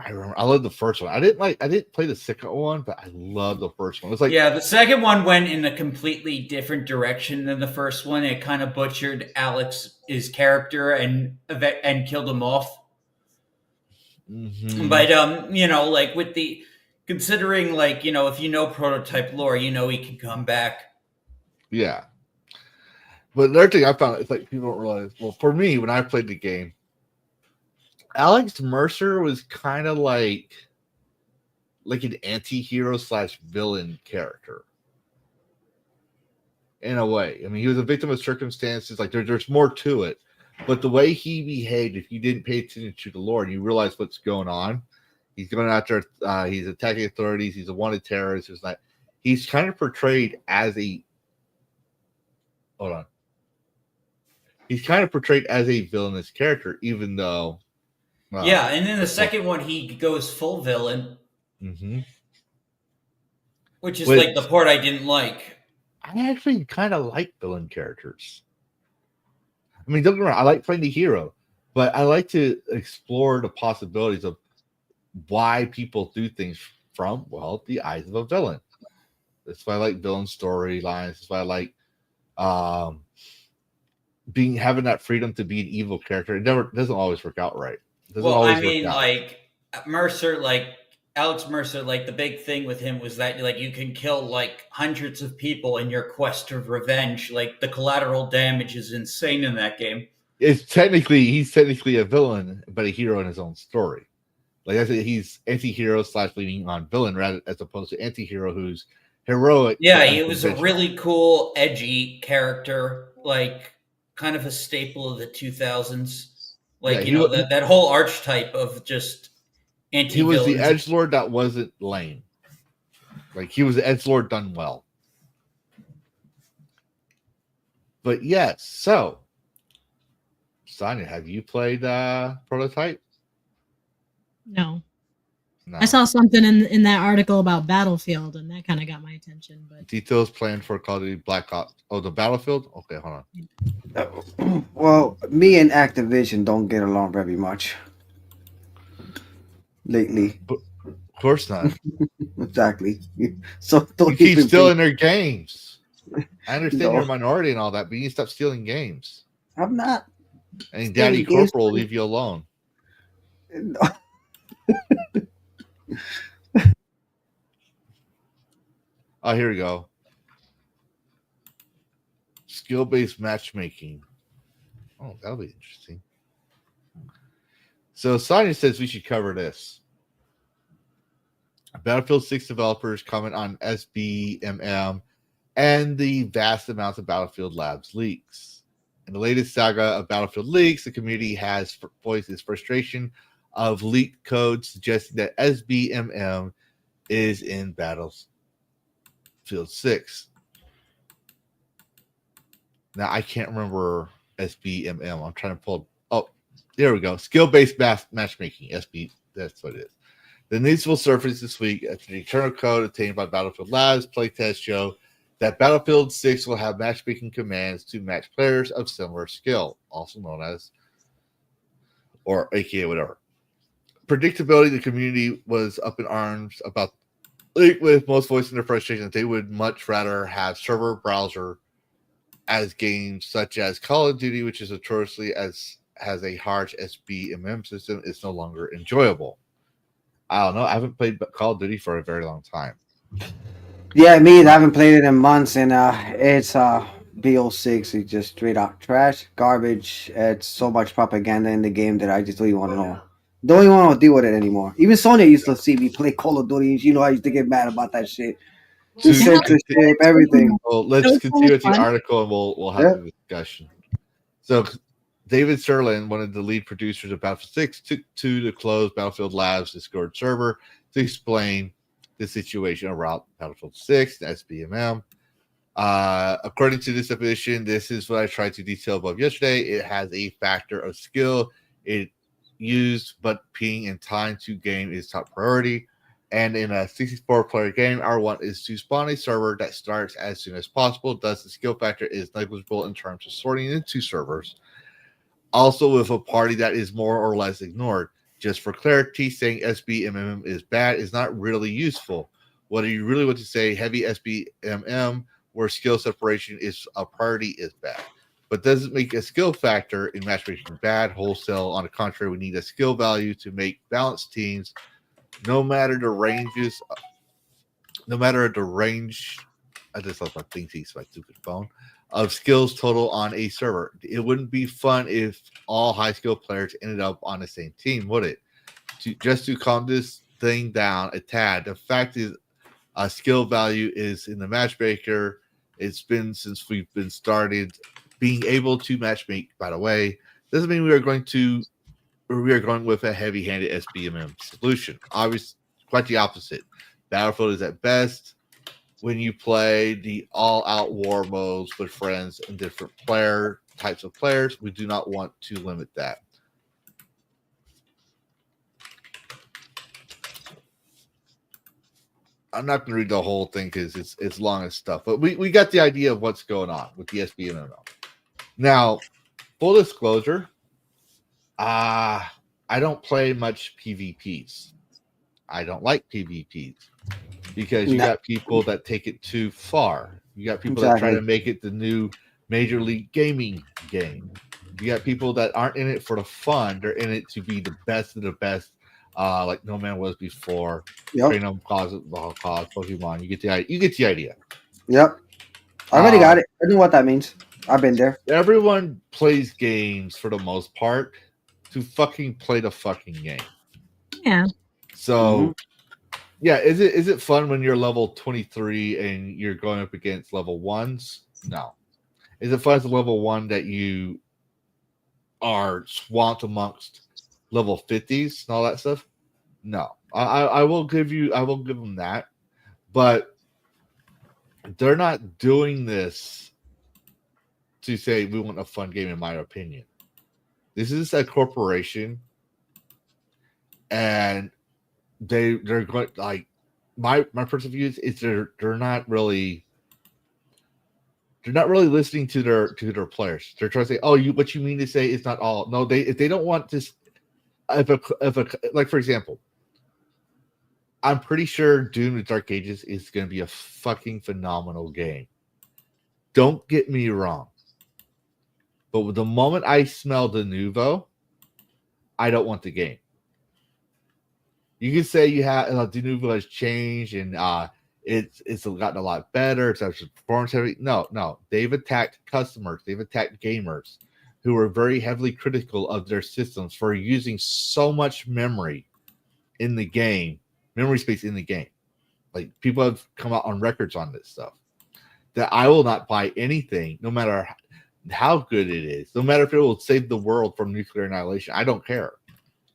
I remember. I love the first one. I didn't play the second one, but I love the first one. It's like, yeah, the second one went in a completely different direction than the first one. It kind of butchered Alex's character and killed him off. Mm-hmm. But like with the considering, like, if you know prototype lore, he can come back. Yeah. But the other thing I found is like people don't realize. Well, for me, when I played the game, Alex Mercer was kind of like an anti-hero / villain character. In a way. I mean, he was a victim of circumstances. Like there's more to it. But the way he behaved, if you didn't pay attention to the lore and you realize what's going on, he's going after, he's attacking authorities. He's a wanted terrorist. He's kind of portrayed as a, hold on. He's kind of portrayed as a villainous character, even though. Yeah, and in the second one, he goes full villain. Mm-hmm. Which is like the part I didn't like. I actually kind of like villain characters. I mean, don't get me wrong, I like playing the hero, but I like to explore the possibilities of why people do things from, well, the eyes of a villain. That's why I like villain storylines. That's why I like having that freedom to be an evil character. It doesn't always work out right. Like Mercer, like Alex Mercer, like the big thing with him was that like you can kill like hundreds of people in your quest of revenge. Like the collateral damage is insane in that game. He's technically a villain, but a hero in his own story. Like I said, he's anti-hero / leaning on villain rather as opposed to anti-hero who's heroic. Yeah, he was a really cool, edgy character, like kind of a staple of the 2000s. Like, that whole archetype of just he was the edgelord that wasn't lame. Like he was the edgelord done well. But yes, so Sonia, have you played Prototype? No. I saw something in that article about Battlefield, and that kind of got my attention. But details planned for Call of Duty Black Ops. Oh, the Battlefield? Okay, hold on. Well, me and Activision don't get along very much lately. But of course not. Exactly. So you keep stealing their games. I understand you're a minority and all that, but you need to stop stealing games. I'm not. And Daddy Corporal will leave you alone. No. Oh, here we go. Skill-based matchmaking. Oh, that'll be interesting. So Sonia says we should cover this. Battlefield 6 developers comment on SBMM and the vast amounts of Battlefield Labs leaks. In the latest saga of Battlefield leaks, the community has voiced its frustration of leaked code suggesting that SBMM is in Battlefield 6. Now, I can't remember SBMM. I'm trying to pull. Oh, there we go. Skill-based matchmaking. SB. That's what it is. The news will surface this week after the internal code obtained by Battlefield Labs playtest show that Battlefield 6 will have matchmaking commands to match players of similar skill, also known as, or AKA whatever. Predictability, the community was up in arms about, with most voicing their frustration that they would much rather have server browser as games such as Call of Duty, which is notoriously has a harsh SBMM system, is no longer enjoyable. I don't know. I haven't played Call of Duty for a very long time. Yeah, me, I haven't played it in months, and it's BO6. It's just straight out trash, garbage. It's so much propaganda in the game that I just don't even want to know. Don't even want to deal with it anymore. Even Sonya used to see me play Call of Duty. You know, I used to get mad about that shit. The censorship, everything. Well, let's continue with the article, and we'll have the discussion. So, David Sirlin, one of the lead producers of Battlefield 6, took to the closed Battlefield Labs Discord server to explain the situation around Battlefield 6 and SBMM. According to this definition, this is what I tried to detail above yesterday. It has a factor of skill. It used, but ping and time to game is top priority. And in a 64-player game, our want is to spawn a server that starts as soon as possible. Thus, the skill factor is negligible in terms of sorting into servers. Also, with a party that is more or less ignored. Just for clarity, saying SBMM is bad is not really useful. What do you really want to say? Heavy SBMM, where skill separation is a priority, is bad. But doesn't make a skill factor in matchmaking bad wholesale. On the contrary, we need a skill value to make balanced teams. No matter the ranges, I just love my thing to my stupid phone, of skills total on a server. It wouldn't be fun if all high skill players ended up on the same team, would it? Just to calm this thing down a tad, the fact is a skill value is in the matchmaker. It's been since we've been started being able to matchmake, by the way. Doesn't mean we are going with a heavy-handed SBMM solution. Obviously, quite the opposite. Battlefield is at best when you play the all-out war modes with friends and different types of players. We do not want to limit that. I'm not going to read the whole thing because it's long as stuff, but we got the idea of what's going on with the SBMM. Now, full disclosure, I don't play much PvPs. I don't like PvPs because you got people that take it too far. You got people that try to make it the new Major League Gaming game. You got people that aren't in it for the fun. They're in it to be the best of the best, like No Man was before. Random cause Pokemon. You get the idea. Yep. I already got it. I know what that means. I've been there. Everyone plays games for the most part to fucking play the fucking game. Yeah. So, yeah, is it fun when you're level 23 and you're going up against level 1s? No. Is it fun as a level 1 that you are swamped amongst level 50s and all that stuff? No. I will give them that. But they're not doing this to say we want a fun game, in my opinion. This is a corporation, and they're going, like, my personal view is they're not really listening to their players. They're trying to say, oh, what you mean to say it's not all. No, if they don't want this, like, for example, I'm pretty sure Doom the Dark Ages is going to be a fucking phenomenal game. Don't get me wrong. But the moment I smell the nouveau, I don't want the game. You can say you have the nouveau has changed and it's gotten a lot better. It's actually performance heavy. No. They've attacked customers. They've attacked gamers who are very heavily critical of their systems for using so much memory in the game, memory space in the game. Like, people have come out on records on this stuff. That I will not buy anything, no matter how good it is, no matter if it will save the world from nuclear annihilation. I don't care.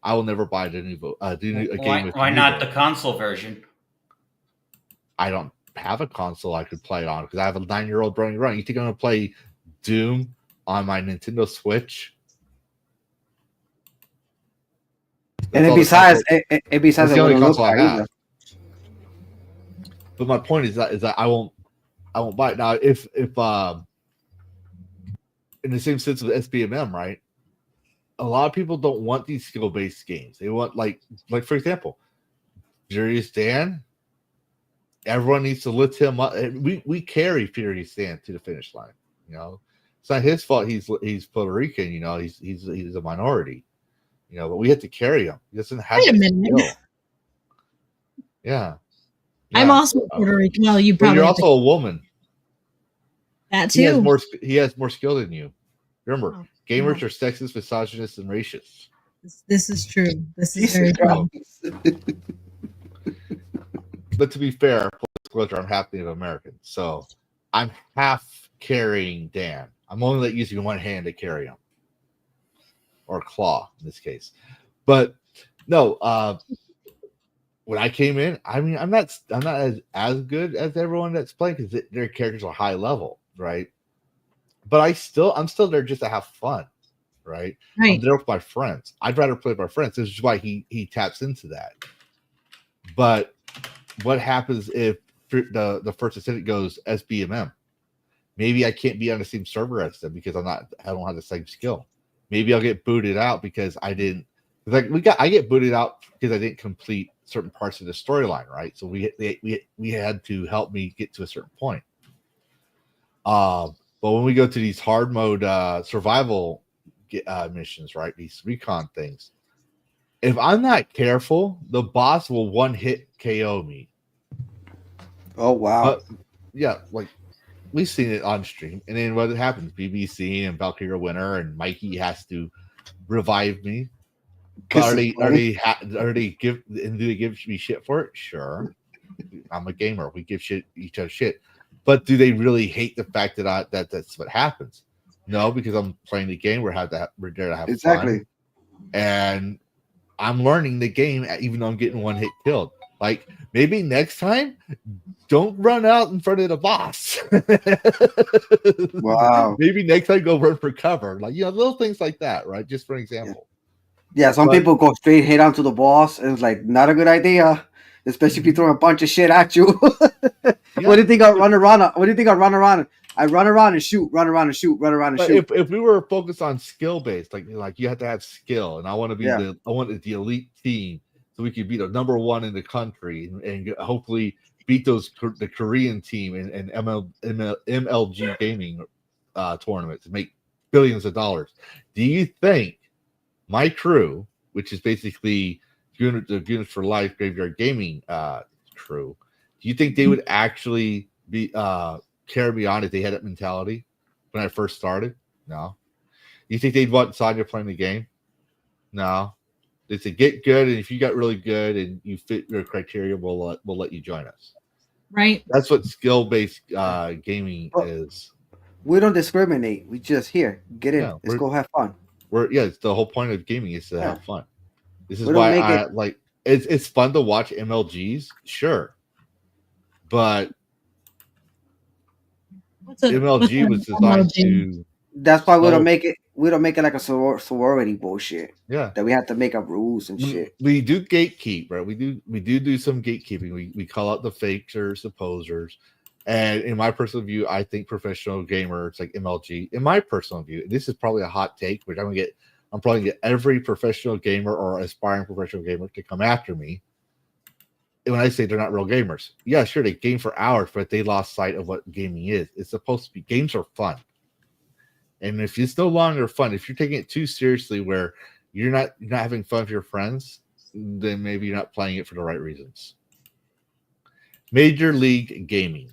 I will never buy a game with Why you not there. the console version? I don't have a console I could play it on because I have a 9-year-old running around. You think I'm going to play Doom on my Nintendo Switch? And besides, that's the only console I have. But my point is that I won't buy it now. If in the same sense with SBMM, right? A lot of people don't want these skill-based games. They want like for example, Furious Dan. Everyone needs to lift him up. We carry Furious Dan to the finish line. You know, it's not his fault. He's Puerto Rican. You know, he's a minority. You know, but we have to carry him. He doesn't have that skill. Yeah. I'm also Puerto Rican. Well, you but probably. You're also a woman. That too. He has more skill than you. Remember, gamers are sexist, misogynist, and racist. This is true. This is very true. But to be fair, I'm half Native American, so I'm half carrying Dan. I'm only using one hand to carry him, or claw in this case. But no, when I came in, I mean, I'm not as good as everyone that's playing because their characters are high level, right? But I'm still there just to have fun, right? I'm there with my friends. I'd rather play with my friends. This is why he taps into that. But what happens if the first ascendant goes SBMM? Maybe I can't be on the same server as them because I don't have the same skill. Maybe I'll get booted out because I didn't. I get booted out because I didn't complete certain parts of the storyline, right? So we had to help me get to a certain point. But when we go to these hard mode survival missions, right? These recon things. If I'm not careful, the boss will one-hit KO me. Oh, wow. But, yeah, like, we've seen it on stream. And then what happens? BBC and Valkyrie winner, and Mikey has to revive me. But do they give me shit for it? Sure. I'm a gamer. We give each other shit. But do they really hate the fact that that's what happens? No, because I'm playing the game. We're there to have fun. And I'm learning the game, even though I'm getting one hit killed. Like, maybe next time, don't run out in front of the boss. Wow. Maybe next time, go run for cover. Like, little things like that, right? Just for an example. Yeah, some people go straight head on to the boss, and it's like, not a good idea. Especially if you throw a bunch of shit at you. What do you think I run around? I run around and shoot, run around and shoot, run around and shoot. If we were focused on skill based, like you have to have skill, and I want to be the elite team, so we could be the number one in the country and hopefully beat the Korean team and MLG gaming tournaments and make billions of dollars. Do you think my crew, which is basically the Gooners for Life Graveyard Gaming crew, do you think they would actually be carry me on if they had that mentality when I first started? No. You think they'd want Sonya playing the game? No. They say get good, and if you got really good and you fit your criteria, we'll let you join us. Right. That's what skill-based gaming is. We don't discriminate. We just get in. Yeah, let's go have fun. It's the whole point of gaming is to have fun. This is why I like it's fun to watch MLGs, sure. But MLG was designed to. That's why we don't make it. We don't make it like a sorority bullshit. Yeah, that we have to make up rules and shit. We do gatekeep, right? We do some gatekeeping. We call out the fakers, the posers, and in my personal view, I think professional gamers like MLG. In my personal view, this is probably a hot take, which I'm probably gonna get every professional gamer or aspiring professional gamer to come after me. And when I say they're not real gamers, yeah, sure, they game for hours, but they lost sight of what gaming is. It's supposed to be games are fun. And if it's no longer fun, if you're taking it too seriously where you're not having fun with your friends, then maybe you're not playing it for the right reasons. Major League Gaming.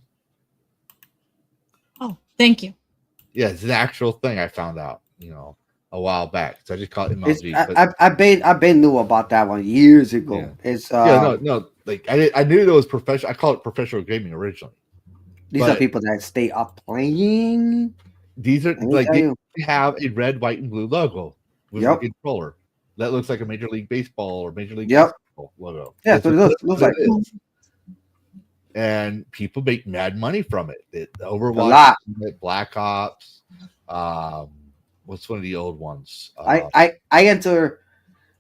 Oh, thank you. Yeah, it's an actual thing I found out, a while back. So I just call it MLG. I been knew about that one years ago. Yeah. It's no. Like I knew it was professional. I call it professional gaming originally. These are people that stay up playing. These are like they have a red, white, and blue logo with a controller. that looks like a Major League Baseball or Major League Yep. Basketball logo. Yeah, That's so it looks what like. it is. And people make mad money from it. A Overwatch, lot. Black Ops. What's one of the old ones? I enter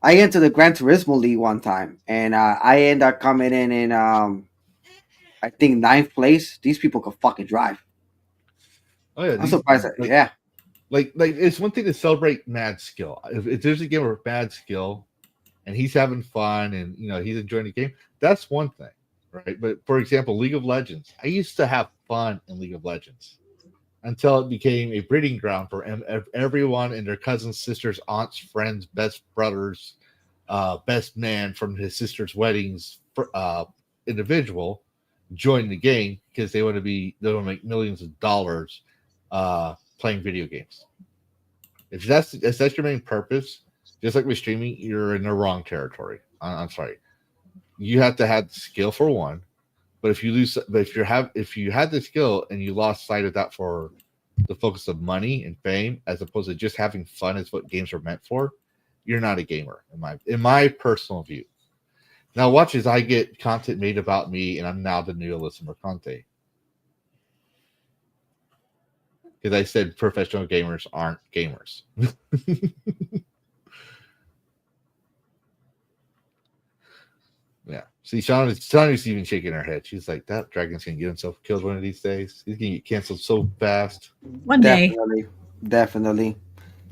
the Gran Turismo League one time, and I end up coming in I think 9th place. These people could fucking drive. Oh yeah, I'm surprised. Yeah, like it's one thing to celebrate mad skill. If there's a game with mad skill, and he's having fun, and he's enjoying the game, that's one thing, right? But for example, League of Legends, I used to have fun in League of Legends until it became a breeding ground for everyone and their cousins, sisters, aunts, friends, best brothers, best man from his sister's weddings, individual join the game because they want to make millions of dollars playing video games. If that's your main purpose, just like with streaming, you're in the wrong territory. I'm sorry. You have to have the skill for one, but if you had the skill and you lost sight of that for the focus of money and fame, as opposed to just having fun, is what games are meant for, you're not a gamer in my personal view. Now watch as I get content made about me, and I'm now the new Alyssa Mercante. Because I said professional gamers aren't gamers. Yeah. See, Shawnee's even shaking her head. She's like, that dragon's going to get himself killed one of these days. He's going to get canceled so fast. One day. Definitely.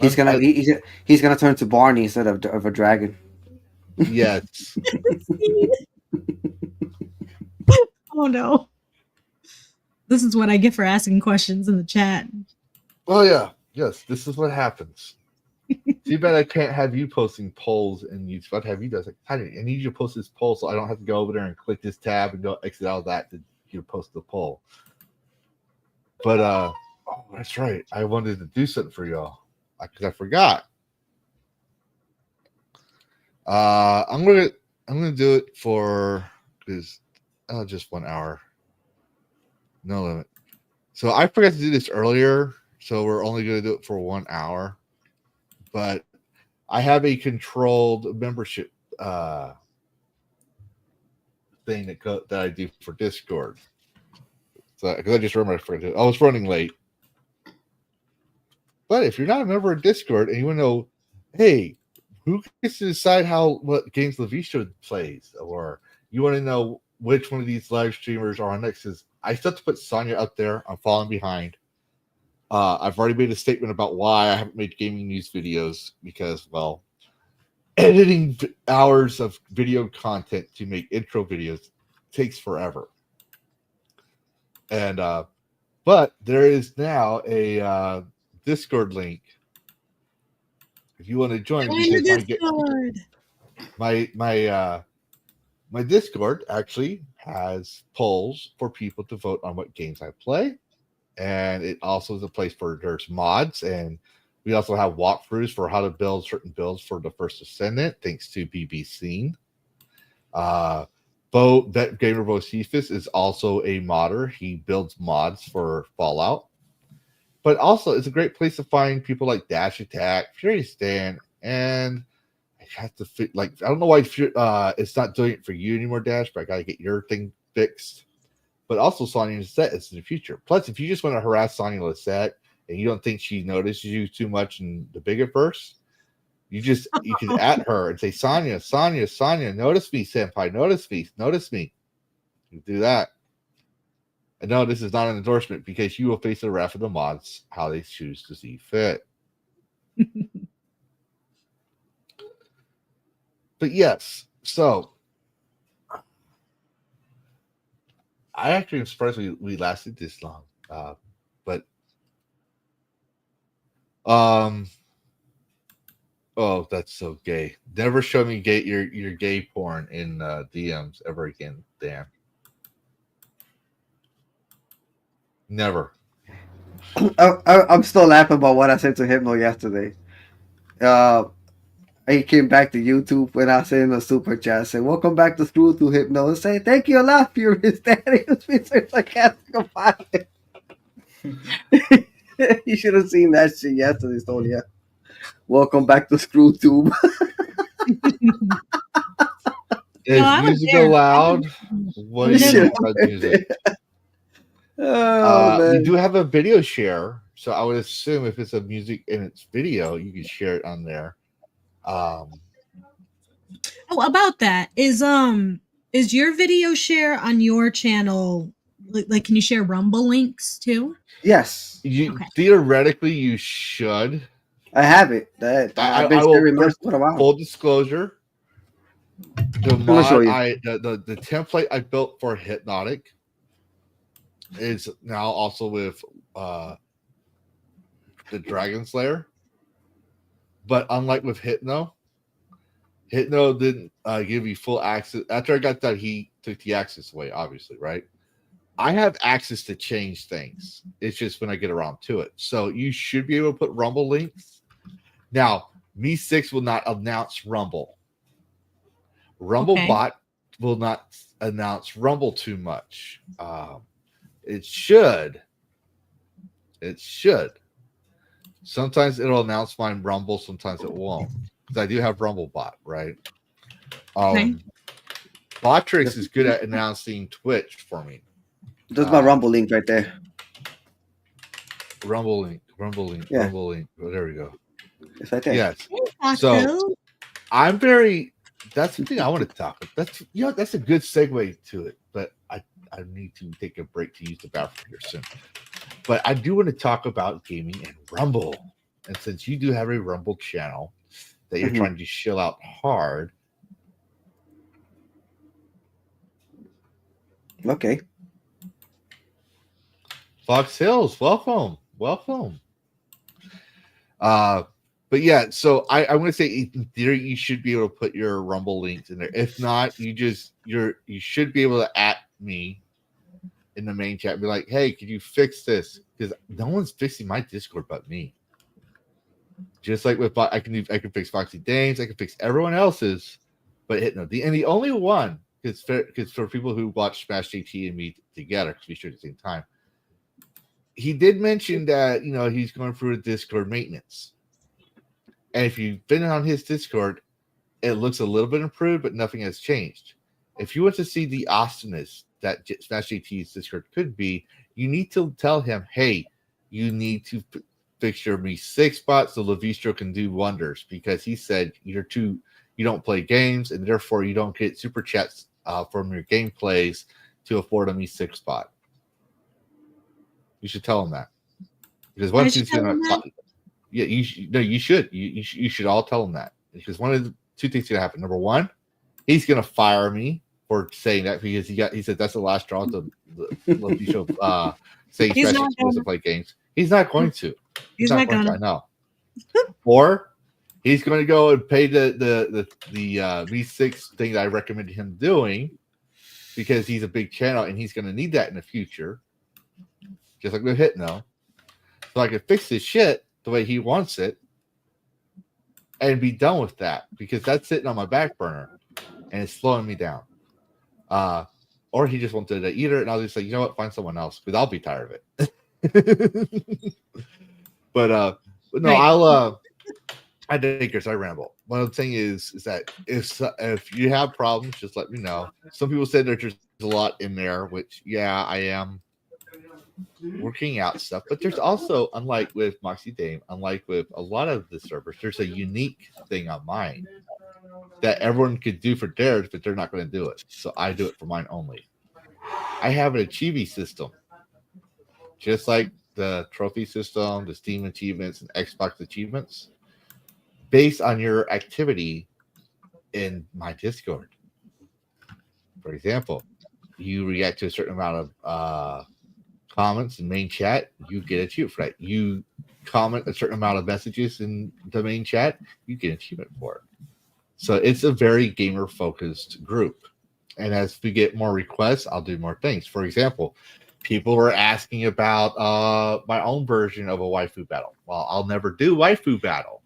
He's gonna turn to Barney instead of a dragon. Yes. Oh no. This is what I get for asking questions in the chat. Oh yeah. Yes, this is what happens. Too bad I can't have you posting polls and you what have you done. Like, I need you to post this poll so I don't have to go over there and click this tab and go exit out of that to post the poll. But oh, that's right. I wanted to do something for y'all because I forgot. I'm gonna do it for just 1 hour. No limit. So I forgot to do this earlier, so we're only gonna do it for 1 hour. But I have a controlled membership thing that I do for Discord. So because I just remembered I was running late. But if you're not a member of Discord and you want to know, hey, who gets to decide what games Lavistro plays, or you want to know which one of these live streamers are on next, because I still have to put Sonya up there. I'm falling behind. I've already made a statement about why I haven't made gaming news videos because, well, editing hours of video content to make intro videos takes forever. And but there is now a Discord link if you want to join. My Discord actually has polls for people to vote on what games I play. And it also is a place for there's mods, and we also have walkthroughs for how to build certain builds for the First Ascendant, thanks to BBC. Gamer Bocephus is also a modder. He builds mods for Fallout. But also, it's a great place to find people like Dash Attack, Fury Stan, and I have to I don't know why it's not doing it for you anymore, Dash, but I gotta get your thing fixed. But also Sonya Lisette is in the future. Plus, if you just want to harass Sonya Lisette and you don't think she notices you too much in the Bigoverse, you can at her and say, Sonya, notice me, senpai, notice me. You do that. And no, this is not an endorsement because you will face the wrath of the mods how they choose to see fit. But yes, so I actually am surprised we lasted this long. But oh, that's so gay. Never show me your gay porn in DMs ever again, Dan. Never. I'm still laughing about what I said to Hypno yesterday. He came back to YouTube when I said in the super chat, said, "Welcome back to Screw to Hypno," and say, "Thank you a lot, Furious Daddy." It's been so sarcastic about it. You should have seen that shit yesterday, Sonia. Welcome back to ScrewTube. Is I was music there. allowed? What do you mean by music? Oh We man. do have a video share, so I would assume if it's a music and it's video, you can share it on there. Oh, about that is your video share on your channel like can you share Rumble links too? Yes, You Okay. theoretically you should. I have it. I've been I will sharing mine for a while. full disclosure. The I'm gonna show mod you. the template I built for Hypnotic is now also with the Dragon Slayer. But unlike with Hypno didn't give you full access. After I got that, he took the access away, obviously, right? I have access to change things. It's just when I get around to it. So you should be able to put Rumble links. Now, Me6 will not announce Rumble. Rumble Bot will not announce Rumble too much. It should. Sometimes it'll announce my Rumble, sometimes it won't. Because I do have Rumble Bot, right? Botrix is good at announcing Twitch for me. There's my Rumble link right there. Rumble link. Yeah. Rumble link. Oh, there we go. It's right there. Yes. So I'm very. That's the thing I want to talk about. That's a good segue to it. But I need to take a break to use the bathroom here soon. But I do want to talk about gaming and Rumble. And since you do have a Rumble channel that you're trying to chill out hard. Okay. Fox Hills, welcome. But yeah, so I'm gonna say in theory you should be able to put your Rumble links in there. If not, you should be able to at me in the main chat and be like, hey, could you fix this? Because no one's fixing my Discord but me. Just like with I can fix Foxy Dames, I can fix everyone else's, but the only one because for people who watch Smash JT and me together, because we share at the same time, he did mention that he's going through a Discord maintenance, and if you've been on his Discord, it looks a little bit improved, but nothing has changed. If you want to see the awesomeness that Smash JT's Discord could be, you need to tell him, hey, you need to fix your Me6 bot so Lavistro can do wonders, because he said you don't play games and therefore you don't get super chats from your gameplays to afford a Me6 bot. You should tell him that, because one thing's gonna. Yeah, you should. You should all tell him that, because one of the two things gonna happen. Number one, he's gonna fire me for saying that, because he said that's the last straw to Lavistro saying he doesn't play games. He's not going to. He's not going to. I know. Or he's going to go and pay the V6 thing that I recommended him doing, because he's a big channel and he's going to need that in the future, just like with Hypno. So I can fix his shit the way he wants it and be done with that, because that's sitting on my back burner and it's slowing me down. Or he just wanted to eat her, and I'll just say, you know what, find someone else, because I'll be tired of it. But no, right. I digress. I ramble. One of the thing is that if you have problems, just let me know. Some people said there's a lot in there, which I am working out stuff. But there's also, unlike with Moxie Dame, unlike with a lot of the servers, there's a unique thing on mine that everyone could do for theirs, but they're not going to do it. So I do it for mine only. I have an achievement system, just like the trophy system, the Steam achievements, and Xbox achievements, based on your activity in my Discord. For example, you react to a certain amount of comments in main chat, you get achievement for that. You comment a certain amount of messages in the main chat, you get achievement for it. So it's a very gamer-focused group. And as we get more requests, I'll do more things. For example, people were asking about my own version of a waifu battle. Well, I'll never do waifu battle.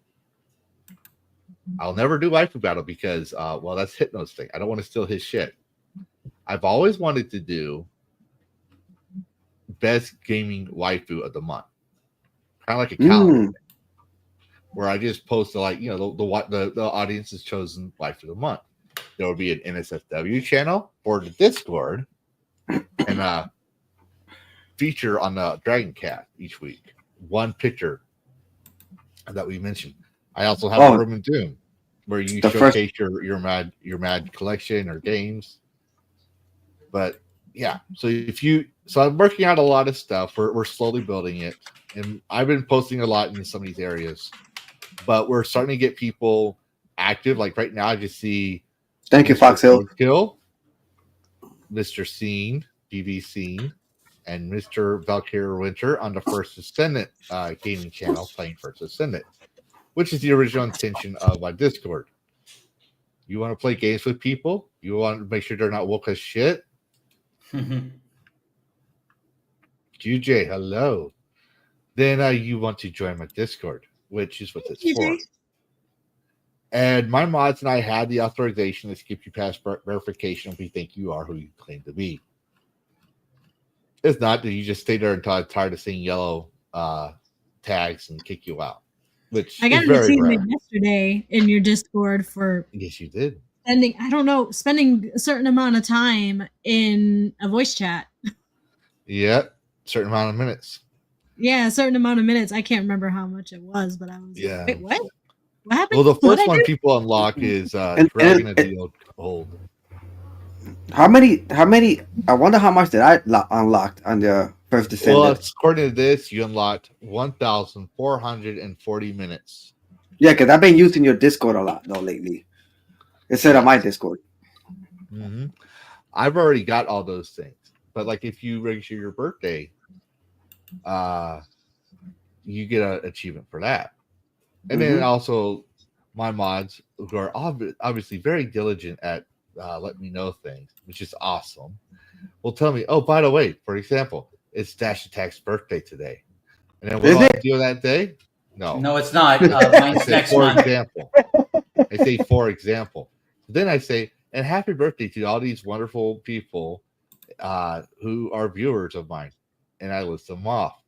Because, that's Hypno's thing. I don't want to steal his shit. I've always wanted to do best gaming waifu of the month. Kind of like a calendar thing, where I just post the audience's chosen waifu of the month. There will be an NSFW channel for the Discord, and feature on the DragonCast each week. One picture that we mentioned. I also have a room in Doom where you showcase your mad collection or games. But yeah, so I'm working out a lot of stuff. We're slowly building it, and I've been posting a lot in some of these areas. But we're starting to get people active. Like right now, I just see Thank you, Foxhill. Kill, Mr. Scene, DV Scene, and Mr. Valkyrie Winter on the First Ascendant gaming channel playing First Ascendant, which is the original intention of my Discord. You want to play games with people? You want to make sure they're not woke as shit? QJ, hello. Then you want to join my Discord, which is what it's for. And my mods and I had the authorization to skip you past verification if we think you are who you claim to be. It's not that you just stay there until I'm tired of seeing yellow tags and kick you out. Which I got an achievement yesterday in your Discord for. Yes, you did. Spending a certain amount of time in a voice chat. Yeah, certain amount of minutes. Yeah, a certain amount of minutes. I can't remember how much it was, but I was like, wait, what? What happened? Well, the first one people unlock is Dragon of the Old. How many? I wonder how much did I unlocked on the First Descendant? Well, according to this, you unlocked 1,440 minutes. Yeah, because I've been using your Discord a lot though lately, instead of my Discord. Mm-hmm. I've already got all those things, but like if you register your birthday, you get an achievement for that. And then also my mods who are obviously very diligent at letting me know things, which is awesome, will tell me, oh, by the way, for example, it's Dash Attack's birthday today. And then what do I do that day? No, it's not. Mine's next month. Example. I say, for example. Then I say, and happy birthday to all these wonderful people who are viewers of mine. And I list them off.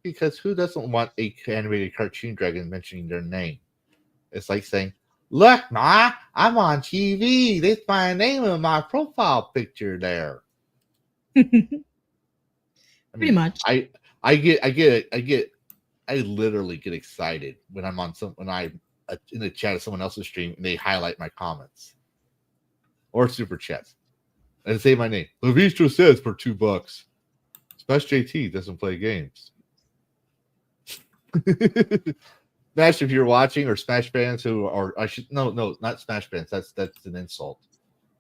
Because who doesn't want a animated cartoon dragon mentioning their name? It's like saying, look, Ma, I'm on TV. There's my name in my profile picture there. Pretty much. I literally get excited when I'm in the chat of someone else's stream and they highlight my comments or super chats and say my name. Lavistro says for $2. Smash JT doesn't play games. Smash, if you're watching, or Smash fans who are, not Smash fans. That's an insult.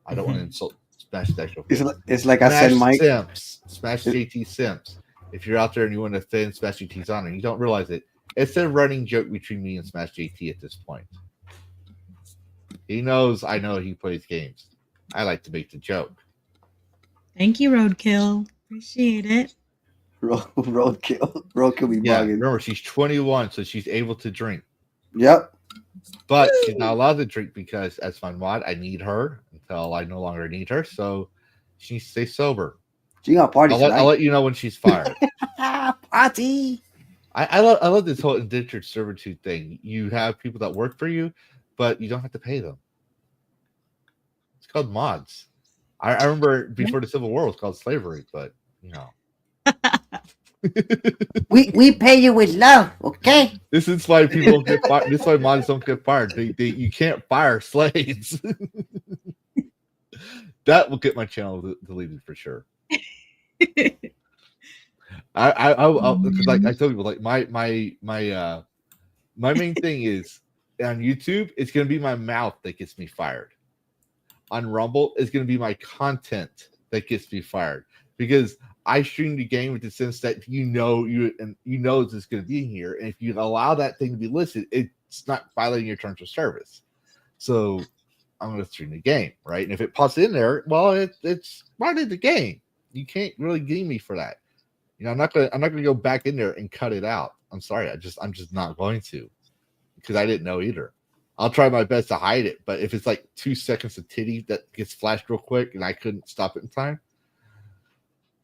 I don't want to insult Smash actual. It's like I said, Mike. Smash JT Simps. If you're out there and you want to offend Smash JT's honor, you don't realize it. It's a running joke between me and Smash JT at this point. He knows I know he plays games. I like to make the joke. Thank you, Roadkill. Appreciate it. Roadkill be bugging. Remember, she's 21, so she's able to drink. Yep. But she's not allowed to drink because, as my mod, I need her until I no longer need her. So she needs to stay sober. She got party. I'll let you know when she's fired. Party. I love this whole indentured servitude thing. You have people that work for you, but you don't have to pay them. It's called mods. I remember before the Civil War it was called slavery, but you know. we pay you with love, okay? This is why people don't get fired. This is why mods don't get fired. You can't fire slaves. That will get my channel deleted for sure. I'll like I tell people, like my main thing is on YouTube, it's gonna be my mouth that gets me fired. On Rumble, it's gonna be my content that gets me fired because I stream the game with the sense that you know it's just going to be here, and if you allow that thing to be listed, it's not violating your terms of service. So I'm going to stream the game, right? And if it pops in there, well, it's part of the game. You can't really game me for that. You know, I'm not going to go back in there and cut it out. I'm sorry, I'm just not going to because I didn't know either. I'll try my best to hide it, but if it's like 2 seconds of titty that gets flashed real quick and I couldn't stop it in time.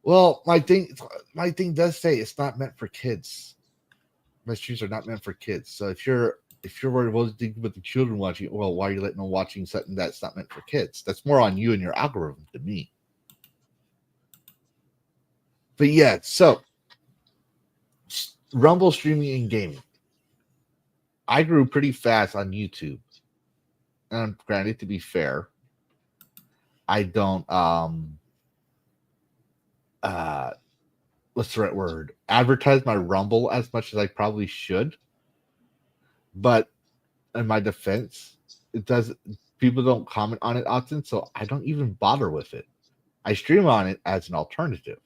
Well, my thing does say it's not meant for kids. My streams are not meant for kids. So if you're if you're worried about the children watching, well, why are you letting them watching something that's not meant for kids? That's more on you and your algorithm than me. But yeah, so Rumble streaming and gaming. I grew pretty fast on YouTube. And granted, to be fair, I don't what's the right word? Advertise my Rumble as much as I probably should. But in my defense, people don't comment on it often, so I don't even bother with it. I stream on it as an alternative.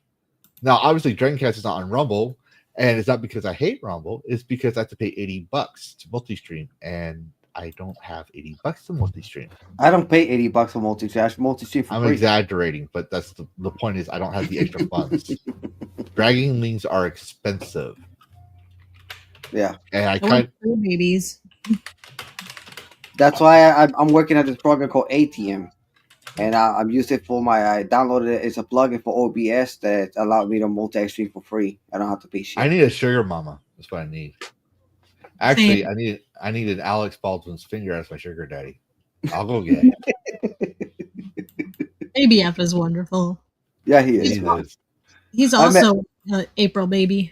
Now, obviously, DragonCast is not on Rumble, and it's not because I hate Rumble. It's because I have to pay $80 to multi-stream, and I don't have $80 to multi-stream. I don't pay $80 for multi-stream for I'm free. exaggerating, but that's the point is I don't have the extra funds. Dragon links are expensive. Yeah. And I babies. That's why I'm working at this program called ATM. And I'm using it for I downloaded it. It's a plugin for OBS that allowed me to multi-stream for free. I don't have to pay shit. I need a sugar mama. That's what I need. Actually, I need an Alex Baldwin's finger as my sugar daddy. I'll go get it. ABF is wonderful. Yeah, he is. He's also April baby.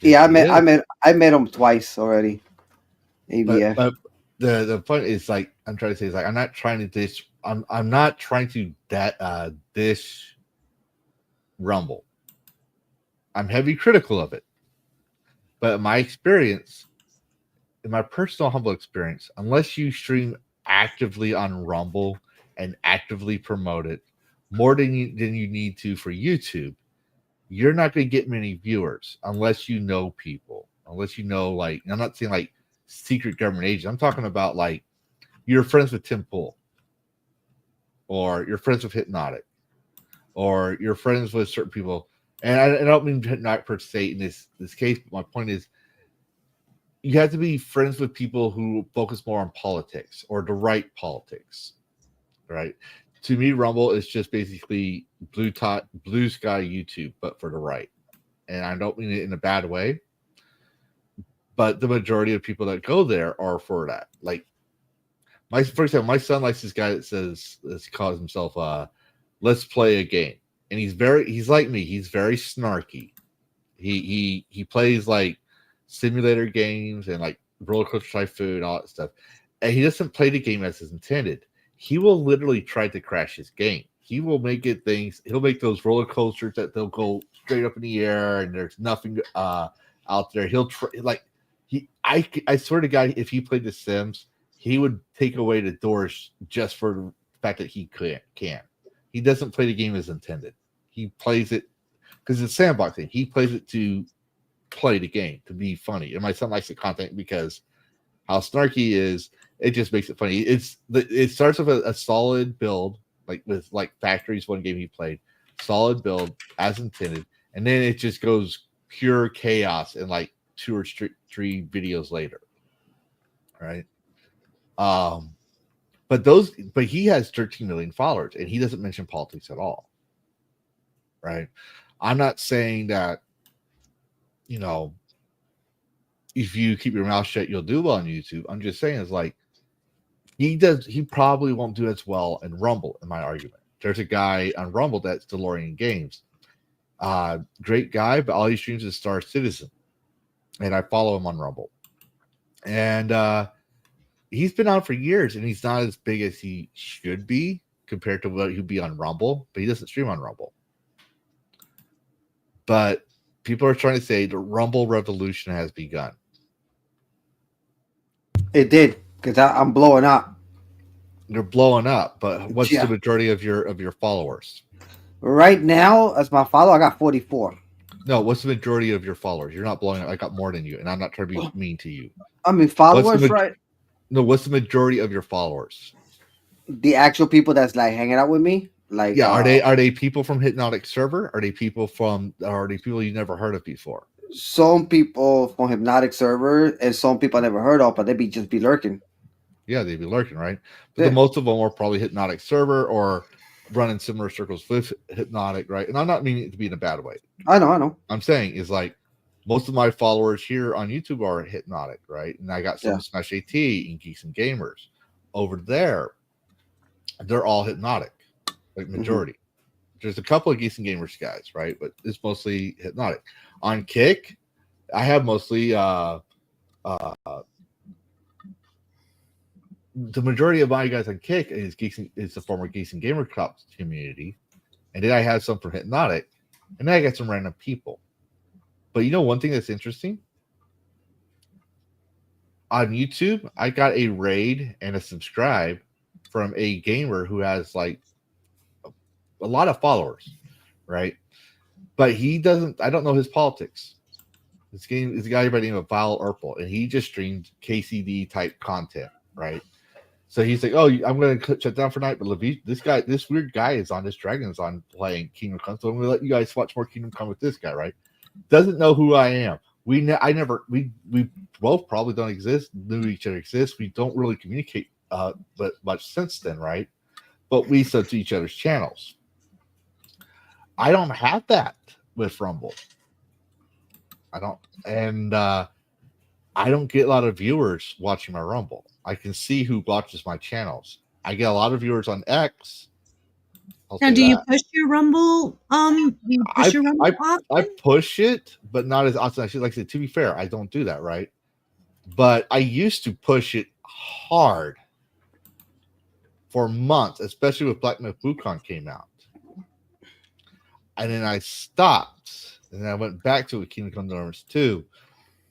Yeah, I met him twice already. ABF. But the point is, like, I'm trying to say is, like, I'm not trying to dish Rumble. I'm heavy critical of it. But in my personal humble experience, unless you stream actively on Rumble and actively promote it more than you need to for YouTube, you're not going to get many viewers unless you know people. Unless you know, like, I'm not saying like secret government agents. I'm talking about like you're friends with Tim Pool, or you're friends with Hypnotic, or you're friends with certain people. And I don't mean Hypnotic per se in this case, but my point is you have to be friends with people who focus more on politics or the right politics, right? To me, Rumble is just basically blue sky YouTube, but for the right. And I don't mean it in a bad way, but the majority of people that go there are for that. Like, for example, my son likes this guy that calls himself Let's Play a Game. And he's like me. He's very snarky. He plays like simulator games and like Roller Coaster Typhoon, all that stuff. And he doesn't play the game as is intended. He will literally try to crash his game. He will make he'll make those roller coasters that they'll go straight up in the air and there's nothing out there. He'll try, like, I swear to God, if he played The Sims, he would take away the doors just for the fact that he can. He doesn't play the game as intended. He plays it because it's sandboxing. He plays it to play the game, to be funny. And my son likes the content because how snarky he is, it just makes it funny. It starts with a solid build, like with like Factory's one game he played, solid build as intended, and then it just goes pure chaos in like 2 or 3 videos later, right? But he has 13 million followers, and he doesn't mention politics at all, right? I'm not saying that, you know, if you keep your mouth shut, you'll do well on YouTube. I'm just saying, it's like he probably won't do as well in Rumble, in my argument. There's a guy on Rumble that's DeLorean Games. Great guy, but all he streams is Star Citizen. And I follow him on Rumble. And he's been on for years, and he's not as big as he should be compared to what he'd be on Rumble, but he doesn't stream on Rumble. But people are trying to say the Rumble revolution has begun. It did, because I'm blowing up. You're blowing up, but what's the majority of your followers? Right now, as my follower, I got 44. No, what's the majority of your followers? You're not blowing up. I got more than you, and I'm not trying to be mean to you. I mean, followers, right? No, what's the majority of your followers? The actual people that's like hanging out with me, like, yeah, are they people from Hypnotic Server? Are they people you never heard of before? Some people from Hypnotic Server, and some people I never heard of, but they just be lurking. Yeah, they'd be lurking, right? But most of them are probably Hypnotic Server or running similar circles with Hypnotic, right? And I'm not meaning it to be in a bad way. I know. I'm saying is like most of my followers here on YouTube are Hypnotic, right? And I got some Smash AT and Geeks and Gamers. Over there, they're all Hypnotic, like majority. There's a couple of Geeks and Gamers guys, right? But it's mostly Hypnotic. On Kick, I have mostly the majority of my guys on Kick is the former Geeks and Gamer Cops community, and then I have some from Hypnotic, and then I got some random people. But you know one thing that's interesting? On YouTube, I got a raid and a subscribe from a gamer who has like a lot of followers, right? But he doesn't. I don't know his politics. This game is a guy by the name of Vile Urple, and he just streamed KCD type content, right? So he's like, "Oh, I'm going to shut down for night." But this weird guy is on this Dragon's on playing Kingdom Come, so I'm going to let you guys watch more Kingdom Come with this guy, right? Doesn't know who I am. We both probably don't exist. Knew each other exist. We don't really communicate, but much since then, right? But we sub to each other's channels. I don't have that with Rumble. I don't, and I don't get a lot of viewers watching my Rumble. I can see who watches my channels. I get a lot of viewers on X. Now, do you push your Rumble? You push your Rumble often? I push it, but not as often. Actually, like I said, to be fair, I don't do that, right? But I used to push it hard for months, especially when Black Myth Wukong came out. And then I stopped, and then I went back to Kingdom Come Deliverance 2.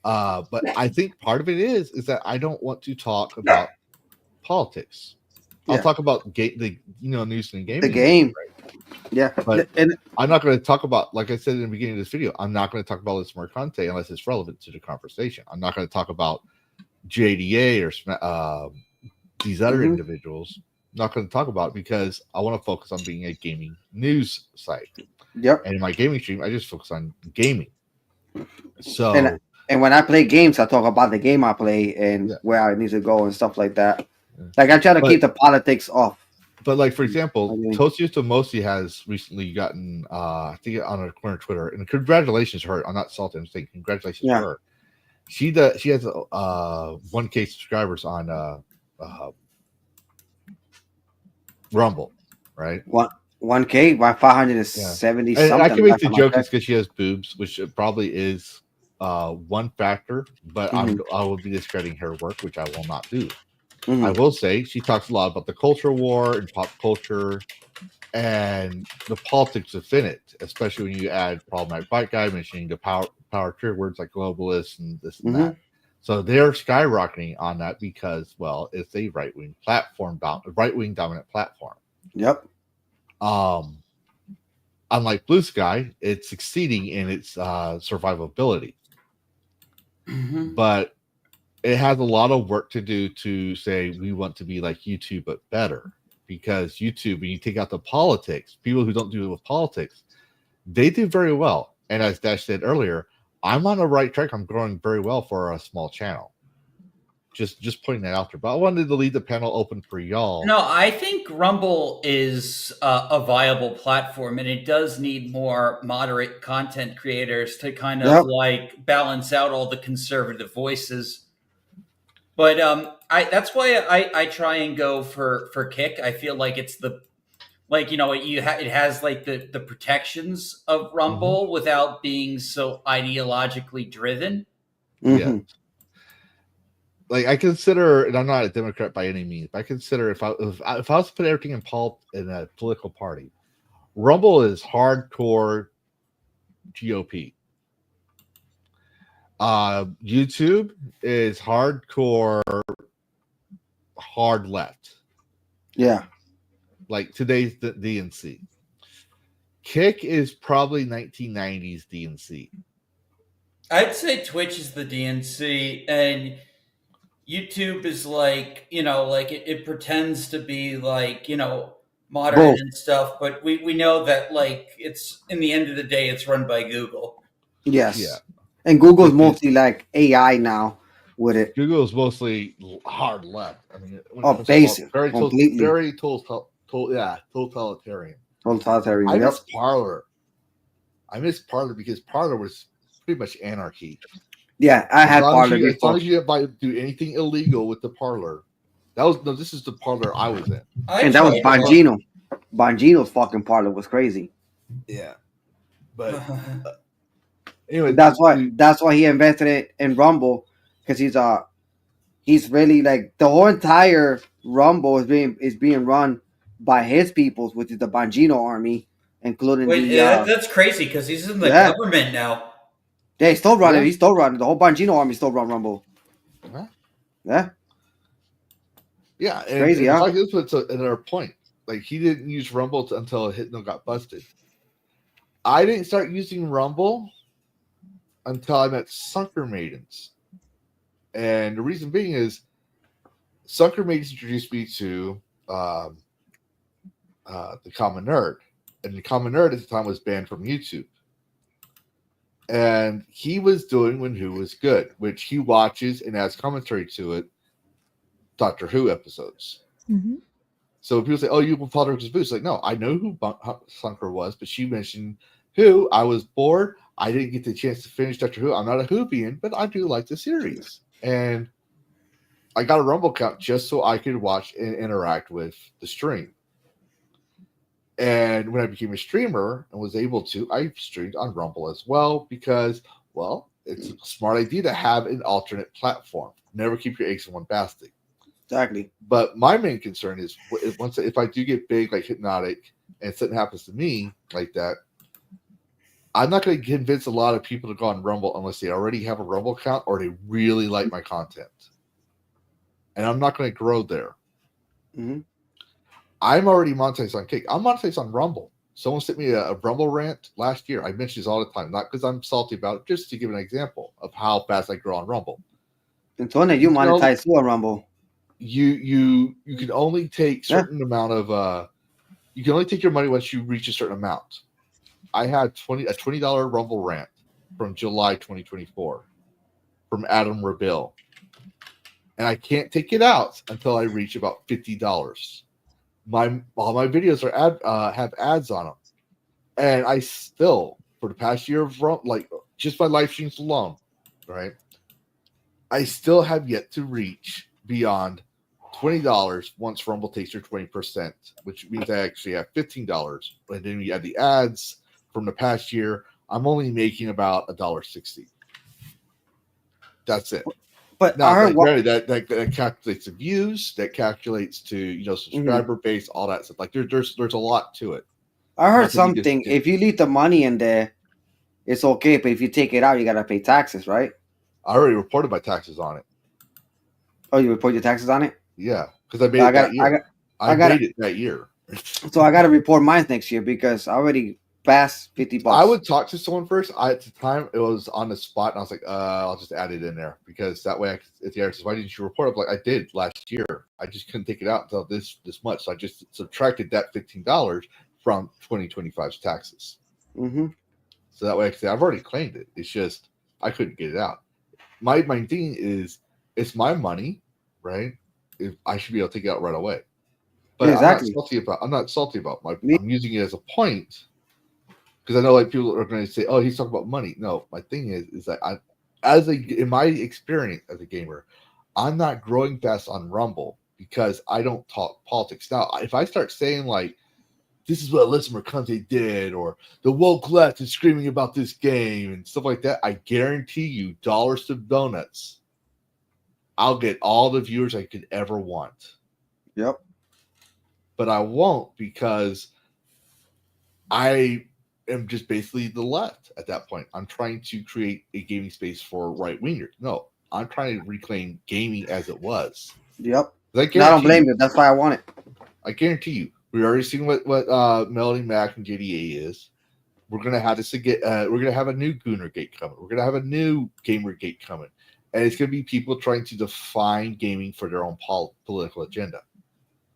But I think part of it is that I don't want to talk about politics. I'll talk about the news and gaming. The game, right? Yeah. But I'm not going to talk about, like I said in the beginning of this video, I'm not going to talk about this more content unless it's relevant to the conversation. I'm not going to talk about JDA or these other individuals. I'm not going to talk about it because I want to focus on being a gaming news site. Yep. And in my gaming stream, I just focus on gaming. So and when I play games, I talk about the game I play and where I need to go and stuff like that. Like I try to keep the politics off. But like for example, Tosia Tomosi has recently gotten I think on her corner Twitter, and congratulations to her. I'm not salty, I'm saying congratulations to her. She has 1K subscribers on Rumble, right? 1K by 570 something. And I can make the joke is because she has boobs, which probably is one factor, but I will be discrediting her work, which I will not do. I will say she talks a lot about the culture war and pop culture and the politics within it, especially when you add problematic white guy mentioning the power trigger words like globalist and this and that. So they're skyrocketing on that because, well, it's a right-wing dominant platform. Yep. Unlike Blue Sky, it's succeeding in its survivability. But it has a lot of work to do to say we want to be like YouTube, but better. Because YouTube, when you take out the politics, people who don't do it with politics, they do very well. And as Dash said earlier, I'm on the right track. I'm growing very well for a small channel. Just putting that out there. But I wanted to leave the panel open for y'all. No, I think Rumble is a viable platform, and it does need more moderate content creators to kind of like balance out all the conservative voices. But that's why I try and go for Kick. I feel like it's it has like the protections of Rumble without being so ideologically driven. Yeah. Like I consider, and I'm not a Democrat by any means, but I consider if I was to put everything in a political party, Rumble is hardcore GOP. YouTube is hardcore hard left. Yeah. Like today's the DNC. Kick is probably 1990s DNC. I'd say Twitch is the DNC, and YouTube is like, it pretends to be like, modern and stuff, but we know that like it's in the end of the day, it's run by Google. Yes. Yeah. And Google's mostly like AI now with it. Google's mostly hard left. I mean, basic, very totalitarian. Totalitarian. I miss Parler. Because Parler was pretty much anarchy. Yeah, I had Parler As long before. as you didn't do anything illegal with the Parler. This is the Parler I was in. And that was Bongino. Bongino's fucking Parler was crazy. Yeah, but anyway, That's why he invested it in Rumble, because he's really like the whole entire Rumble is being run by his peoples, which is the Bongino army, including that's crazy because he's in the government now. Yeah, he's still running. He's still running. The whole Bongino army still run Rumble. Huh? Yeah. Yeah, it's crazy. Huh? Like this was another point. Like he didn't use Rumble until Hypno got busted. I didn't start using Rumble until I met Sunker Maidens. And the reason being is Sunker Maidens introduced me to the Common Nerd. And the Common Nerd at the time was banned from YouTube. And he was doing when Who was good, which he watches and adds commentary to it, Doctor Who episodes. Mm-hmm. So people say, "Oh, you follow his boost." Like, no, I know who Sunker was, but she mentioned Who. I was bored. I didn't get the chance to finish Doctor Who. I'm not a Whovian, but I do like the series. And I got a Rumble account just so I could watch and interact with the stream. And when I became a streamer and was able to, I streamed on Rumble as well because, well, it's a smart idea to have an alternate platform. Never keep your eggs in one basket. Exactly. But my main concern is if I do get big like Hypnotic and something happens to me like that, I'm not going to convince a lot of people to go on Rumble unless they already have a Rumble account or they really like my content. And I'm not going to grow there. Mm-hmm. I'm already monetized on Kick. I'm monetized on Rumble. Someone sent me a Rumble rant last year. I mention this all the time, not because I'm salty about it, just to give an example of how fast I grow on Rumble. Antonio, you monetize too on Rumble. You can only take certain amount of you can only take your money once you reach a certain amount. I had a $20 Rumble rant from July 2024 from Adam Rebill. And I can't take it out until I reach about $50. All my videos are have ads on them. And I still, for the past year of like just my live streams alone, right? I still have yet to reach beyond $20 once Rumble takes their 20%, which means I actually have $15. And then you add the ads from the past year, I'm only making about $1.60. That's it. But now, I heard that calculates the views, that calculates to subscriber base, all that stuff. Like there's a lot to it. I heard something. If you leave the money in there, it's okay. But if you take it out, you gotta pay taxes, right? I already reported my taxes on it. Oh, you report your taxes on it? Yeah, because I made it that year. I made it that year. So I got to report mine next year because I already passed $50. I would talk to someone first. At the time, it was on the spot, and I was like, I'll just add it in there because that way, if the error says, why didn't you report it? Like I did last year. I just couldn't take it out until this much. So I just subtracted that $15 from 2025's taxes. Mm-hmm. So that way, I can say I've already claimed it. It's just I couldn't get it out. My thing is, it's my money, right? If I should be able to take it out right away. But exactly. I'm not salty about I'm using it as a point because I know like people are going to say, "Oh, he's talking about money." No, my thing is that in my experience as a gamer, I'm not growing fast on Rumble because I don't talk politics. Now, if I start saying like, "This is what Alyssa Mercante did," or "the woke left is screaming about this game" and stuff like that, I guarantee you, dollars to donuts, I'll get all the viewers I could ever want. Yep. But I won't because I am just basically the left at that point. I'm trying to create a gaming space for right-wingers. No, I'm trying to reclaim gaming as it was. Yep. I don't blame you. That's why I want it. I guarantee you. We already seen what Melody Mac and JDA is. We're gonna have this again. We're gonna have a new Gooner Gate coming. We're gonna have a new Gamer Gate coming, and it's gonna be people trying to define gaming for their own political agenda.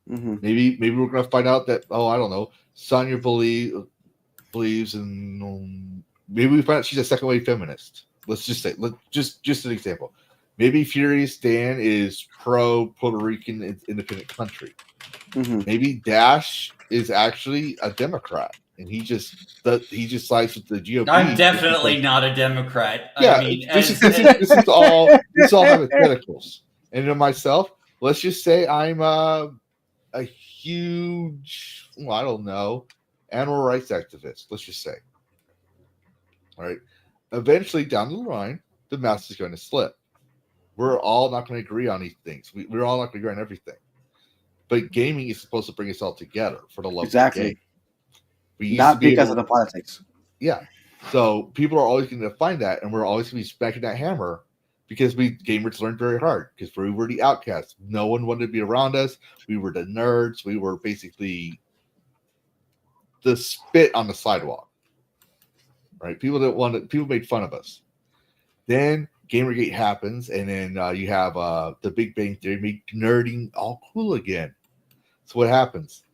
Mm-hmm. Maybe we're gonna find out that I don't know. Sonya believes in. Maybe we find out she's a second wave feminist. Let's just say, just an example. Maybe Furious Dan is pro Puerto Rican independent country. Mm-hmm. Maybe Dash is actually a Democrat. and he just sides with the GOP. I'm definitely not a Democrat. Yeah, I mean, this is all hypotheticals. And to myself, let's just say I'm a huge, well, I don't know, animal rights activist. Let's just say, all right. Eventually, down the line, the mask is going to slip. We're all not going to agree on these things. We're all not going to agree on everything. But gaming is supposed to bring us all together for the love of the game. We used Not to be because of the politics. Yeah. So people are always going to find that, and we're always going to be smacking that hammer because we gamers learned very hard because we were the outcasts. No one wanted to be around us. We were the nerds. We were basically the spit on the sidewalk. Right? People didn't want it. People made fun of us. Then Gamergate happens, and then you have the Big Bang Theory make nerding all cool again. So what happens?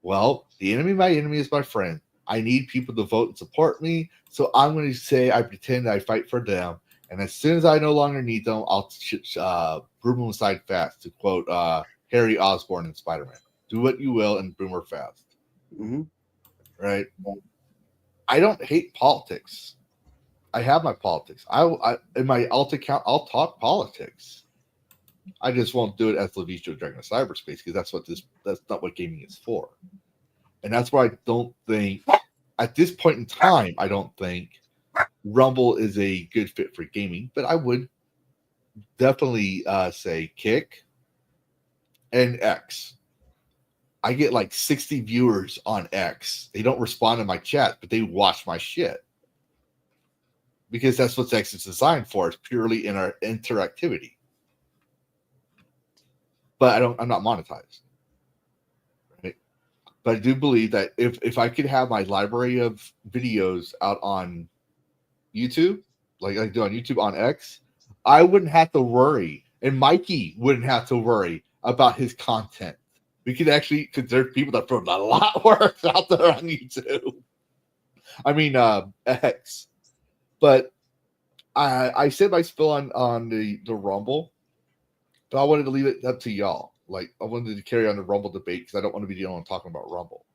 Well, the enemy of my enemy is my friend. I need people to vote and support me, so I'm going to say I pretend I fight for them, and as soon as I no longer need them, I'll broom them aside fast, to quote Harry Osborn in Spider-Man. Do what you will and broom her fast. Mm-hmm. Right? I don't hate politics. I have my politics. I in my alt account, I'll talk politics. I just won't do it as Lavistro Dragon of Cyberspace because that's not what gaming is for. And that's why I don't think, at this point in time, I don't think Rumble is a good fit for gaming. But I would definitely say Kick and X. I get like 60 viewers on X. They don't respond to my chat, but they watch my shit. Because that's what X is designed for. It's purely in our interactivity. But I'm not monetized. Right? But I do believe that if I could have my library of videos out on YouTube, like I do on YouTube on X, I wouldn't have to worry, and Mikey wouldn't have to worry about his content. We could actually, because there's people that put a lot of work out there on YouTube. I mean, X. But I said my spill on the Rumble, but I wanted to leave it up to y'all. Like, I wanted to carry on the Rumble debate because I don't want to be the only one talking about Rumble.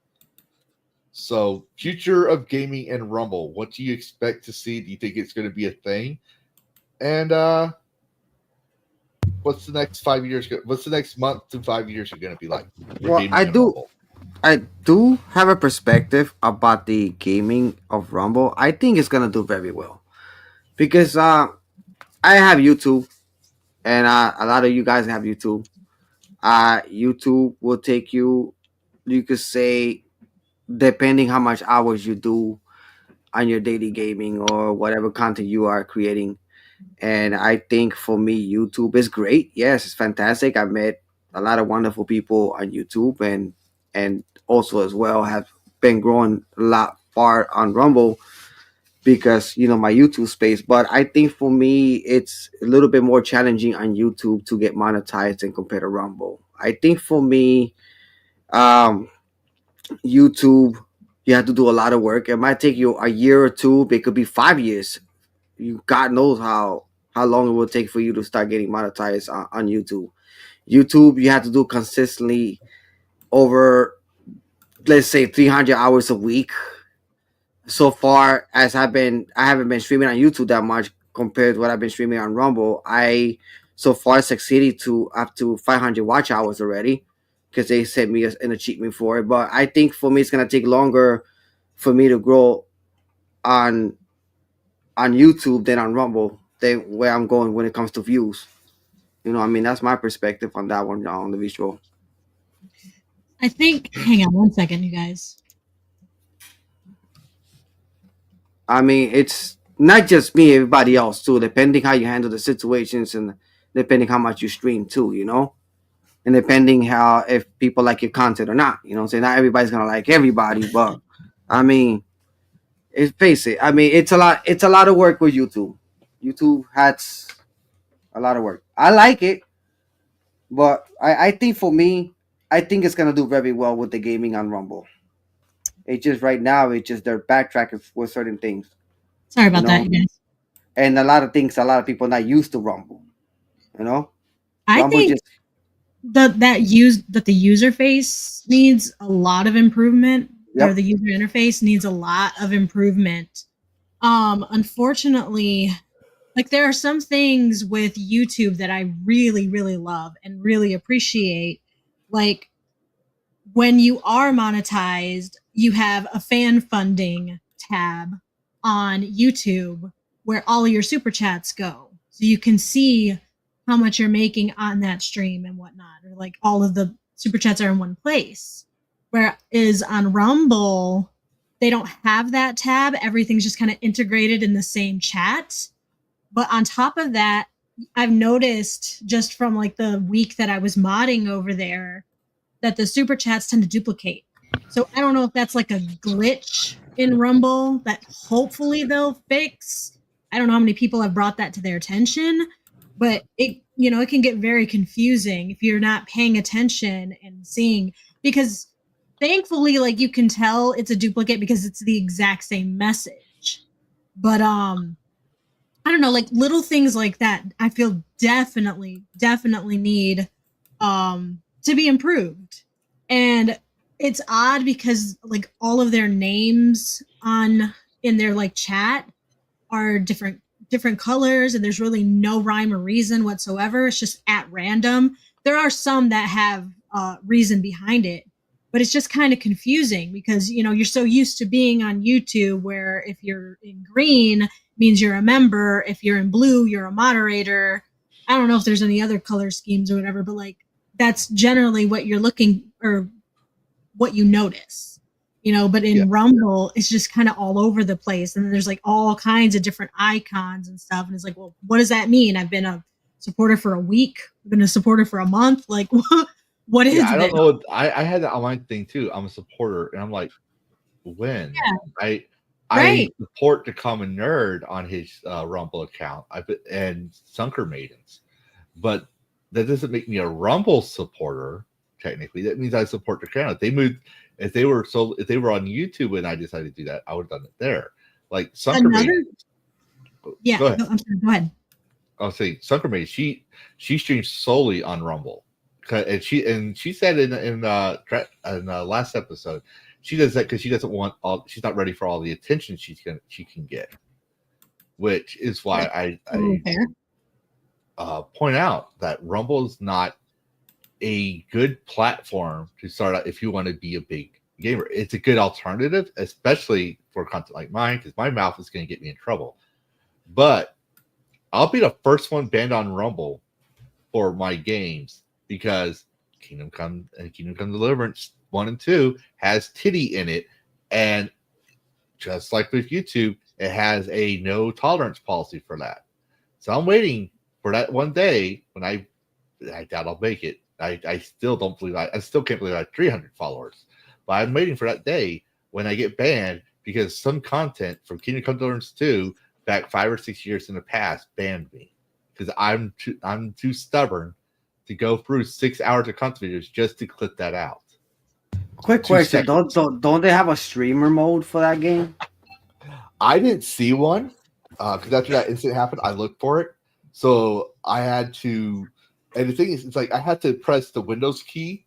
So, future of gaming and Rumble. What do you expect to see? Do you think it's going to be a thing? And what's the next 5 years? What's the next month to 5 years going to be like? Well, I do have a perspective about the gaming of Rumble. I think it's gonna do very well because I have YouTube, and a lot of you guys have YouTube. YouTube will take you. You could say, depending how much hours you do on your daily gaming or whatever content you are creating. And I think for me, YouTube is great. Yes, it's fantastic. I've met a lot of wonderful people on YouTube, and also as well have been growing a lot far on Rumble because my YouTube space. But I think for me, it's a little bit more challenging on YouTube to get monetized and compared to Rumble. I think for me, YouTube, you have to do a lot of work. It might take you a year or two. It could be 5 years. God knows how long it will take for you to start getting monetized on YouTube. YouTube, you have to do consistently over, let's say, 300 hours a week. So far as I haven't been streaming on YouTube that much compared to what I've been streaming on Rumble. I so far succeeded to up to 500 watch hours already because they sent me an achievement for it. But I think for me, it's gonna take longer for me to grow on YouTube than on Rumble, than where I'm going when it comes to views. I mean, that's my perspective on that one on the visual. I think. Hang on one second, you guys. I mean, it's not just me, everybody else too, depending how you handle the situations and depending how much you stream too, and depending how if people like your content or not. So not everybody's gonna like everybody, but I mean, face it. I mean, it's a lot of work with YouTube. YouTube has a lot of work. I like it, but I think for me, I think it's gonna do very well with the gaming on Rumble. It's just right now, it's just they're backtracking with certain things. Sorry about that, you guys. And a lot of things, a lot of people not used to Rumble. I Rumble think that the user face needs a lot of improvement. or the user interface needs a lot of improvement. Unfortunately, like there are some things with YouTube that I really, really love and really appreciate. Like when you are monetized, you have a fan funding tab on YouTube where all your super chats go. So you can see how much you're making on that stream and whatnot, or like all of the super chats are in one place. Whereas on Rumble, they don't have that tab. Everything's just kind of integrated in the same chat. But on top of that, I've noticed just from like the week that I was modding over there that the super chats tend to duplicate. So I don't know if that's like a glitch in Rumble that hopefully they'll fix. I don't know how many people have brought that to their attention, but it can get very confusing if you're not paying attention and seeing, because thankfully like you can tell it's a duplicate because it's the exact same message. But I don't know, like little things like that I feel definitely need to be improved. And it's odd because like all of their names in their like chat are different colors, and there's really no rhyme or reason whatsoever. It's just at random. There are some that have reason behind it, but it's just kind of confusing because you're so used to being on YouTube where if you're in green means you're a member, if you're in blue you're a moderator. I don't know if there's any other color schemes or whatever, but like that's generally what you're looking or what you notice, but in Rumble, it's just kind of all over the place. And there's like all kinds of different icons and stuff. And it's like, well, what does that mean? I've been a supporter for a week. I've been a supporter for a month. Like, what is I don't this? know. I had that online thing too. I'm a supporter. And I'm like, when? Yeah. I support the Common Nerd on his Rumble account and Sunker Maidens. But that doesn't make me a Rumble supporter. Technically, that means I support the channel. If they were on YouTube and I decided to do that, I would have done it there. Like Sunker Maidens. Yeah, go ahead. Go ahead. I'll say Sunker Maidens. She streams solely on Rumble, and she said in the last episode, she does that because she doesn't want all. She's not ready for all the attention she can get, which is why I point out that Rumble is not a good platform to start out if you want to be a big gamer. It's a good alternative, especially for content like mine, because my mouth is going to get me in trouble. But I'll be the first one banned on Rumble for my games because Kingdom Come and Kingdom Come Deliverance 1 and 2 has titty in it, and just like with YouTube, it has a no tolerance policy for that. So I'm waiting for that one day when I doubt I'll make it. I still don't believe I still can't believe I have 300 followers, but I'm waiting for that day when I get banned because some content from Kingdom Come Deliverance 2 back 5 or 6 years in the past banned me because I'm too stubborn to go through 6 hours of content videos just to clip that out. Quick question: don't they have a streamer mode for that game? I didn't see one because after that incident happened, I looked for it, so I had to. And the thing is, it's like I had to press the Windows key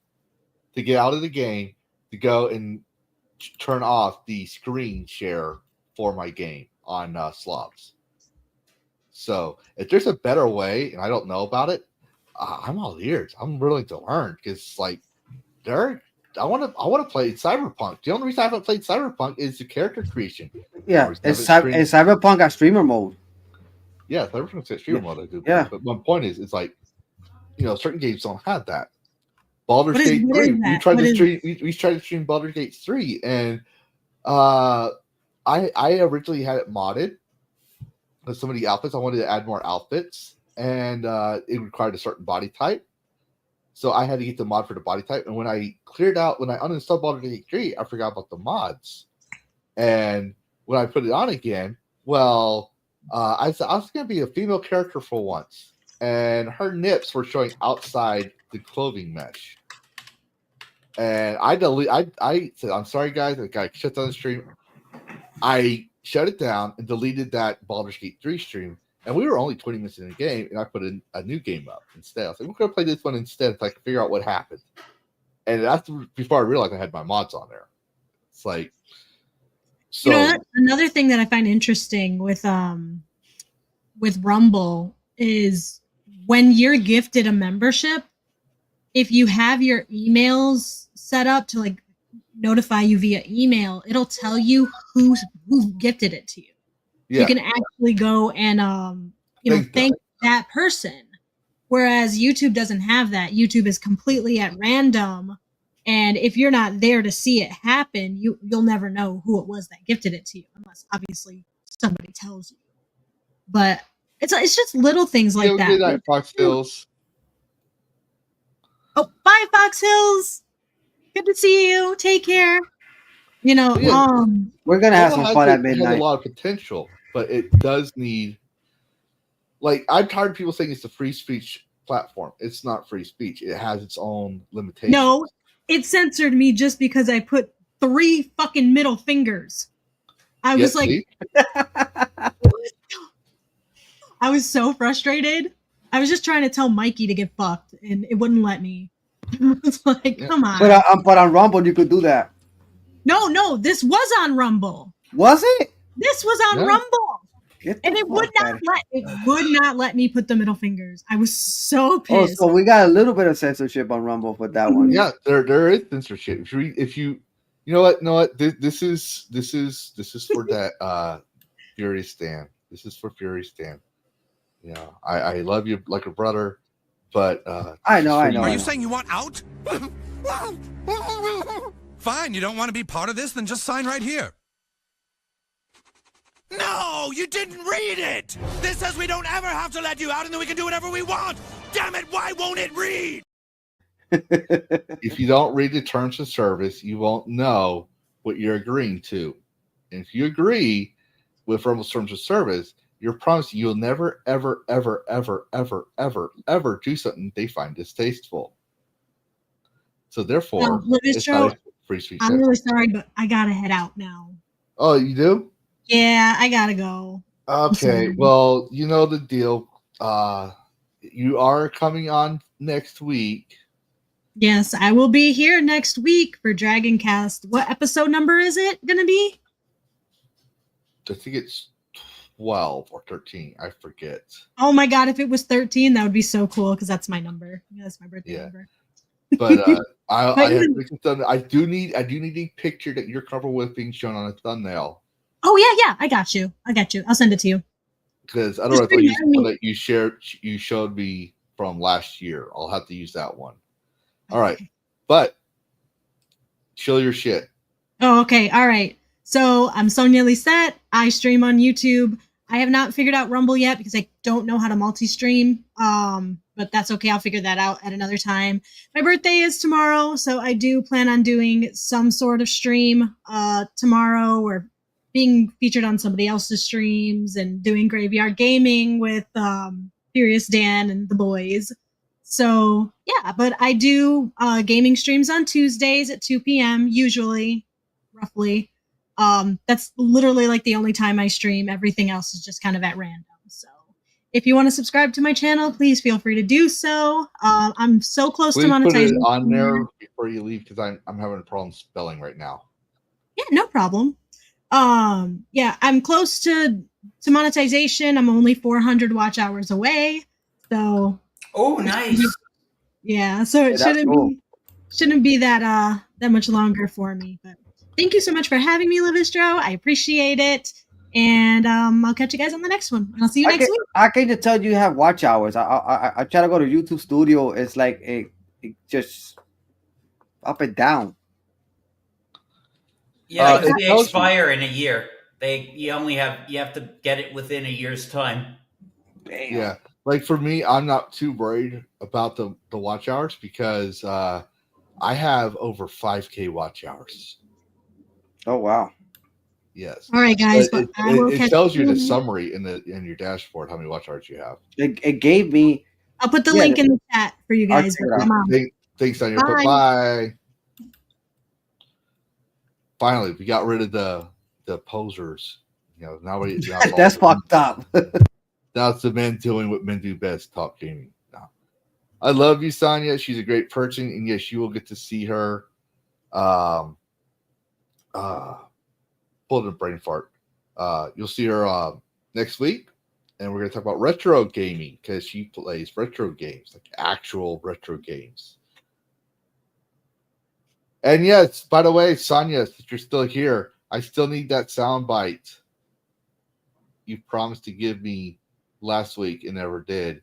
to get out of the game to go and turn off the screen share for my game on Slobs. So if there's a better way, and I don't know about it, I'm all ears. I'm willing to learn because, like, I want to play Cyberpunk. The only reason I haven't played Cyberpunk is the character creation. Yeah, and Cyberpunk got streamer mode. Yeah, Cyberpunk's got streamer mode. I do. Yeah, but my point is, it's like, certain games don't have that. Baldur's Gate 3. We tried to stream Baldur's Gate 3, and I originally had it modded with some of the outfits. I wanted to add more outfits, and it required a certain body type. So I had to get the mod for the body type. And when I uninstalled Baldur's Gate 3, I forgot about the mods. And when I put it on again, well, I was going to be a female character for once. And her nips were showing outside the clothing mesh. And I said, I'm sorry, guys. I got shut down the stream. I shut it down and deleted that Baldur's Gate 3 stream. And we were only 20 minutes in the game, and I put in a new game up instead. I was like, we're going to play this one instead so I can figure out what happened. And that's before I realized I had my mods on there. It's like, so another thing that I find interesting with Rumble is when you're gifted a membership, if you have your emails set up to like notify you via email, it'll tell you who gifted it to you. yeah. You can actually go and thank that person. Whereas YouTube doesn't have that. YouTube is completely at random, and if you're not there to see it happen, you'll never know who it was that gifted it to you, unless obviously somebody tells you. But it's just little things like that. Good night, Fox Hills. Oh, bye, Fox Hills. Good to see you. Take care. we're gonna have some fun at midnight. It has a lot of potential, but it does need. Like, I'm tired of people saying it's a free speech platform. It's not free speech. It has its own limitations. No, it censored me just because I put 3 fucking middle fingers. I was like, I was so frustrated. I was just trying to tell Mikey to get fucked, and it wouldn't let me. It's like, come on. But on Rumble, you could do that. No, this was on Rumble. Was it? This was on Rumble. And it would not let me put the middle fingers. I was so pissed. Oh, so we got a little bit of censorship on Rumble for that one. Yeah, there is censorship. If you know what, this is for that Furious Stan. This is for Furious Stan. Yeah, I love you like a brother, but I know. Are you saying you want out? Fine, you don't want to be part of this, then just sign right here. No, you didn't read it! This says we don't ever have to let you out and then we can do whatever we want! Damn it, why won't it read? If you don't read the terms of service, you won't know what you're agreeing to. And if you agree with Rumble's terms of service, you're promised you'll never, ever, ever, ever, ever, ever, ever do something they find distasteful. So therefore, it's not a free speech. I'm really sorry, but I gotta head out now. Oh, you do? Yeah, I gotta go. Okay, well, you know the deal. You are coming on next week. Yes, I will be here next week for DragonCast. What episode number is it gonna be? I think it's 12 or 13. I forget. Oh my god, if it was 13, that would be so cool because that's my number. That's my birthday number. But I do need a picture that you're comfortable with being shown on a thumbnail. Oh yeah, I got you. I'll send it to you. Because otherwise, I'll use the one that you showed me from last year. I'll have to use that one. All right, but chill your shit. Oh, okay, all right. So I'm Sonia Lisette. I stream on YouTube. I have not figured out Rumble yet because I don't know how to multi-stream. But that's okay. I'll figure that out at another time. My birthday is tomorrow, so I do plan on doing some sort of stream tomorrow, or being featured on somebody else's streams and doing graveyard gaming with Furious Dan and the boys. So yeah, but I do gaming streams on Tuesdays at 2 p.m. usually, roughly. That's literally like the only time I stream. Everything else is just kind of at random. So if you want to subscribe to my channel, please feel free to do so. I'm so close to monetization. Put it on there before you leave because I'm having a problem spelling right now. Yeah, no problem. Yeah, I'm close to monetization. I'm only 400 watch hours away. So nice. Yeah, so it shouldn't be that much longer for me. But thank you so much for having me, Lavistro. I appreciate it. And I'll catch you guys on the next one. And I'll see you next week. I can just tell you have watch hours. I try to go to YouTube Studio. It's like it just up and down. Yeah, because they expire in a year. You have to get it within a year's time. Damn. Yeah, like for me, I'm not too worried about the watch hours because I have over 5K watch hours. Oh wow! Yes. All right, guys. It tells you the summary in your dashboard how many watch hours you have. It gave me. I'll put the link in the chat for you guys. Thanks, Daniel. Bye. Finally, we got rid of the posers. You know, now that's fucked up. Now it's the men doing what men do best: talk gaming. No. I love you, Sonia. She's a great person, and yes, you will get to see her. pulled a brain fart. You'll see her next week, and we're going to talk about retro gaming because she plays retro games, like actual retro games. And yes, by the way, Sonia, since you're still here, I still need that sound bite you promised to give me last week and never did.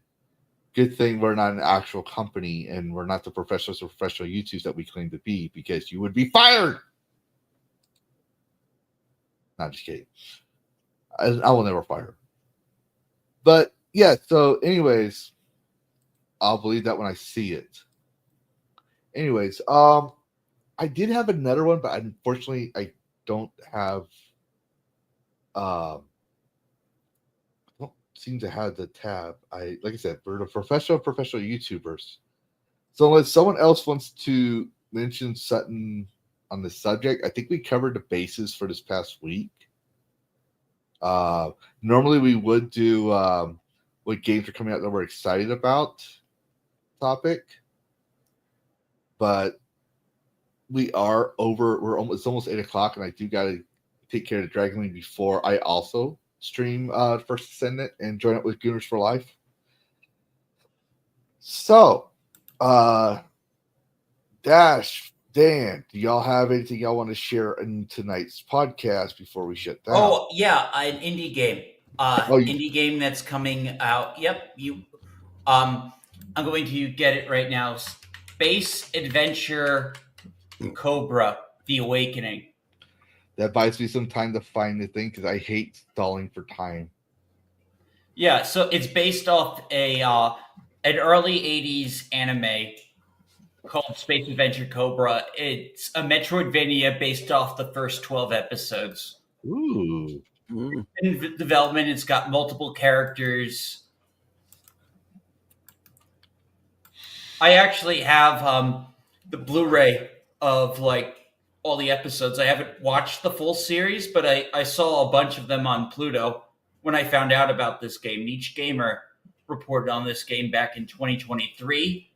Good thing we're not an actual company and we're not the professional YouTubers that we claim to be, because you would be fired. Not just kidding. I will never fire. But yeah, so anyways, I'll believe that when I see it. Anyways, I did have another one, but unfortunately I don't have don't seem to have the tab. Like I said, we're the professional YouTubers. So unless someone else wants to mention something on the subject, I think we covered the bases for this past week. Normally we would do what games are coming out that we're excited about topic, but we are over. It's almost 8:00, and I do got to take care of the Dragon League before I also stream First Ascendant and join up with Gooners for Life. So, Dash, Dan, do y'all have anything y'all want to share in tonight's podcast before we shut down? Oh yeah, an indie game. Indie game that's coming out. Yep, I'm going to get it right now. Space Adventure Cobra: The Awakening. That buys me some time to find the thing because I hate stalling for time. Yeah, so it's based off an early '80s anime called Space Adventure Cobra. It's a Metroidvania based off the first 12 episodes. Ooh. In development, it's got multiple characters. I actually have the Blu-ray of like all the episodes. I haven't watched the full series, but I saw a bunch of them on Pluto when I found out about this game. Niche Gamer reported on this game back in 2023.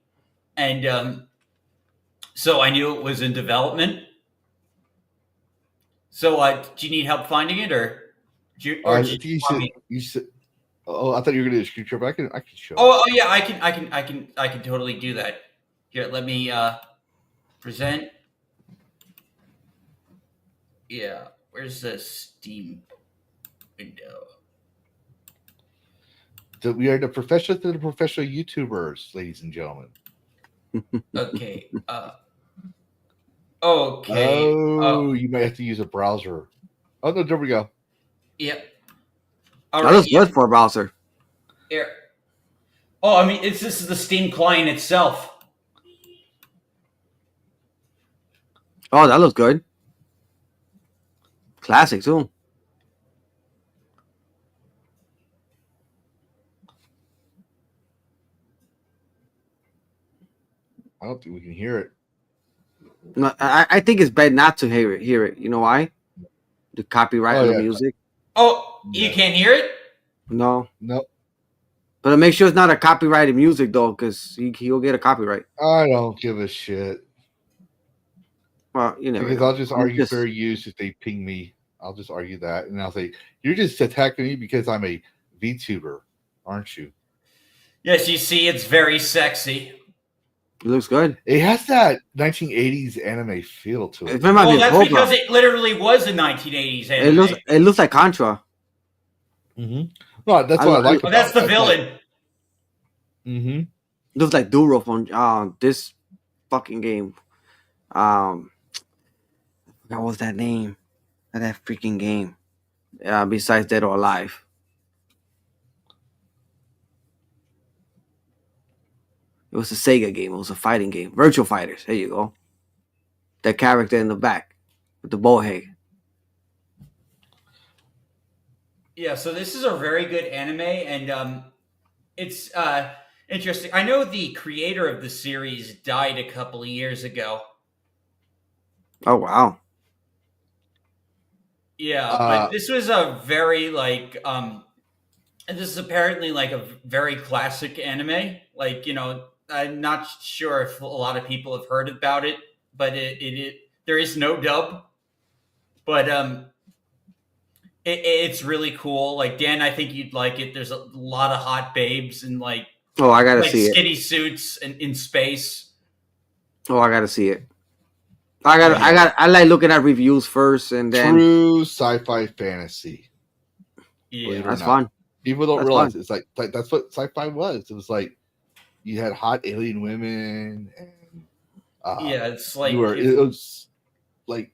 And so I knew it was in development. So do you need help finding it, or you said, oh, I thought you were going to do a screen trip. I can show. Oh yeah, I can totally do that. Here, let me present. Yeah, where's the Steam window? So we are the professional YouTubers, ladies and gentlemen. Okay. Okay. Oh, you might have to use a browser. Oh no, there we go. Yep. All right, that was good for a browser. Here. Oh, I mean, this is the Steam client itself. Oh, that looks good. Classic too. I don't think we can hear it. No, I think it's better not to hear it. You know why? The copyright of the music. Oh, you can't hear it? No. Nope. But make sure it's not a copyrighted music though, because he'll get a copyright. I don't give a shit. Well, you know. Because I'll just argue fair use if they ping me. I'll just argue that, and I'll say, "You're just attacking me because I'm a VTuber, aren't you?" Yes, you see, it's very sexy. It looks good. It has that 1980s anime feel to it. Well, that's because it literally was a 1980s anime. It looks like Contra. Mm-hmm. No, that's what I like. Oh, that's the villain. Mm-hmm. Looks like Duro from this fucking game. What was that name? That freaking game. Besides Dead or Alive. It was a Sega game. It was a fighting game. Virtual Fighters. There you go. That character in the back with the bow head. Yeah, so this is a very good anime, and it's interesting. I know the creator of the series died a couple of years ago. Oh, wow. Yeah, but this was a very, this is apparently like a very classic anime. Like, you know, I'm not sure if a lot of people have heard about it, but it there is no dub. But it's really cool. Like Dan, I think you'd like it. There's a lot of hot babes and like I gotta like see it. skinny suits and in space. I gotta see it. I like looking at reviews first, and then true sci-fi fantasy. Yeah, that's fun. People don't That's realize fun. it's like that's what sci-fi was. It was like you had hot alien women, and yeah. It's like it was like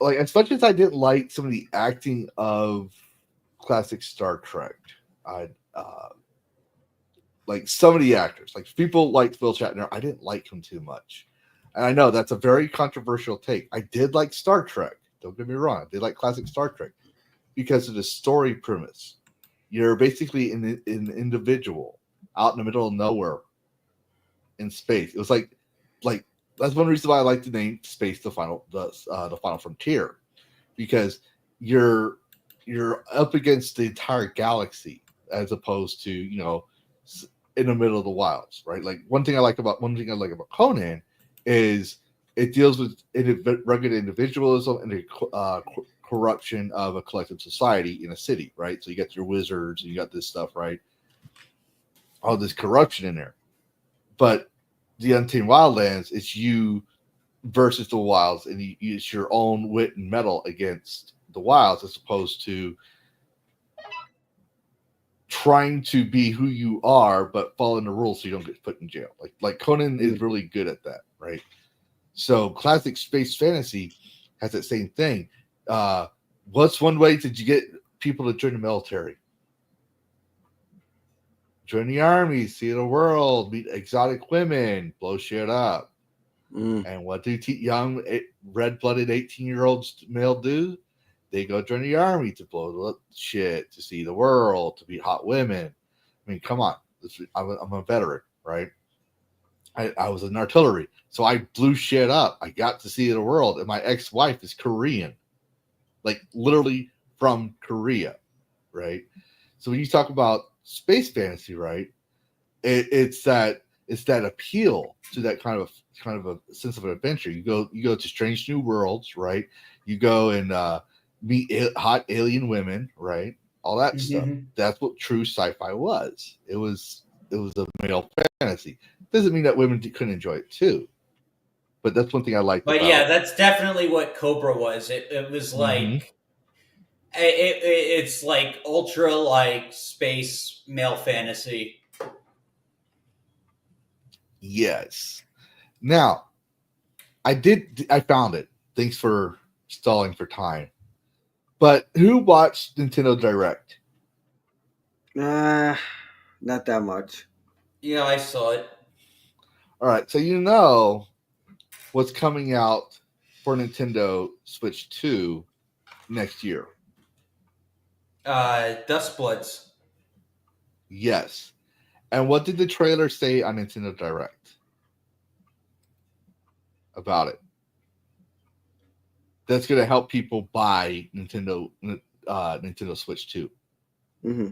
as much as I didn't like some of the acting of classic Star Trek, I like some of the actors. Like people liked Phil Shatner, I didn't like him too much. And I know that's a very controversial take. I did like Star Trek. Don't get me wrong. I did like classic Star Trek because of the story premise. You're basically an individual out in the middle of nowhere in space. It was like that's one reason why I like the name Space the Final Frontier, because you're up against the entire galaxy as opposed to in the middle of the wilds, right? Like one thing I like about Conan is it deals with rugged individualism and the corruption of a collective society in a city, right? So you got your wizards and you got this stuff, right? All this corruption in there. But the Untamed Wildlands, it's you versus the wilds, and you use your own wit and metal against the wilds as opposed to trying to be who you are but following the rules so you don't get put in jail. Like Conan is really good at that, right? So classic space fantasy has that same thing. What's one way to get people to join the military? Join the army, see the world, meet exotic women, blow shit up. And what do young red-blooded 18-year-old male do? They go join the army to blow the shit, to see the world, to meet hot women. I mean, come on. I'm a veteran, right? I was in artillery, so I blew shit up. I got to see the world, and my ex-wife is Korean, like literally from Korea, right? So when you talk about space fantasy, right, it's that appeal to that kind of a sense of an adventure. You go to strange new worlds, right? You go and meet hot alien women, right? All that stuff. That's what true sci-fi was. It was a male fantasy. Doesn't mean that women couldn't enjoy it too, but that's one thing I liked. But yeah, that's definitely what Cobra was. It was like it's like ultra like space male fantasy. Yes. Now, I found it. Thanks for stalling for time. But who watched Nintendo Direct? Not that much. Yeah, I saw it. All right, so you know what's coming out for Nintendo Switch 2 next year. Dust Bloods. Yes. And what did the trailer say on Nintendo Direct about it? That's going to help people buy Nintendo Switch 2. Mm-hmm.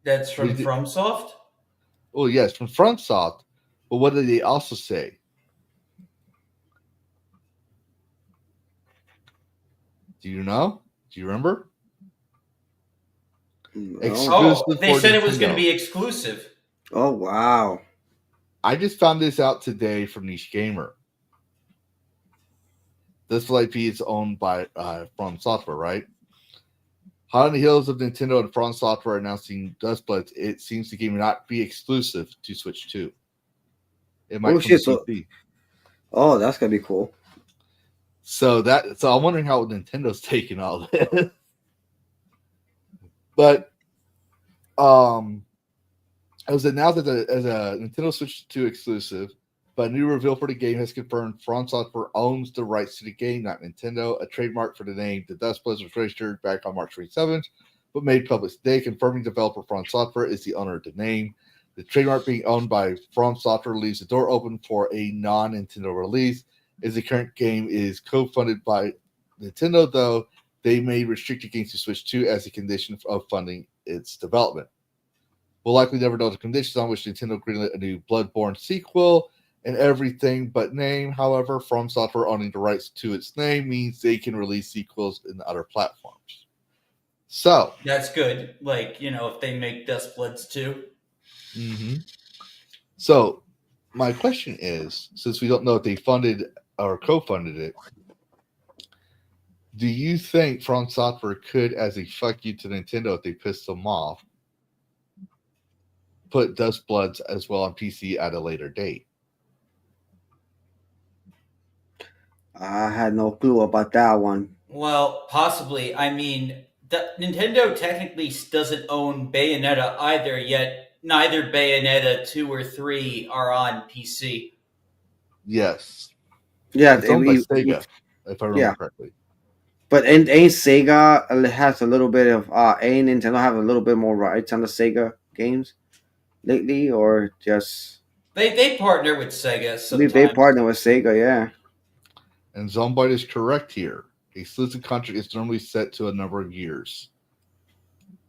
That's from FromSoft? Oh, yes, from FromSoft. But what did they also say? Do you know? Do you remember? No. They said it was going to be exclusive. Oh, wow. I just found this out today from Niche Gamer. This IP is owned by From Software, right? Hot on the heels of Nintendo and From Software announcing Dust Bloods, it seems the game will not be exclusive to Switch 2. It might come to PC. Oh, that's gonna be cool. So I'm wondering how Nintendo's taking all this. But it was announced as a Nintendo Switch 2 exclusive, but a new reveal for the game has confirmed From Software owns the rights to the game, not Nintendo. A trademark for the name, the Dust Bloods, was registered back on March 27th, but made public today, confirming developer From Software is the owner of the name. The trademark being owned by From Software leaves the door open for a non-Nintendo release. As the current game is co-funded by Nintendo, though, they may restrict the game to Switch 2 as a condition of funding its development. We'll likely never know the conditions on which Nintendo greenlit a new Bloodborne sequel, and everything but name. However, From Software owning the rights to its name means they can release sequels in other platforms. So that's good. Like, if they make Dustbloods too. So my question is, since we don't know if they funded or co-funded it, do you think From Software could, as a fuck you to Nintendo if they pissed them off, put Dustbloods as well on PC at a later date? I had no clue about that one. Well, possibly. I mean, Nintendo technically doesn't own Bayonetta either, yet neither Bayonetta 2 or 3 are on PC. Yes. Yeah, It's owned by Sega, if I remember correctly. But ain't Sega has a little bit of ain't Nintendo have a little bit more rights on the Sega games lately, or just They partner with Sega sometimes. they partner with Sega, yeah. And Zomboid is correct here. A exclusive contract is normally set to a number of years.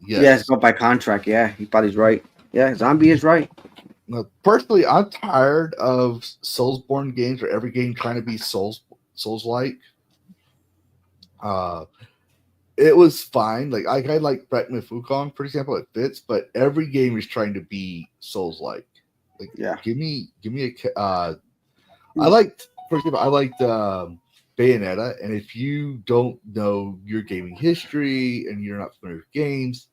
Yes. Yeah, it's go by contract. Yeah, he probably's right. Yeah, Zombie is right. Now, personally, I'm tired of Soulsborne games or every game trying to be Souls-like. It was fine. Like I like Batman Fukong, for example, it fits, but every game is trying to be Souls-like. Like, yeah, give me a. I liked, for example, Bayonetta, and if you don't know your gaming history and you're not familiar with games,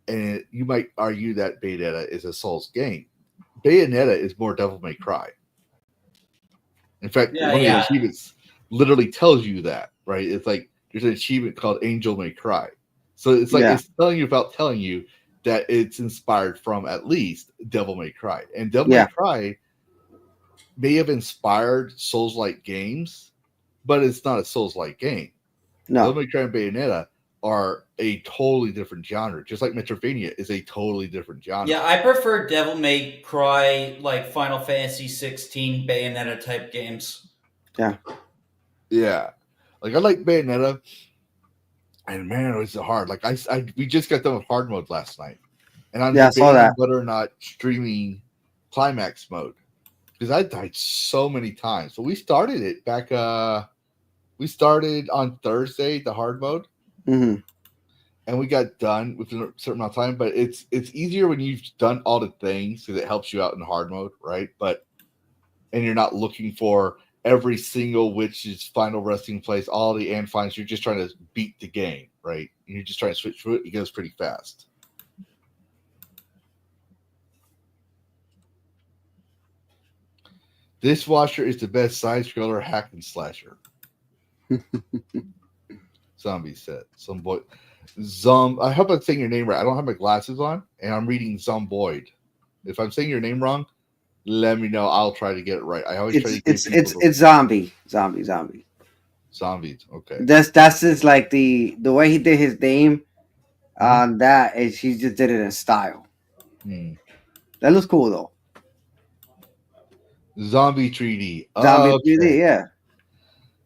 and you might argue that Bayonetta is a Souls game. Bayonetta is more Devil May Cry. In fact, one of the achievements literally tells you that, right? It's like there's an achievement called Angel May Cry. So it's like it's telling you about telling you that it's inspired from at least Devil May Cry. And Devil May Cry may have inspired Souls-like games, but it's not a Souls-like game. No. Devil May Cry and Bayonetta are a totally different genre, just like Metroidvania is a totally different genre. Yeah, I prefer Devil May Cry, like Final Fantasy 16 Bayonetta type games. Yeah. Yeah. Like I like Bayonetta, and man, it was hard. Like we just got done with hard mode last night, and I'm debating whether or not streaming climax mode because I died so many times. So we started it back. We started on Thursday the hard mode. Mm-hmm. And we got done within a certain amount of time, but it's easier when you've done all the things because it helps you out in hard mode, right? And you're not looking for every single witch's final resting place, all the and finds. You're just trying to beat the game, right? And you're just trying to switch through it. It goes pretty fast. Dishwasher is the best side scroller hack and slasher. Zombie said. Some boy. I hope I'm saying your name right. I don't have my glasses on, and I'm reading Zomboid. If I'm saying your name wrong, let me know. I'll try to get it right. I always try to get it's Zombie. Zombies. Okay. That's just like the way he did his name on that is he just did it in style. That looks cool though. Zombie 3D. Zombie 3D, yeah.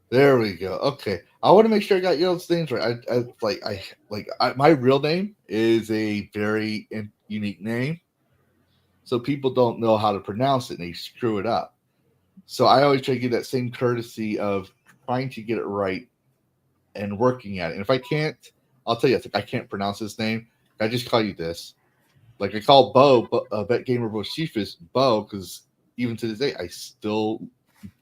There we go. Okay. I want to make sure I got those things right. My real name is a very unique name, so people don't know how to pronounce it and they screw it up. So I always try to give that same courtesy of trying to get it right and working at it. And if I can't, I'll tell you, I can't pronounce this name. I just call you this. Like I call Bo, Bet Gamer Bo Chiefus Bo, because even to this day I still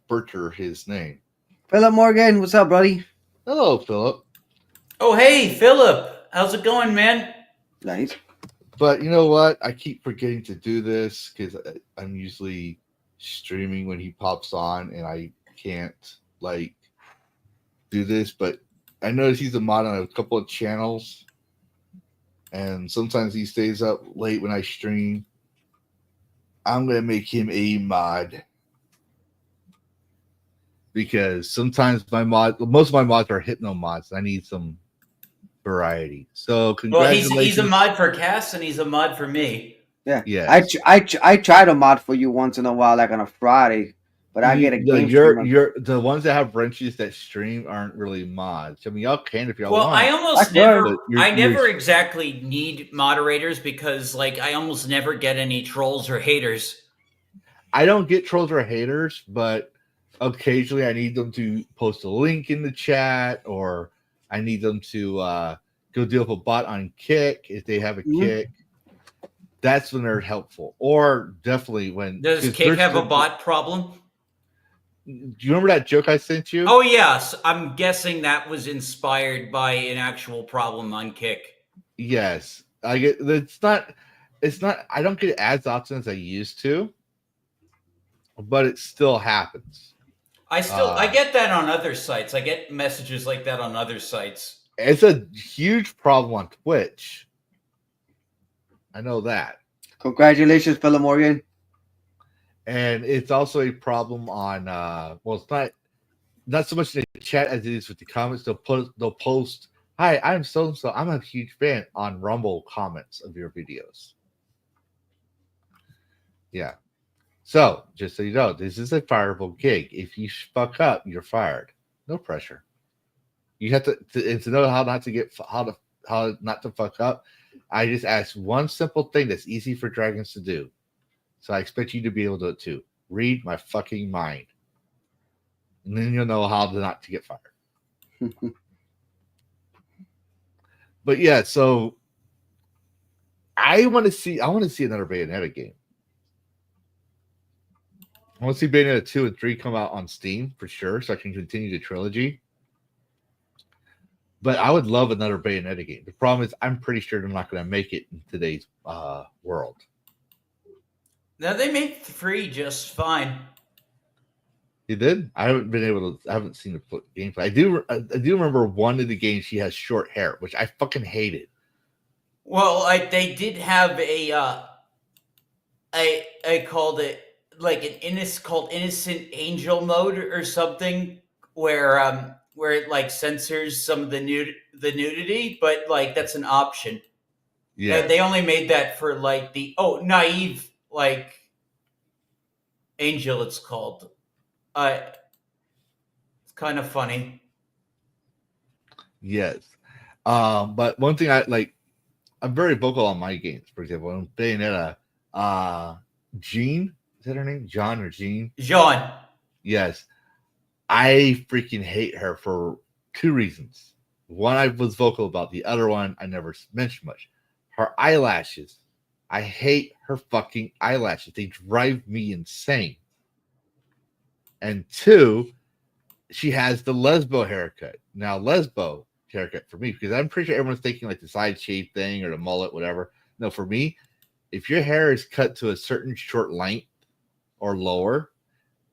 butcher his name. Philip Morgan, what's up, buddy? Hello, Philip. Oh, hey, Philip. How's it going, man? Nice. But you know what? I keep forgetting to do this because I'm usually streaming when he pops on, and I can't do this. But I notice he's a mod on a couple of channels, and sometimes he stays up late when I stream. I'm gonna make him a mod. Because sometimes most of my mods are hypno mods. And I need some variety. So congratulations. Well, he's a mod for Cass and he's a mod for me. Yeah. Yes. I try to mod for you once in a while, like on a Friday, but I get a game. You're the ones that have wrenches that stream aren't really mods. I mean, y'all can if y'all want. Well, I never exactly need moderators because I almost never get any trolls or haters. I don't get trolls or haters, but occasionally I need them to post a link in the chat, or I need them to go deal with a bot on Kick if they have a Kick. That's when they're helpful. Or definitely when... Does Kick have a bot problem? Do you remember that joke I sent you? Oh, yes. I'm guessing that was inspired by an actual problem on Kick. Yes. I get it's not I don't get it as often as I used to, but it still happens. I get that on other sites. I get messages like that on other sites. It's a huge problem on Twitch. I know that. Congratulations, Philip Morgan. And it's also a problem on well, it's not so much in the chat as it is with the comments. They'll post, "Hi, I'm so and so. I'm a huge fan," on Rumble comments of your videos. Yeah. So just so you know, this is a fireable gig. If you fuck up, you're fired. No pressure. You have to know how not to fuck up. I just asked one simple thing that's easy for dragons to do. So I expect you to be able to do it too. Read my fucking mind. And then you'll know how not to get fired. But yeah, so I want to see another Bayonetta game. I want to see Bayonetta 2 and 3 come out on Steam for sure, so I can continue the trilogy. But I would love another Bayonetta game. The problem is I'm pretty sure they're not going to make it in today's world. Now, they make 3 just fine. You did? I haven't seen the gameplay. I do remember one of the games she has short hair, which I fucking hated. Well, they did have I called it like called Innocent Angel mode or something, where it like censors some of the nudity, but like that's an option. Yeah, they only made that for like the naive like angel. It's called. It's kind of funny. Yes, but one thing I'm very vocal on my games. For example, in Bayonetta, Jean, is that her name? John or Jean? Jean. Yes. I freaking hate her for 2 reasons. One I was vocal about. The other one I never mentioned much. Her eyelashes. I hate her fucking eyelashes. They drive me insane. And 2, she has the lesbo haircut. Now, lesbo haircut for me, because I'm pretty sure everyone's thinking like the side shave thing or the mullet, whatever. No, for me, if your hair is cut to a certain short length or lower,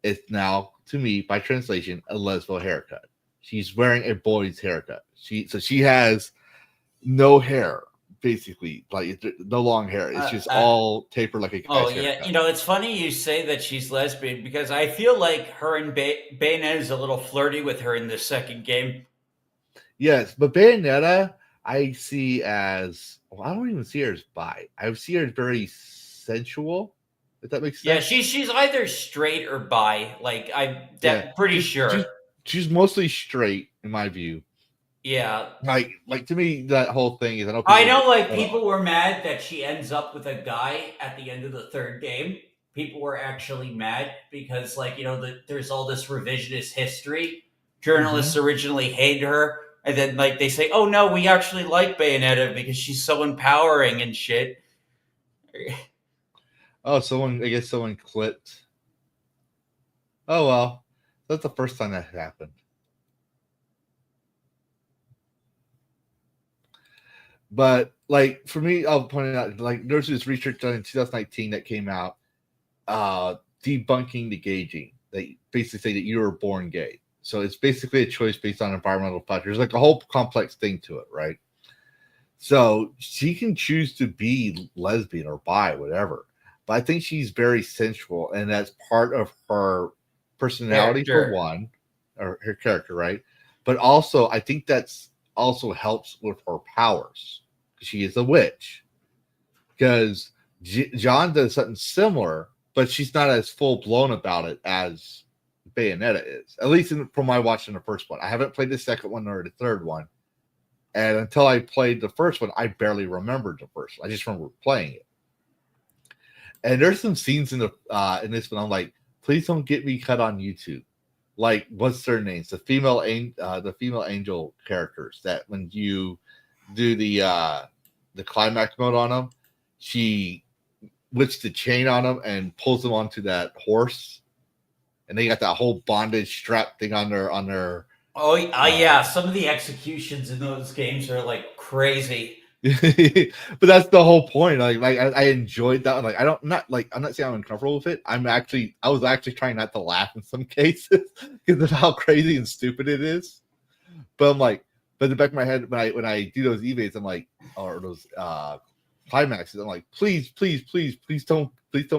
it's now, to me, by translation, a lesbo haircut. She's wearing a boy's haircut. She has no hair, basically, like no long hair. It's just all tapered like a guy's haircut. You know, it's funny you say that she's lesbian, because I feel like her and Bayonetta is a little flirty with her in the second game. Yes, but Bayonetta I see as, well, I don't even see her as bi. I see her as very sensual. If that makes sense. Yeah, she's either straight or bi. Like I'm pretty sure. She's mostly straight in my view. Yeah. Like to me, that whole thing is. I know like people were mad that she ends up with a guy at the end of the third game. People were actually mad because, like, you know, there's all this revisionist history. Journalists originally hated her, and then like they say, "Oh no, we actually like Bayonetta because she's so empowering and shit." Oh, I guess someone clipped. Oh well, that's the first time that happened. But like for me, I'll point out, like there's this research done in 2019 that came out, debunking the gauging. They basically say that you were born gay. So it's basically a choice based on environmental factors, like a whole complex thing to it, right? So she can choose to be lesbian or bi, whatever. But I think she's very sensual, and that's part of her personality for one, or her character, right? But also, I think that's also helps with her powers. She is a witch. Because John does something similar, but she's not as full blown about it as Bayonetta is. At least from my watching the first one. I haven't played the second one or the third one. And until I played the first one, I barely remembered the first one. I just remember playing it. And there's some scenes in this one I'm like, please don't get me cut on YouTube. Like, what's their names? The female angel characters that when you do the climax mode on them, she whips the chain on them and pulls them onto that horse, and they got that whole bondage strap thing on their. Oh yeah, some of the executions in those games are like crazy. But that's the whole point. Like I enjoyed that. Like I'm not saying I'm uncomfortable with it. I was actually trying not to laugh in some cases because of how crazy and stupid it is. But I'm like, but in the back of my head when I do those evades, I'm like, or those climaxes, I'm like, please don't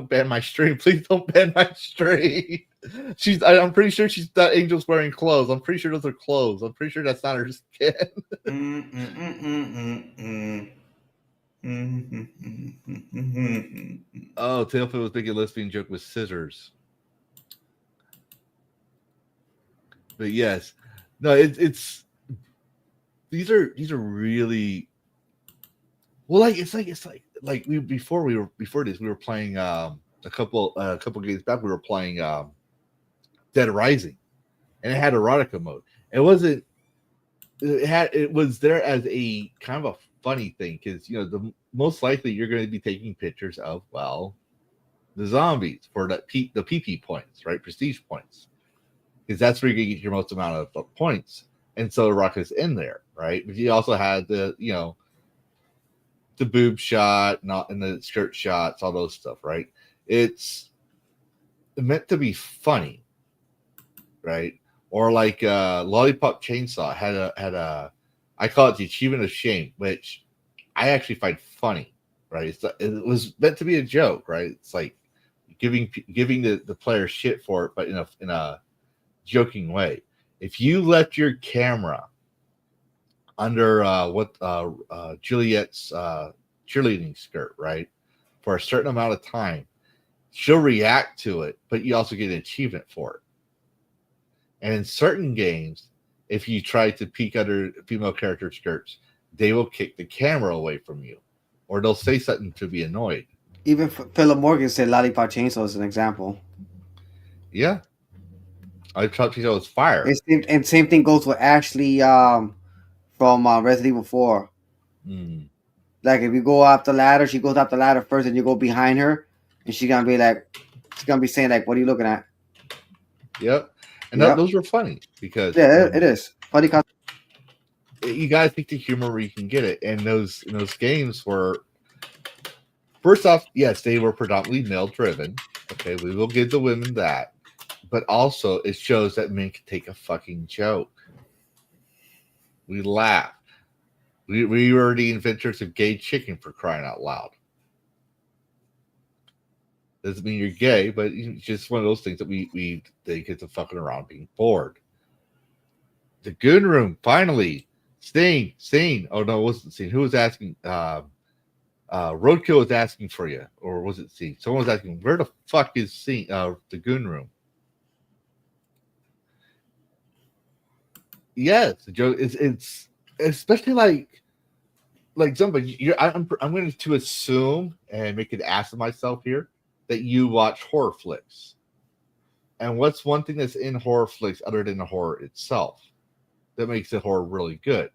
ban my stream. Please don't ban my stream. I'm pretty sure that Angel's wearing clothes. I'm pretty sure those are clothes. I'm pretty sure that's not her skin. Oh, Tailfield was making a lesbian joke with scissors. But yes, no, it's these are really well. Like we before this we were playing a couple games back. We were playing Dead Rising, and it had erotica mode. It was there as a kind of a funny thing because the most likely you're going to be taking pictures of the zombies for the PP points, right? Prestige points, because that's where you're going to get your most amount of points. And so erotica's in there, right? But you also had the boob shot, and the skirt shots, all those stuff, right? It's meant to be funny, right? Or like Lollipop Chainsaw had a I call it the achievement of shame, which I actually find funny, right? It was meant to be a joke, right? It's like giving the player shit for it, but in a joking way. If you left your camera under Juliet's cheerleading skirt, right, for a certain amount of time, she'll react to it, but you also get an achievement for it. And in certain games, if you try to peek under female character skirts, they will kick the camera away from you, or they'll say something to be annoyed. Even Philip Morgan said Lollipop Chainsaw as an example. Yeah. I thought she was fire. And same thing goes with Ashley from Resident Evil 4. Mm. Like if you go up the ladder, she goes up the ladder first, and you go behind her, and she's gonna be saying like, "What are you looking at?" Yep. And those were funny because it is funny. You gotta take the humor where you can get it, and those games were, first off, yes, they were predominantly male driven. Okay, we will give the women that, but also it shows that men can take a fucking joke. We laugh. We were the inventors of gay chicken, for crying out loud. Doesn't mean you're gay, but it's just one of those things that we think it's a fucking around being bored. The Goon Room, finally. Sting. Oh no, it wasn't Sting. Who was asking? Roadkill was asking for you, or was it Sting? Someone was asking, where the fuck is Sting? The Goon Room. Yes, the joke it's especially like somebody. I'm going to assume and make an ass of myself here that you watch horror flicks. And what's one thing that's in horror flicks other than the horror itself that makes the horror really good?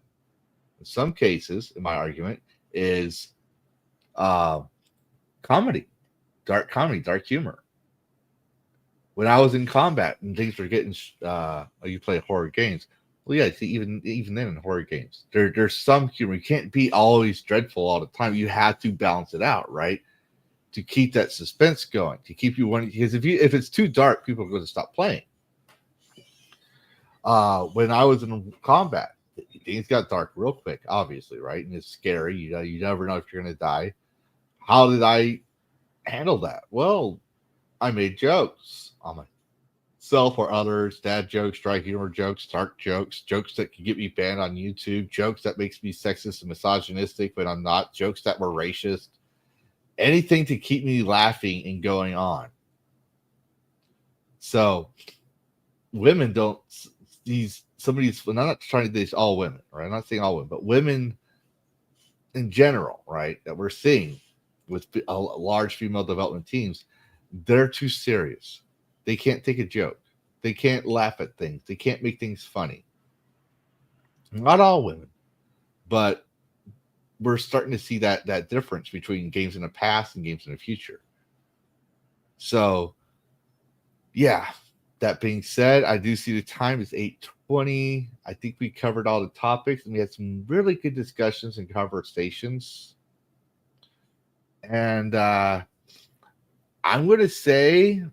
In some cases, in my argument, is comedy, dark humor. When I was in combat and things were getting, you play horror games. Well, yeah, see, even then in horror games, there's some humor. You can't be always dreadful all the time. You have to balance it out, right? To keep that suspense going, to keep you wanting. Because if it's too dark, people are going to stop playing. When I was in combat, things got dark real quick, obviously, right? And it's scary. You never know if you're going to die. How did I handle that? Well, I made jokes on myself or others, dad jokes, dry humor jokes, dark jokes, jokes that could get me banned on YouTube, jokes that makes me sexist and misogynistic when I'm not, jokes that were racist. Anything to keep me laughing and going on. So women don't, I'm not trying to diss all women, right? I'm not saying all women, but women in general, right, that we're seeing, with large female development teams, they're too serious. They can't take a joke. They can't laugh at things. They can't make things funny. Not all women, but we're starting to see that difference between games in the past and games in the future. So, yeah. That being said, I do see the time is 8:20. I think we covered all the topics, and we had some really good discussions and conversations. And I'm going to say,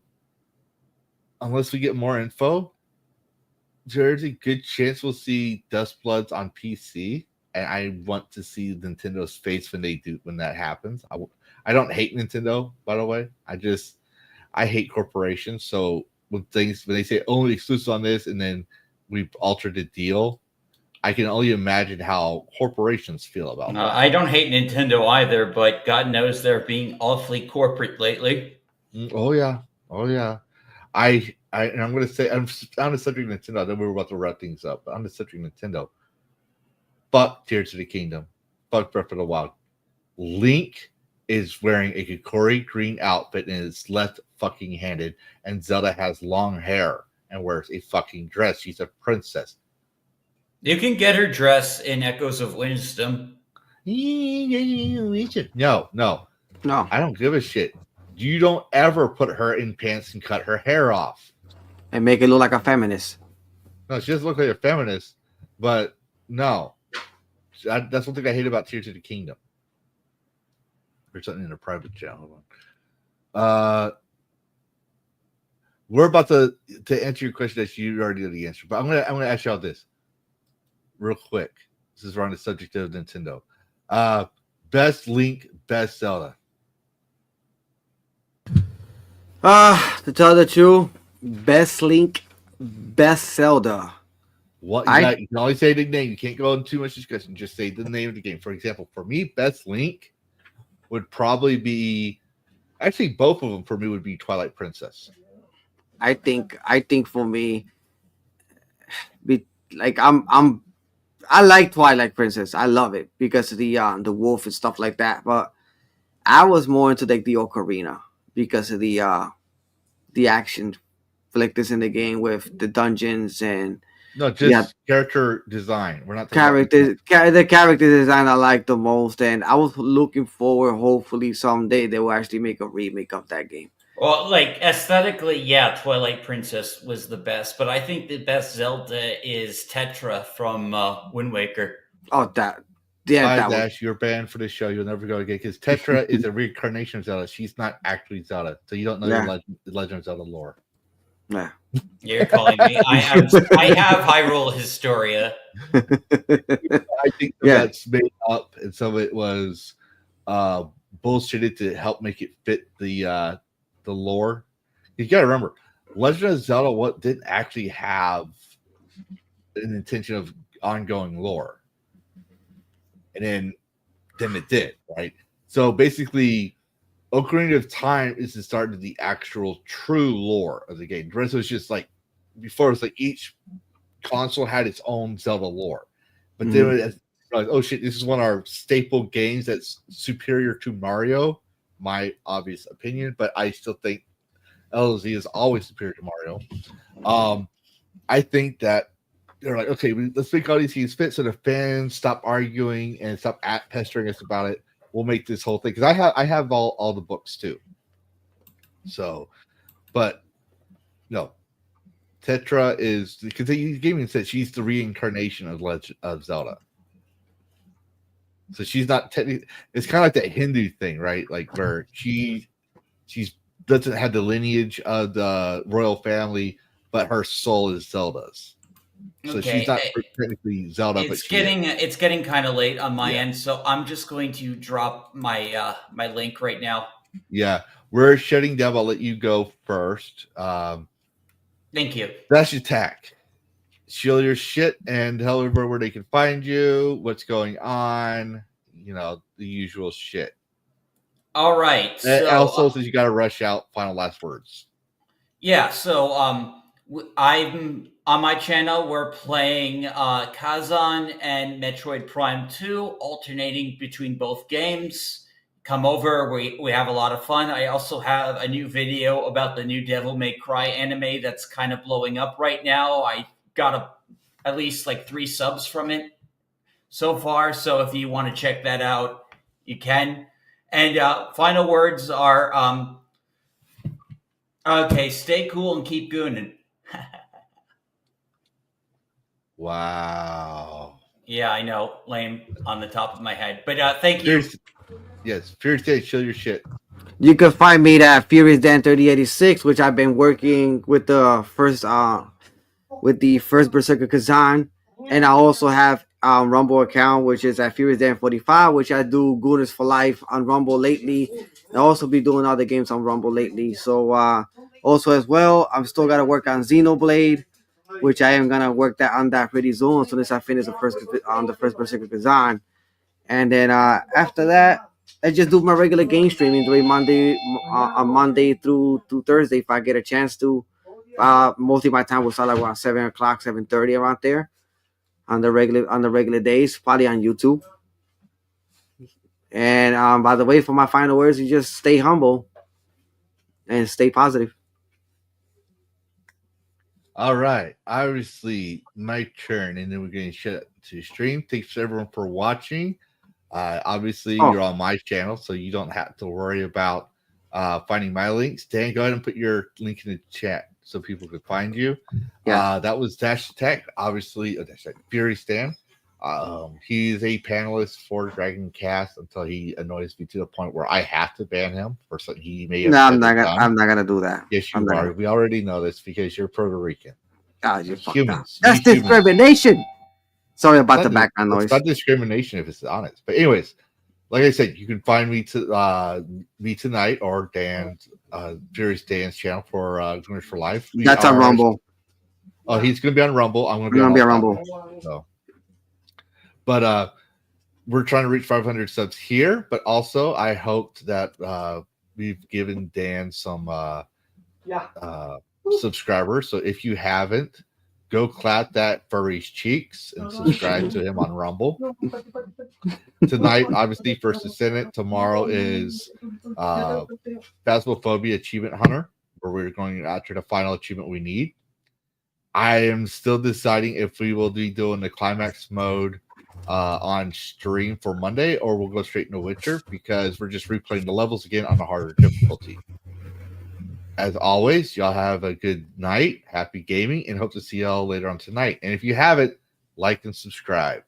unless we get more info, there's a good chance we'll see Dustbloods on PC. And I want to see Nintendo's face when that happens. I don't hate Nintendo, by the way. I hate corporations. So when they say only exclusive on this, and then we've altered the deal, I can only imagine how corporations feel about that. I don't hate Nintendo either, but God knows they're being awfully corporate lately. Oh yeah. And I'm going to say, on the subject of Nintendo, I know we were about to wrap things up, but on the subject of Nintendo, fuck Tears of the Kingdom, fuck Breath of the Wild. Link is wearing a Kokori green outfit and is left fucking handed, and Zelda has long hair and wears a fucking dress. She's a princess. You can get her dress in Echoes of Wisdom. No. I don't give a shit. You don't ever put her in pants and cut her hair off. And make it look like a feminist. No, she doesn't look like a feminist, but no. That's one thing I hate about Tears of the Kingdom. There's something in a private chat. Hold on. We're about to answer your question that you already know the answer, but I'm gonna ask y'all this real quick. This is around the subject of Nintendo. Best Link, best Zelda. To tell the truth, best Link, best Zelda. What you can only say the name. You can't go into too much discussion. Just say the name of the game. For example, for me, best Link would probably be, actually both of them for me would be Twilight Princess. I think for me, I like Twilight Princess. I love it because of the wolf and stuff like that. But I was more into like the Ocarina because of the action like this in the game with the dungeons and character design. We're not characters. The character design I like the most, and I was looking forward. Hopefully, someday they will actually make a remake of that game. Well, like aesthetically, yeah, Twilight Princess was the best, but I think the best Zelda is Tetra from Wind Waker. Oh, Dash, you're banned for this show. You'll never go again because Tetra is a reincarnation of Zelda. She's not actually Zelda, so you don't know the Legend of Zelda lore. Yeah. You're calling me. I have Hyrule Historia. I think that's made up, and some of it was bullshitted to help make it fit the lore. You got to remember, Legend of Zelda didn't actually have an intention of ongoing lore, and then it did, right? So basically, Ocarina of Time is the start of the actual true lore of the game. The rest was just like before. It was like each console had its own Zelda lore, but then it was like, oh shit, this is one of our staple games that's superior to Mario. My obvious opinion, but I still think LZ is always superior to Mario. I think that they're like, okay, let's make all these games fit so the fans stop arguing and stop pestering us about it. We'll make this whole thing because I have all the books too. So, but no, Tetra is because the gaming said she's the reincarnation of Zelda. So she's not technically. It's kind of like that Hindu thing, right? Like where she doesn't have the lineage of the royal family, but her soul is Zelda's. So she's not technically Zelda. It's getting kind of late on my end, so I'm just going to drop my my link right now. Yeah, we're shutting down. I'll let you go first. Thank you. Dash attack. Shield your shit and tell everybody where they can find you, what's going on, the usual shit. All right. So, also, since you got to rush out, final last words. Yeah. So I'm on my channel. We're playing Kazan and Metroid Prime 2, alternating between both games. come over. We have a lot of fun. I also have a new video about the new Devil May Cry anime that's kind of blowing up right now. I got at least like 3 subs from it so far. So if you want to check that out, you can. And final words are, okay, stay cool and keep gooning. Wow. Yeah, I know, lame on the top of my head, but thank you. Yes, Furious Dan, show your shit. You can find me at Furious Dan 3086, which I've been working with the first Berserker Kazan, and I also have Rumble account, which is at Furious Dan 45, which I do Gooners for Life on Rumble lately. I also be doing other games on Rumble lately. So also as well, I'm still gotta work on Xenoblade, which I am gonna work on that pretty soon as soon as I finish the first Berserker Kazan. And then after that, I just do my regular game streaming during Monday through Thursday if I get a chance to. Mostly my time will start like around 7 o'clock, 7:30 around there on the regular days, probably on YouTube. And by the way, for my final words, you just stay humble and stay positive. All right. Obviously, my turn, and then we're going to shut to stream. Thanks everyone for watching. Obviously, you're on my channel, so you don't have to worry about finding my links. Dan, go ahead and put your link in the chat so people can find you. Yeah. That was Dash Attack, obviously. Furious Dan. He's a panelist for DragonCast until he annoys me to the point where I have to ban him for something he may have said. I'm not gonna do that. Yes, you are. We already know this because you're Puerto Rican. God, you're humans. That's discrimination. Sorry about the background noise. It's not discrimination if it's honest. But anyways, like I said, you can find me tonight or Dan's Furious Dan's channel for Gooners for Life. That's on Rumble. Oh, he's going to be on Rumble. I'm going to be on Rumble. So. But we're trying to reach 500 subs here. But also, I hoped that we've given Dan some subscribers. So if you haven't, go clap that furry's cheeks and subscribe to him on Rumble. Tonight, obviously, First Descendant. Tomorrow is Phasmophobia Achievement Hunter, where we're going after the final achievement we need. I am still deciding if we will be doing the climax mode on stream for Monday, or we'll go straight into Witcher, because we're just replaying the levels again on a harder difficulty. As always, y'all have a good night, happy gaming, and hope to see y'all later on tonight. And if you haven't, like and subscribe.